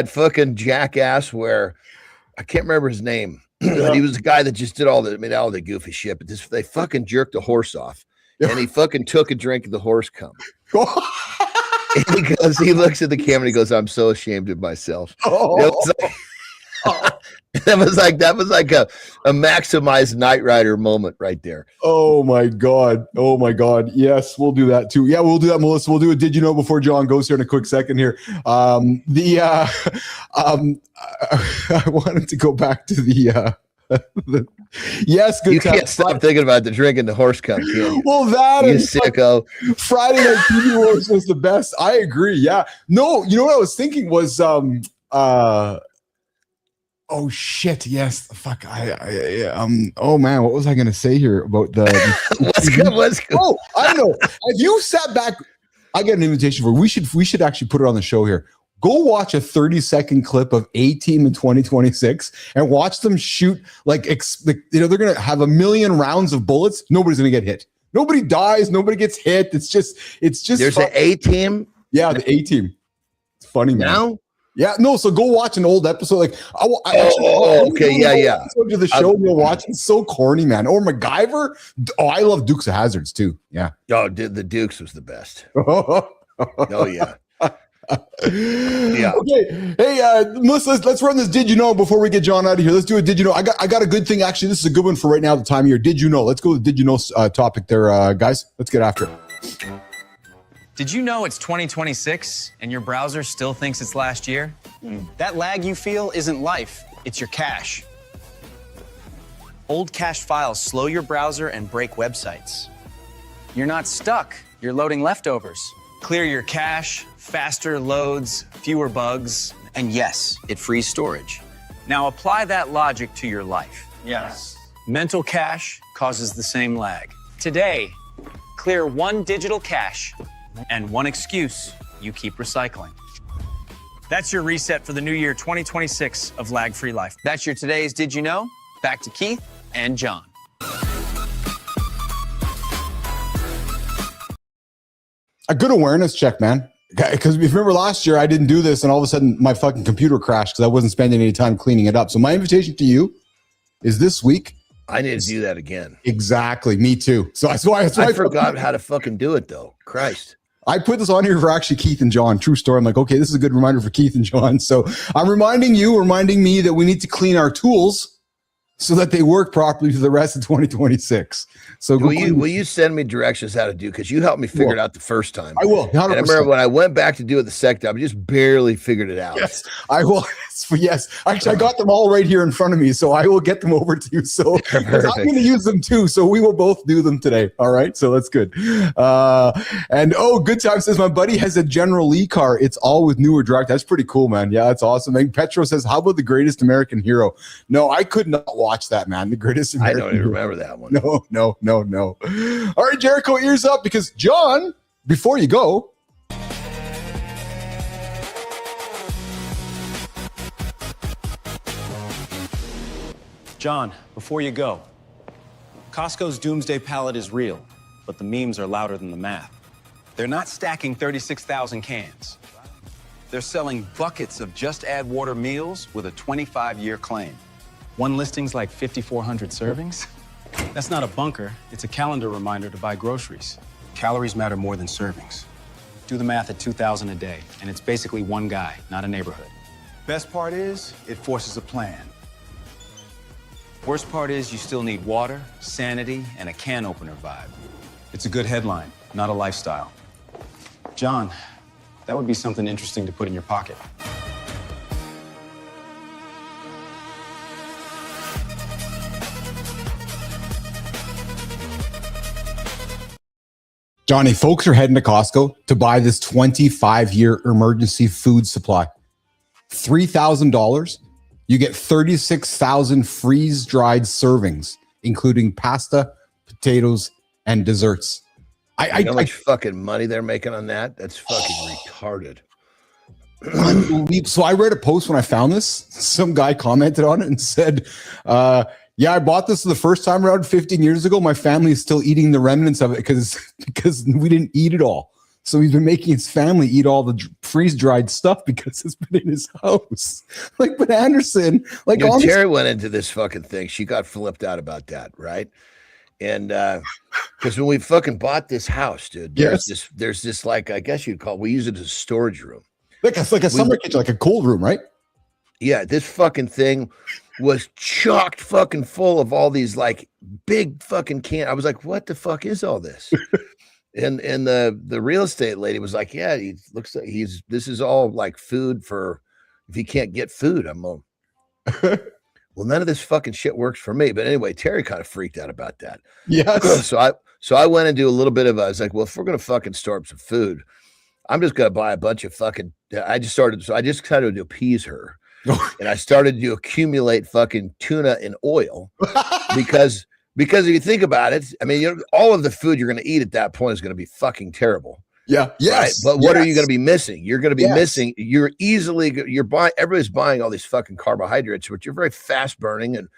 fucking jackass where, I can't remember his name, but he was the guy that just did all the goofy shit, but they fucking jerked a horse off. And he fucking took a drink of the horse cum. He looks at the camera and he goes, I'm so ashamed of myself. That was like a maximized Knight Rider moment right there. Oh my God. Yes, we'll do that too. Yeah, we'll do that, Melissa. We'll do a Did You Know before John goes here in a quick second here. I wanted to go back to the yes, good. You can't stop thinking about the drinking the horse cum, can you? Well, that you sicko. Friday Night TV Wars was the best. I agree. Yeah. No, you know what I was thinking was oh shit. Yes. Fuck. Oh man, what was I gonna say here about the What's good? Oh, I know. Have you sat back? I got an invitation for. We should actually put it on the show here. Go watch a 30-second clip of A-Team in 2026 and watch them shoot like they're going to have 1 million rounds of bullets. Nobody's going to get hit. Nobody dies. Nobody gets hit. It's just. There's an A-Team. Yeah, the A-Team. It's funny, man. Now? Yeah, no. So go watch an old episode. Like, okay, yeah. To the show you'll watch. It's so corny, man. Or MacGyver. Oh, I love Dukes of Hazzards too. Yeah. Oh, the Dukes was the best. Oh yeah. Yeah. Okay. Hey, let's run this. Did you know before we get John out of here? Let's do a Did you know? I got a good thing. Actually, this is a good one for right now. The time of year. Did you know? Let's go to the Did you know topic there, guys. Let's get after it. Did you know it's 2026 and your browser still thinks it's last year? That lag you feel isn't life, it's your cache. Old cached files slow your browser and break websites. You're not stuck, you're loading leftovers. Clear your cache, faster loads, fewer bugs, and yes, it frees storage. Now apply that logic to your life. Yes. Mental cache causes the same lag. Today, clear one digital cache and one excuse you keep recycling. That's your reset for the new year 2026 of Lag-Free Life. That's your today's Did You Know? Back to Keith and John. A good awareness check, man. Because remember last year I didn't do this and all of a sudden my fucking computer crashed because I wasn't spending any time cleaning it up. So my invitation to you is this week. I need to do that again. Exactly. Me too. So that's why I forgot how to fucking do it though. Christ. I put this on here for actually Keith and John. True story. I'm like, okay, this is a good reminder for Keith and John. So I'm reminding me that we need to clean our tools so that they work properly for the rest of 2026. So will you send me directions how to do? Because you helped me figure it out the first time. I will. 100%. And I remember when I went back to do it the second time, I just barely figured it out. Yes, I will. Yes, actually, I got them all right here in front of me, so I will get them over to you. So I'm going to use them too. So we will both do them today. All right, so that's good. And Good Time says my buddy has a General Lee car. It's all with newer drive. That's pretty cool, man. Yeah, that's awesome. And Petro says, how about The Greatest American Hero? No, I could not watch that, man. The Greatest American Hero. I don't even remember that one. No. All right, Jericho, ears up, because John, before you go. John, before you go, Costco's doomsday pallet is real, but the memes are louder than the math. They're not stacking 36,000 cans. They're selling buckets of just add water meals with a 25-year claim. One listing's like 5,400 servings. That's not a bunker, it's a calendar reminder to buy groceries. Calories matter more than servings. Do the math at 2,000 a day, and it's basically one guy, not a neighborhood. Best part is, it forces a plan. Worst part is you still need water, sanity, and a can opener vibe. It's a good headline, not a lifestyle. John, that would be something interesting to put in your pocket. Johnny, folks are heading to Costco to buy this 25-year emergency food supply. $3,000. You get 36,000 freeze-dried servings, including pasta, potatoes, and desserts. You know how much fucking money they're making on that? That's fucking retarded. So I read a post when I found this. Some guy commented on it and said, yeah, I bought this the first time around 15 years ago. My family is still eating the remnants of it because we didn't eat it all. So he's been making his family eat all the freeze-dried stuff because it's been in his house. Like, but Andersen, like, Terry went into this fucking thing. She got flipped out about that, right? And because when we fucking bought this house, dude, there's this like, I guess you'd call it, we use it as a storage room. Like a summer kitchen, like a cold room, right? Yeah, this fucking thing was chocked fucking full of all these like big fucking cans. I was like, what the fuck is all this? And the real estate lady was like, yeah, he looks like this is all like food for if you can't get food. I'm well, none of this fucking shit works for me. But anyway, Terry kind of freaked out about that. Yes. So I went and do a little bit of I was like, well, if we're gonna fucking store up some food, I'm just gonna buy a bunch of fucking. I just started to appease her, and I started to accumulate fucking tuna and oil because if you think about it, I mean, all of the food you're going to eat at that point is going to be fucking terrible. Yeah. Yes. Right? But what are you going to be missing? You're going to be missing. Everybody's buying all these fucking carbohydrates, which are very fast burning. And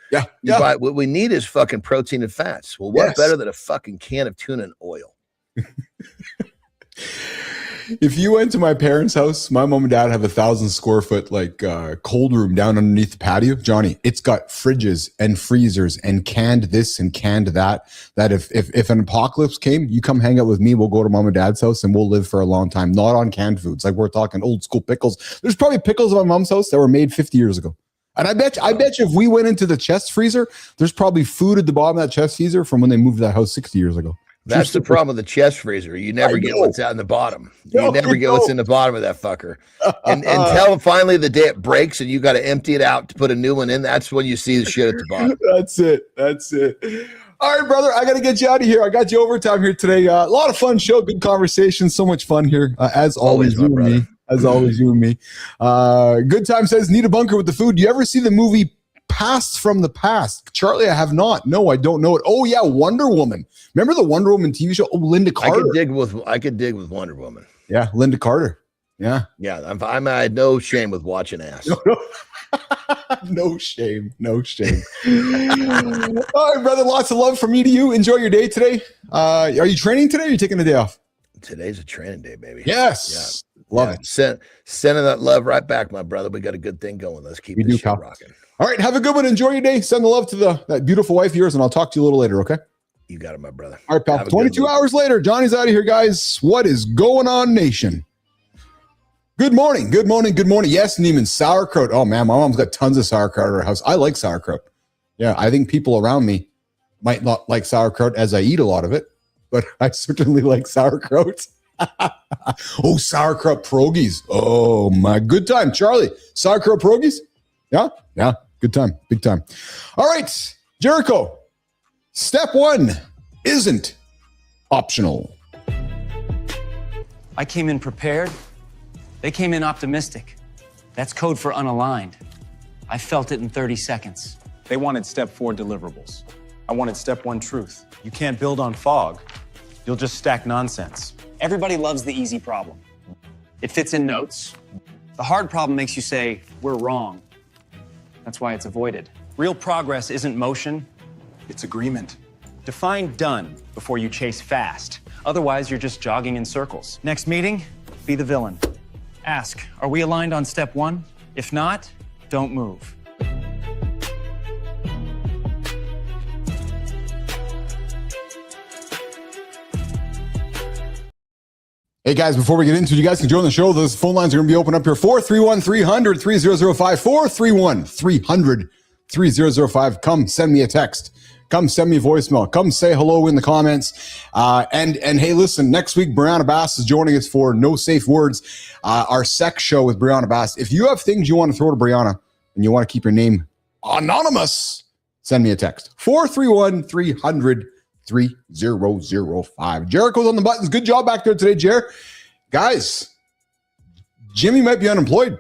what we need is fucking protein and fats. Well, what better than a fucking can of tuna and oil? If you went to my parents' house, my mom and dad have 1,000 square foot like cold room down underneath the patio. Johnny, it's got fridges and freezers and canned this and canned that. That if an apocalypse came, you come hang out with me. We'll go to mom and dad's house and we'll live for a long time. Not on canned foods. Like we're talking old school pickles. There's probably pickles at my mom's house that were made 50 years ago. And I bet you if we went into the chest freezer, there's probably food at the bottom of that chest freezer from when they moved to that house 60 years ago. That's the problem with the chest freezer. You never get what's out in the bottom. You never get what's in the bottom of that fucker. And until finally the day it breaks and you got to empty it out to put a new one in, that's when you see the shit at the bottom. That's it. All right, brother, I got to get you out of here. I got you overtime here today. A lot of fun show, good conversation, so much fun here. As always, you and me. As always, you and me. Good Time says, need a bunker with the food. Do you ever see the movie Past from the Past? Charlie, I have not. No, I don't know it. Oh, yeah, Wonder Woman. Remember the Wonder Woman TV show? Oh, Linda Carter. I could dig with Wonder Woman. Yeah, Linda Carter. Yeah. Yeah, I had no shame with watching ass. No shame. All right, brother, lots of love from me to you. Enjoy your day today. Are you training today or are you taking a day off? Today's a training day, baby. Yes. Yeah. Love it. Sending that love right back, my brother. We got a good thing going. Let's keep this shit rocking. All right, have a good one. Enjoy your day. Send the love to that beautiful wife of yours, and I'll talk to you a little later, okay? You got it, my brother. All right, pal. 22 hours later, Johnny's out of here, guys. What is going on, nation? Good morning. Yes, Neiman, sauerkraut. Oh, man, my mom's got tons of sauerkraut at her house. I like sauerkraut. Yeah, I think people around me might not like sauerkraut as I eat a lot of it, but I certainly like sauerkraut. Oh, sauerkraut pierogies. Oh, my good time. Charlie, sauerkraut pierogies? Yeah, good time, big time. All right, Jericho, step one isn't optional. I came in prepared. They came in optimistic. That's code for unaligned. I felt it in 30 seconds. They wanted step 4 deliverables. I wanted step 1 truth. You can't build on fog. You'll just stack nonsense. Everybody loves the easy problem. It fits in notes. The hard problem makes you say, we're wrong. That's why it's avoided. Real progress isn't motion, it's agreement. Define done before you chase fast. Otherwise, you're just jogging in circles. Next meeting, be the villain. Ask, are we aligned on step 1? If not, don't move. Hey guys, before we get into it, you guys can join the show. Those phone lines are going to be open up here. 431-300-3005. 431-300-3005. Come send me a text. Come send me a voicemail. Come say hello in the comments. And hey, listen, next week, Brianna Bass is joining us for No Safe Words, our sex show with Brianna Bass. If you have things you want to throw to Brianna and you want to keep your name anonymous, send me a text. 431-300-3005. Jericho's on the buttons. Good job back there today, Jer. Guys, Jimmy might be unemployed.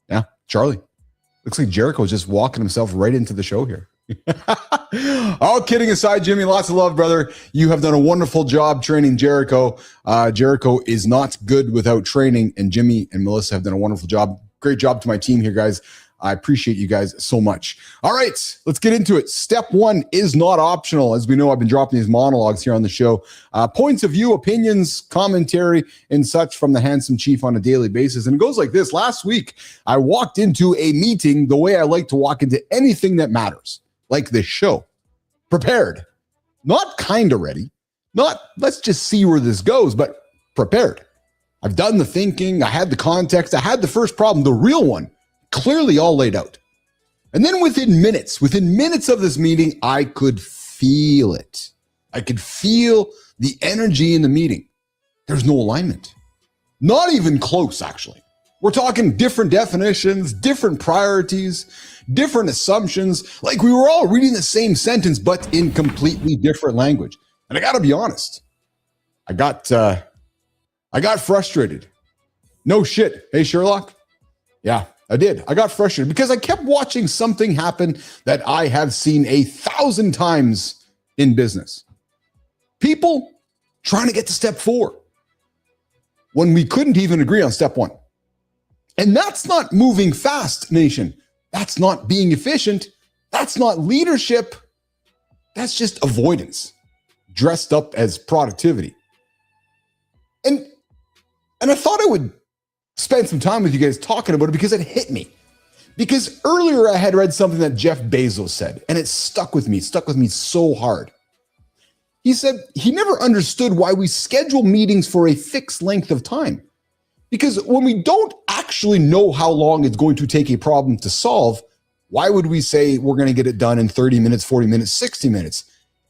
Yeah, Charlie. Looks like Jericho's just walking himself right into the show here. All kidding aside, Jimmy, lots of love, brother. You have done a wonderful job training Jericho. Jericho is not good without training, and Jimmy and Melissa have done a wonderful job. Great job to my team here, guys. I appreciate you guys so much. All right, let's get into it. Step 1 is not optional. As we know, I've been dropping these monologues here on the show. Points of view, opinions, commentary, and such from the handsome chief on a daily basis. And it goes like this. Last week, I walked into a meeting the way I like to walk into anything that matters, like this show. Prepared. Not kind of ready. Not let's just see where this goes, but prepared. I've done the thinking. I had the context. I had the first problem, the real one, clearly all laid out. And then within minutes of this meeting, I could feel it. I could feel the energy in the meeting. There's no alignment. Not even close, actually. We're talking different definitions, different priorities, different assumptions. Like we were all reading the same sentence, but in completely different language. And I got to be honest, I got frustrated. No shit. Hey, Sherlock? Yeah. I did. I got frustrated because I kept watching something happen that I have seen 1,000 times in business. People trying to get to step 4 when we couldn't even agree on step 1. And that's not moving fast, nation. That's not being efficient. That's not leadership. That's just avoidance dressed up as productivity. And I thought I would spend some time with you guys talking about it because it hit me. Because earlier I had read something that Jeff Bezos said, and it stuck with me so hard. He said he never understood why we schedule meetings for a fixed length of time. Because when we don't actually know how long it's going to take a problem to solve, why would we say we're going to get it done in 30 minutes, 40 minutes, 60 minutes?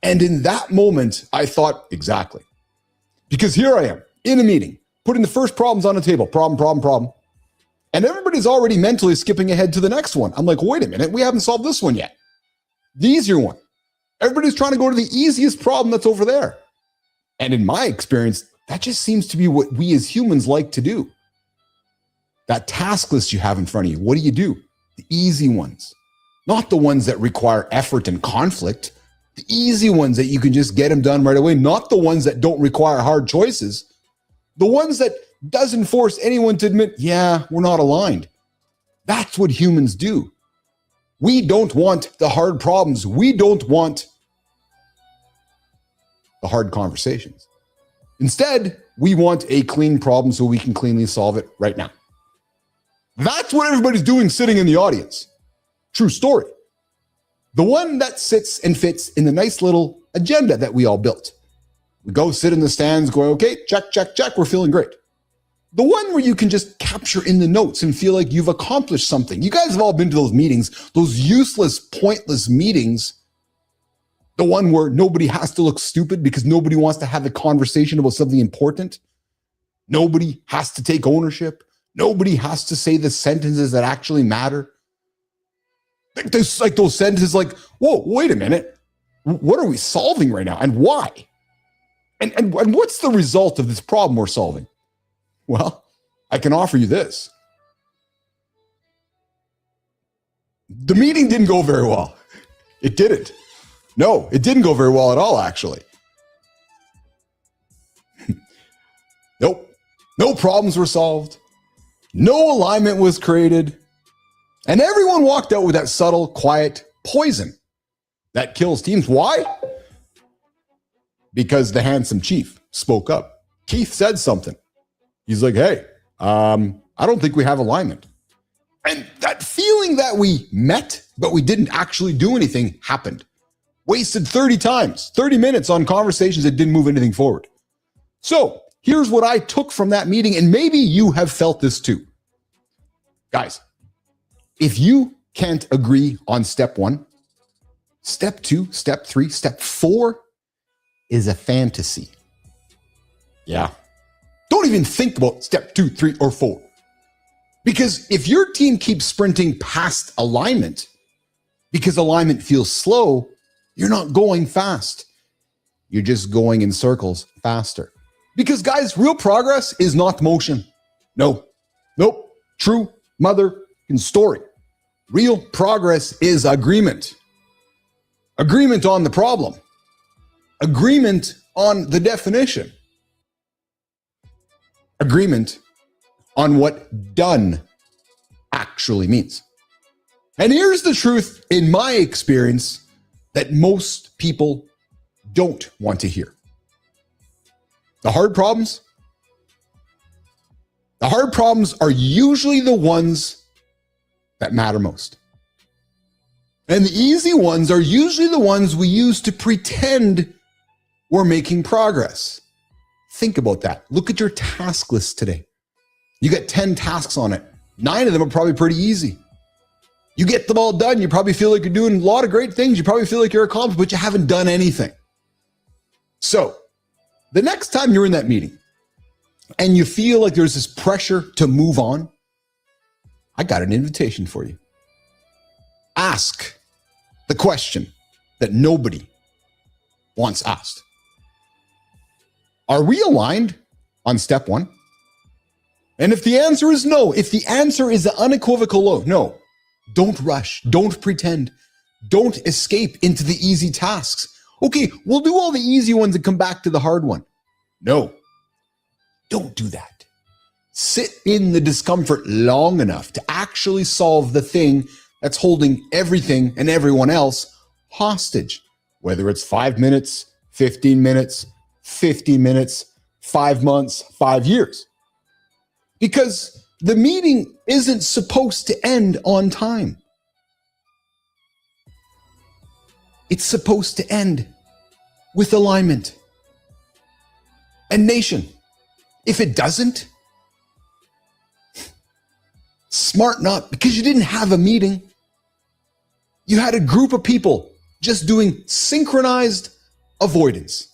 And in that moment, I thought, exactly. Because here I am in a meeting, putting the first problems on the table, problem. And everybody's already mentally skipping ahead to the next one. I'm like, wait a minute, we haven't solved this one yet. The easier one. Everybody's trying to go to the easiest problem that's over there. And in my experience, that just seems to be what we as humans like to do. That task list you have in front of you, what do? The easy ones. Not the ones that require effort and conflict. The easy ones that you can just get them done right away. Not the ones that don't require hard choices. The ones that doesn't force anyone to admit, yeah, we're not aligned. That's what humans do. We don't want the hard problems. We don't want the hard conversations. Instead, we want a clean problem so we can cleanly solve it right now. That's what everybody's doing sitting in the audience. True story. The one that sits and fits in the nice little agenda that we all built. We go sit in the stands going, okay, check, we're feeling great. The one where you can just capture in the notes and feel like you've accomplished something. You guys have all been to those meetings, those useless, pointless meetings. The one where nobody has to look stupid because nobody wants to have a conversation about something important. Nobody has to take ownership. Nobody has to say the sentences that actually matter. There's like those sentences like, whoa, wait a minute. What are we solving right now and why? And what's the result of this problem we're solving? Well, I can offer you this. The meeting didn't go very well. It didn't. No, it didn't go very well at all, actually. Nope. No problems were solved. No alignment was created. And everyone walked out with that subtle, quiet poison that kills teams. Why? Because the handsome chief spoke up. Keith said something. He's like, hey, I don't think we have alignment. And that feeling that we met, but we didn't actually do anything happened. Wasted 30 minutes on conversations that didn't move anything forward. So here's what I took from that meeting, and maybe you have felt this too. Guys, if you can't agree on step 1, step 2, step 3, step 4 is a fantasy. Yeah. Don't even think about step 2, 3, or 4. Because if your team keeps sprinting past alignment because alignment feels slow, you're not going fast. You're just going in circles faster. Because guys, real progress is not motion. Nope. True mother and story. Real progress is agreement. Agreement on the problem. Agreement on the definition. Agreement on what done actually means. And here's the truth, in my experience, that most people don't want to hear. The hard problems are usually the ones that matter most. And the easy ones are usually the ones we use to pretend we're making progress. Think about that. Look at your task list today. You got 10 tasks on it. 9 of them are probably pretty easy. You get them all done. You probably feel like you're doing a lot of great things. You probably feel like you're accomplished, but you haven't done anything. So the next time you're in that meeting and you feel like there's this pressure to move on, I got an invitation for you. Ask the question that nobody wants asked. Are we aligned on step 1? And if the answer is no, if the answer is the unequivocal no, don't rush, don't pretend, don't escape into the easy tasks. Okay, we'll do all the easy ones and come back to the hard one. No, don't do that. Sit in the discomfort long enough to actually solve the thing that's holding everything and everyone else hostage, whether it's 5 minutes, 15 minutes, 50 minutes, 5 months, 5 years. Because the meeting isn't supposed to end on time. It's supposed to end with alignment. And nation, if it doesn't, smart not, because you didn't have a meeting. You had a group of people just doing synchronized avoidance.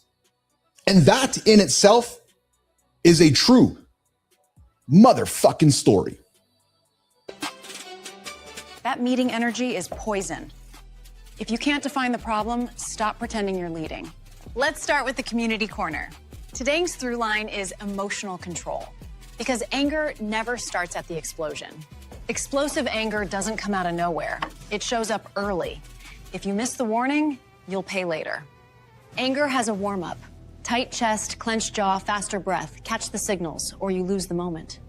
And that in itself is a true motherfucking story. That meeting energy is poison. If you can't define the problem, stop pretending you're leading. Let's start with the community corner. Today's through line is emotional control, because anger never starts at the explosion. Explosive anger doesn't come out of nowhere. It shows up early. If you miss the warning, you'll pay later. Anger has a warm-up. Tight chest, clenched jaw, faster breath. Catch the signals, or you lose the moment.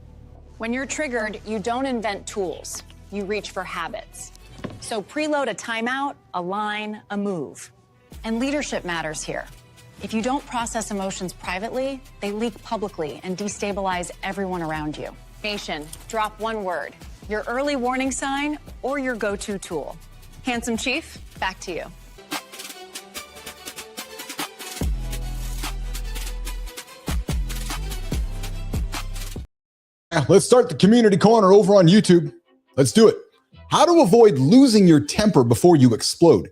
When you're triggered, you don't invent tools. You reach for habits. So preload a timeout, a line, a move. And leadership matters here. If you don't process emotions privately, they leak publicly and destabilize everyone around you. Nation, drop one word. Your early warning sign or your go-to tool. Handsome Chief, back to you. Let's start the community corner over on YouTube. Let's do it. How to avoid losing your temper before you explode.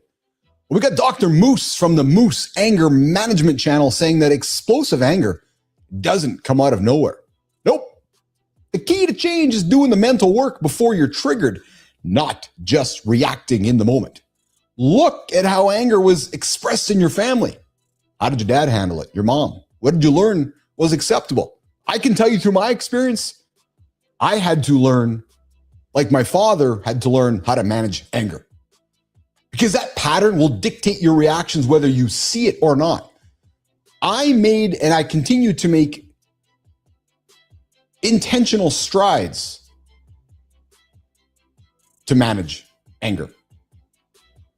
We got Dr. Moose from the Moose Anger Management channel saying that explosive anger doesn't come out of nowhere. Nope. The key to change is doing the mental work before you're triggered, not just reacting in the moment. Look at how anger was expressed in your family. How did your dad handle it? Your mom? What did you learn was acceptable? I can tell you through my experience, I had to learn, like my father had to learn how to manage anger. Because that pattern will dictate your reactions whether you see it or not. I made, and I continue to make, intentional strides to manage anger.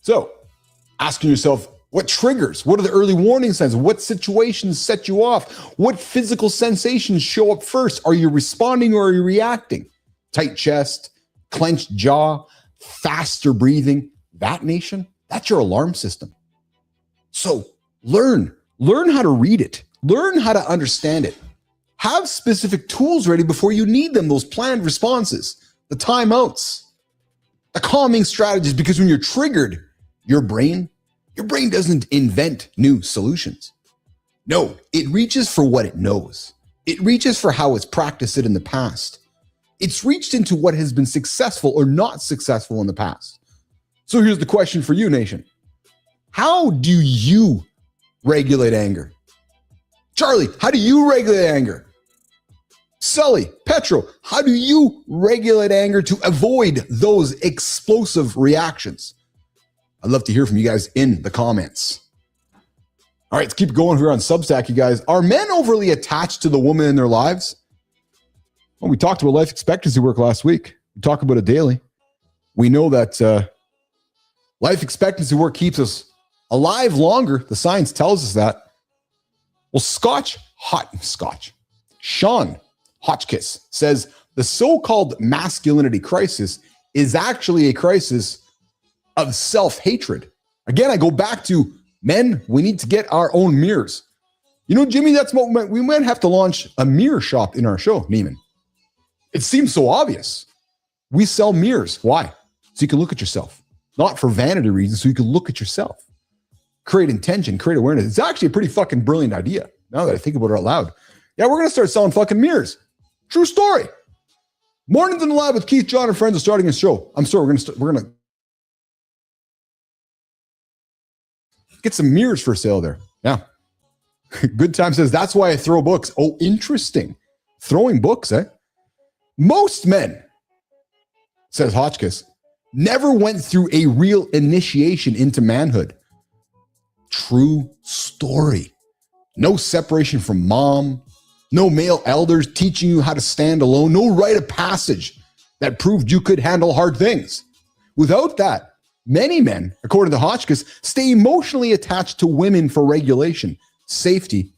So, asking yourself, what triggers? What are the early warning signs? What situations set you off? What physical sensations show up first? Are you responding or are you reacting? Tight chest, clenched jaw, faster breathing. That, nation, that's your alarm system. So learn how to read it. Learn how to understand it. Have specific tools ready before you need them, those planned responses, the timeouts, the calming strategies, because when you're triggered, your brain doesn't invent new solutions. No, it reaches for what it knows. It reaches for how it's practiced it in the past. It's reached into what has been successful or not successful in the past. So here's the question for you, nation. How do you regulate anger? Charlie, how do you regulate anger? Sully, Petro, how do you regulate anger to avoid those explosive reactions? I'd love to hear from you guys in the comments. All right, let's keep going here on Substack, you guys. Are men overly attached to the woman in their lives? Well, we talked about life expectancy work last week. We talk about it daily. We know that life expectancy work keeps us alive longer. The science tells us that. Well, Sean Hotchkiss says the so-called masculinity crisis is actually a crisis of self-hatred. Again, I go back to men, we need to get our own mirrors. You know, Jimmy, that's what we might have to launch a mirror shop in our show, Neiman. It seems so obvious. We sell mirrors. Why? So you can look at yourself. Not for vanity reasons, so you can look at yourself. Create intention, create awareness. It's actually a pretty fucking brilliant idea, now that I think about it out loud. Yeah, we're going to start selling fucking mirrors. True story. Mornings in the Lab with Keith, John, and friends are starting a show. I'm sorry, we're going to get some mirrors for sale there. Yeah. Good Time says, that's why I throw books. Oh, interesting. Throwing books, eh? Most men, says Hotchkiss, never went through a real initiation into manhood. True story. No separation from mom. No male elders teaching you how to stand alone. No rite of passage that proved you could handle hard things. Without that, many men, according to Hotchkiss, stay emotionally attached to women for regulation, safety,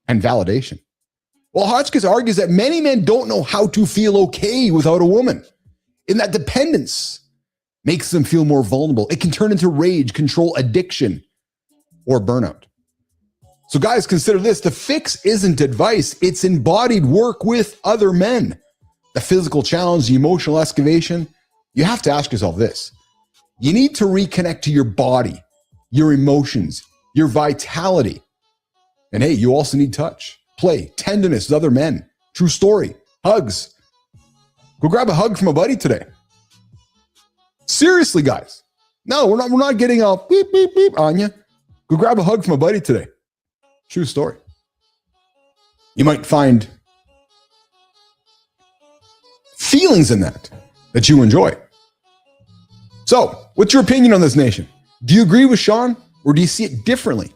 and validation. Well, Hotchkiss argues that many men don't know how to feel okay without a woman, and that dependence makes them feel more vulnerable. It can turn into rage, control, addiction, or burnout. So guys, consider this. The fix isn't advice. It's embodied work with other men. The physical challenge, the emotional excavation. You have to ask yourself this. You need to reconnect to your body, your emotions, your vitality. And hey, you also need touch, play, tenderness with other men. True story. Hugs. Go grab a hug from a buddy today. Seriously, guys. No, we're not getting all beep, beep, beep on you. Go grab a hug from a buddy today. True story. You might find feelings in that you enjoy. So, what's your opinion on this, nation? Do you agree with Sean, or do you see it differently?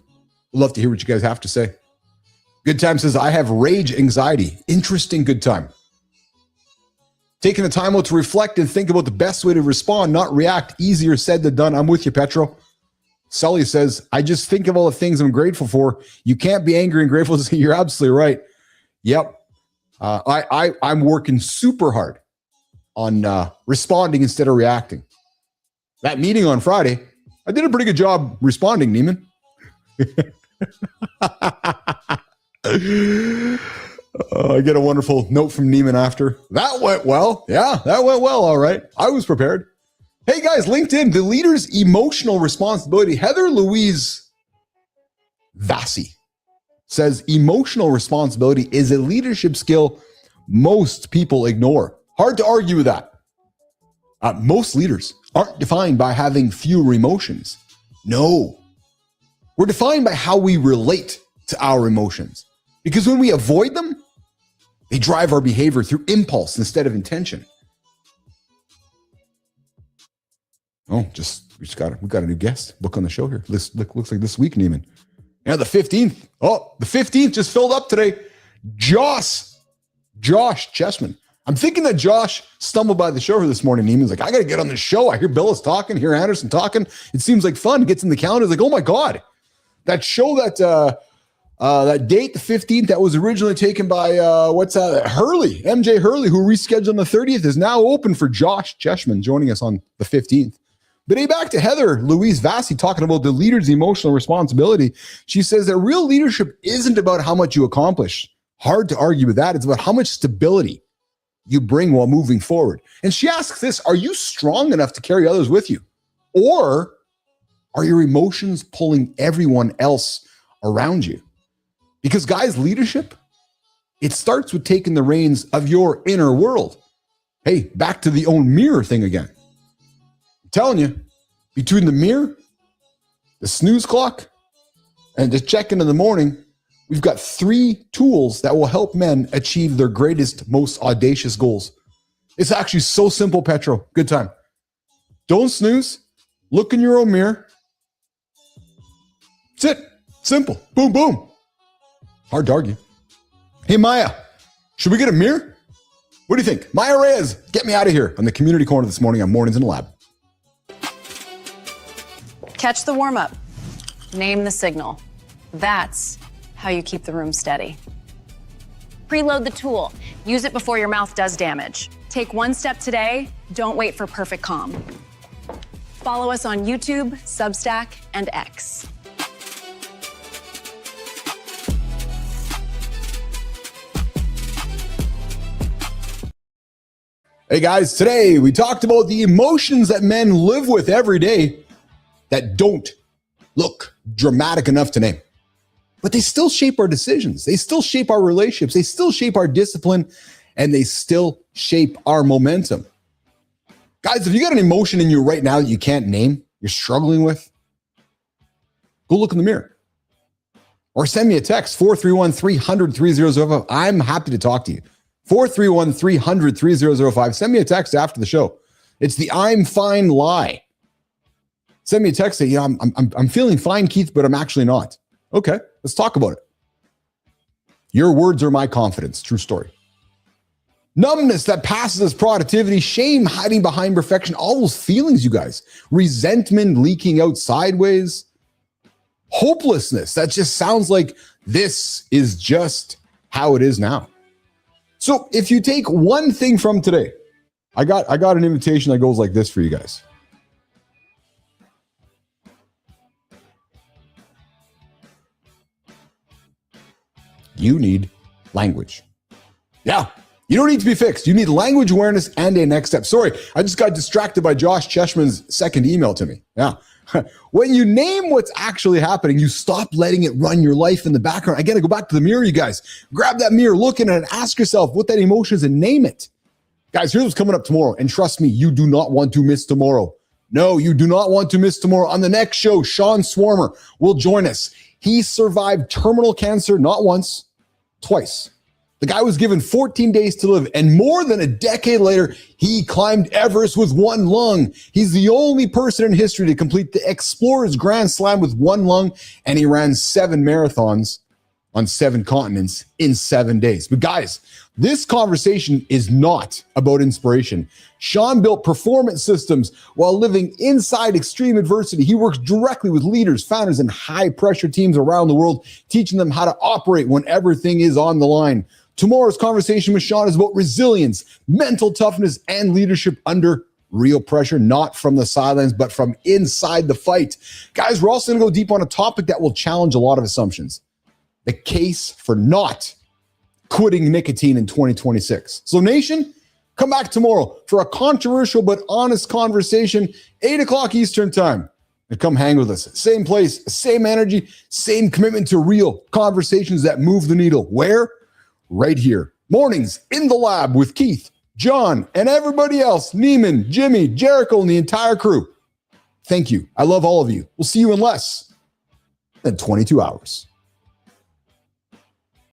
We'd love to hear what you guys have to say. Good Time says, I have rage anxiety. Interesting, Good Time. Taking the time out to reflect and think about the best way to respond, not react. Easier said than done. I'm with you, Petro. Sully says, I just think of all the things I'm grateful for. You can't be angry and grateful. You're absolutely right. Yep. I'm working super hard on responding instead of reacting. That meeting on Friday, I did a pretty good job responding, Neiman. I get a wonderful note from Neiman after. That went well. Yeah, that went well. All right. I was prepared. Hey, guys, LinkedIn, the leader's emotional responsibility. Heather Louise Vassie says emotional responsibility is a leadership skill most people ignore. Hard to argue with that. Most leaders aren't defined by having fewer emotions. No. We're defined by how we relate to our emotions. Because when we avoid them, they drive our behavior through impulse instead of intention. Oh, we got a new guest book on the show here. This looks like this week, Neiman. Yeah, the 15th. Oh, the 15th just filled up today. Josh Chessman. I'm thinking that Josh stumbled by the show here this morning. Neiman's like, I got to get on the show. I hear Bilous talking, hear Andersen talking. It seems like fun. Gets in the calendar. He's like, oh my God. That show that date, the 15th, that was originally taken by, Hurley, MJ Hurley, who rescheduled on the 30th, is now open for Josh Chessman joining us on the 15th. But hey, back to Heather Louise Vassie talking about the leader's emotional responsibility. She says that real leadership isn't about how much you accomplish. Hard to argue with that. It's about how much stability you bring while moving forward. And she asks this, are you strong enough to carry others with you? Or are your emotions pulling everyone else around you? Because guys, leadership, it starts with taking the reins of your inner world. Hey, back to the own mirror thing again. I'm telling you, between the mirror, the snooze clock, and the check-in in the morning, we've got 3 tools that will help men achieve their greatest, most audacious goals. It's actually so simple, Petro. Good Time. Don't snooze. Look in your own mirror. That's it. Simple. Boom, boom. Hard to argue. Hey, Maya, should we get a mirror? What do you think? Maya Reyes, get me out of here on the community corner this morning on Mornings in the Lab. Catch the warm-up. Name the signal. That's how you keep the room steady. Preload the tool. Use it before your mouth does damage. Take one step today. Don't wait for perfect calm. Follow us on YouTube, Substack, and X. Hey guys, today we talked about the emotions that men live with every day that don't look dramatic enough to name. But they still shape our decisions. They still shape our relationships. They still shape our discipline, and they still shape our momentum. Guys, if you got an emotion in you right now that you can't name, you're struggling with, go look in the mirror. Or send me a text, 431-300-3005. I'm happy to talk to you. 431-300-3005. Send me a text after the show. It's the I'm fine lie. Send me a text that, I'm feeling fine, Keith, but I'm actually not. Okay, let's talk about it. Your words are my confidence. True story. Numbness that passes as productivity, shame hiding behind perfection, all those feelings, you guys. Resentment leaking out sideways. Hopelessness that just sounds like this is just how it is now. So if you take one thing from today, I got an invitation that goes like this for you guys. You need language. Yeah, You don't need to be fixed. You need language awareness and a next step. Sorry, I just got distracted by Josh Cheshman's second email to me. Yeah. When you name what's actually happening, you stop letting it run your life in the background. Again, I go back to the mirror, you guys. Grab that mirror, look in it, and ask yourself what that emotion is and name it. Guys, here's what's coming up tomorrow. And trust me, you do not want to miss tomorrow. No, you do not want to miss tomorrow. On the next show, Sean Swarmer will join us. He survived terminal cancer not once, twice. The guy was given 14 days to live, and more than a decade later, he climbed Everest with one lung. He's the only person in history to complete the Explorers Grand Slam with one lung, and he ran 7 marathons on 7 continents in 7 days. But guys, this conversation is not about inspiration. Sean built performance systems while living inside extreme adversity. He works directly with leaders, founders, and high-pressure teams around the world, teaching them how to operate when everything is on the line. Tomorrow's conversation with Sean is about resilience, mental toughness, and leadership under real pressure, not from the sidelines, but from inside the fight. Guys, we're also going to go deep on a topic that will challenge a lot of assumptions. The case for not quitting nicotine in 2026. So nation, come back tomorrow for a controversial but honest conversation, 8 o'clock Eastern time. And come hang with us. Same place, same energy, same commitment to real conversations that move the needle. Where? Right here. Mornings in the lab with Keith, John, and everybody else. Neiman, Jimmy, Jericho, and the entire crew. Thank you. I love all of you. We'll see you in less than 22 hours.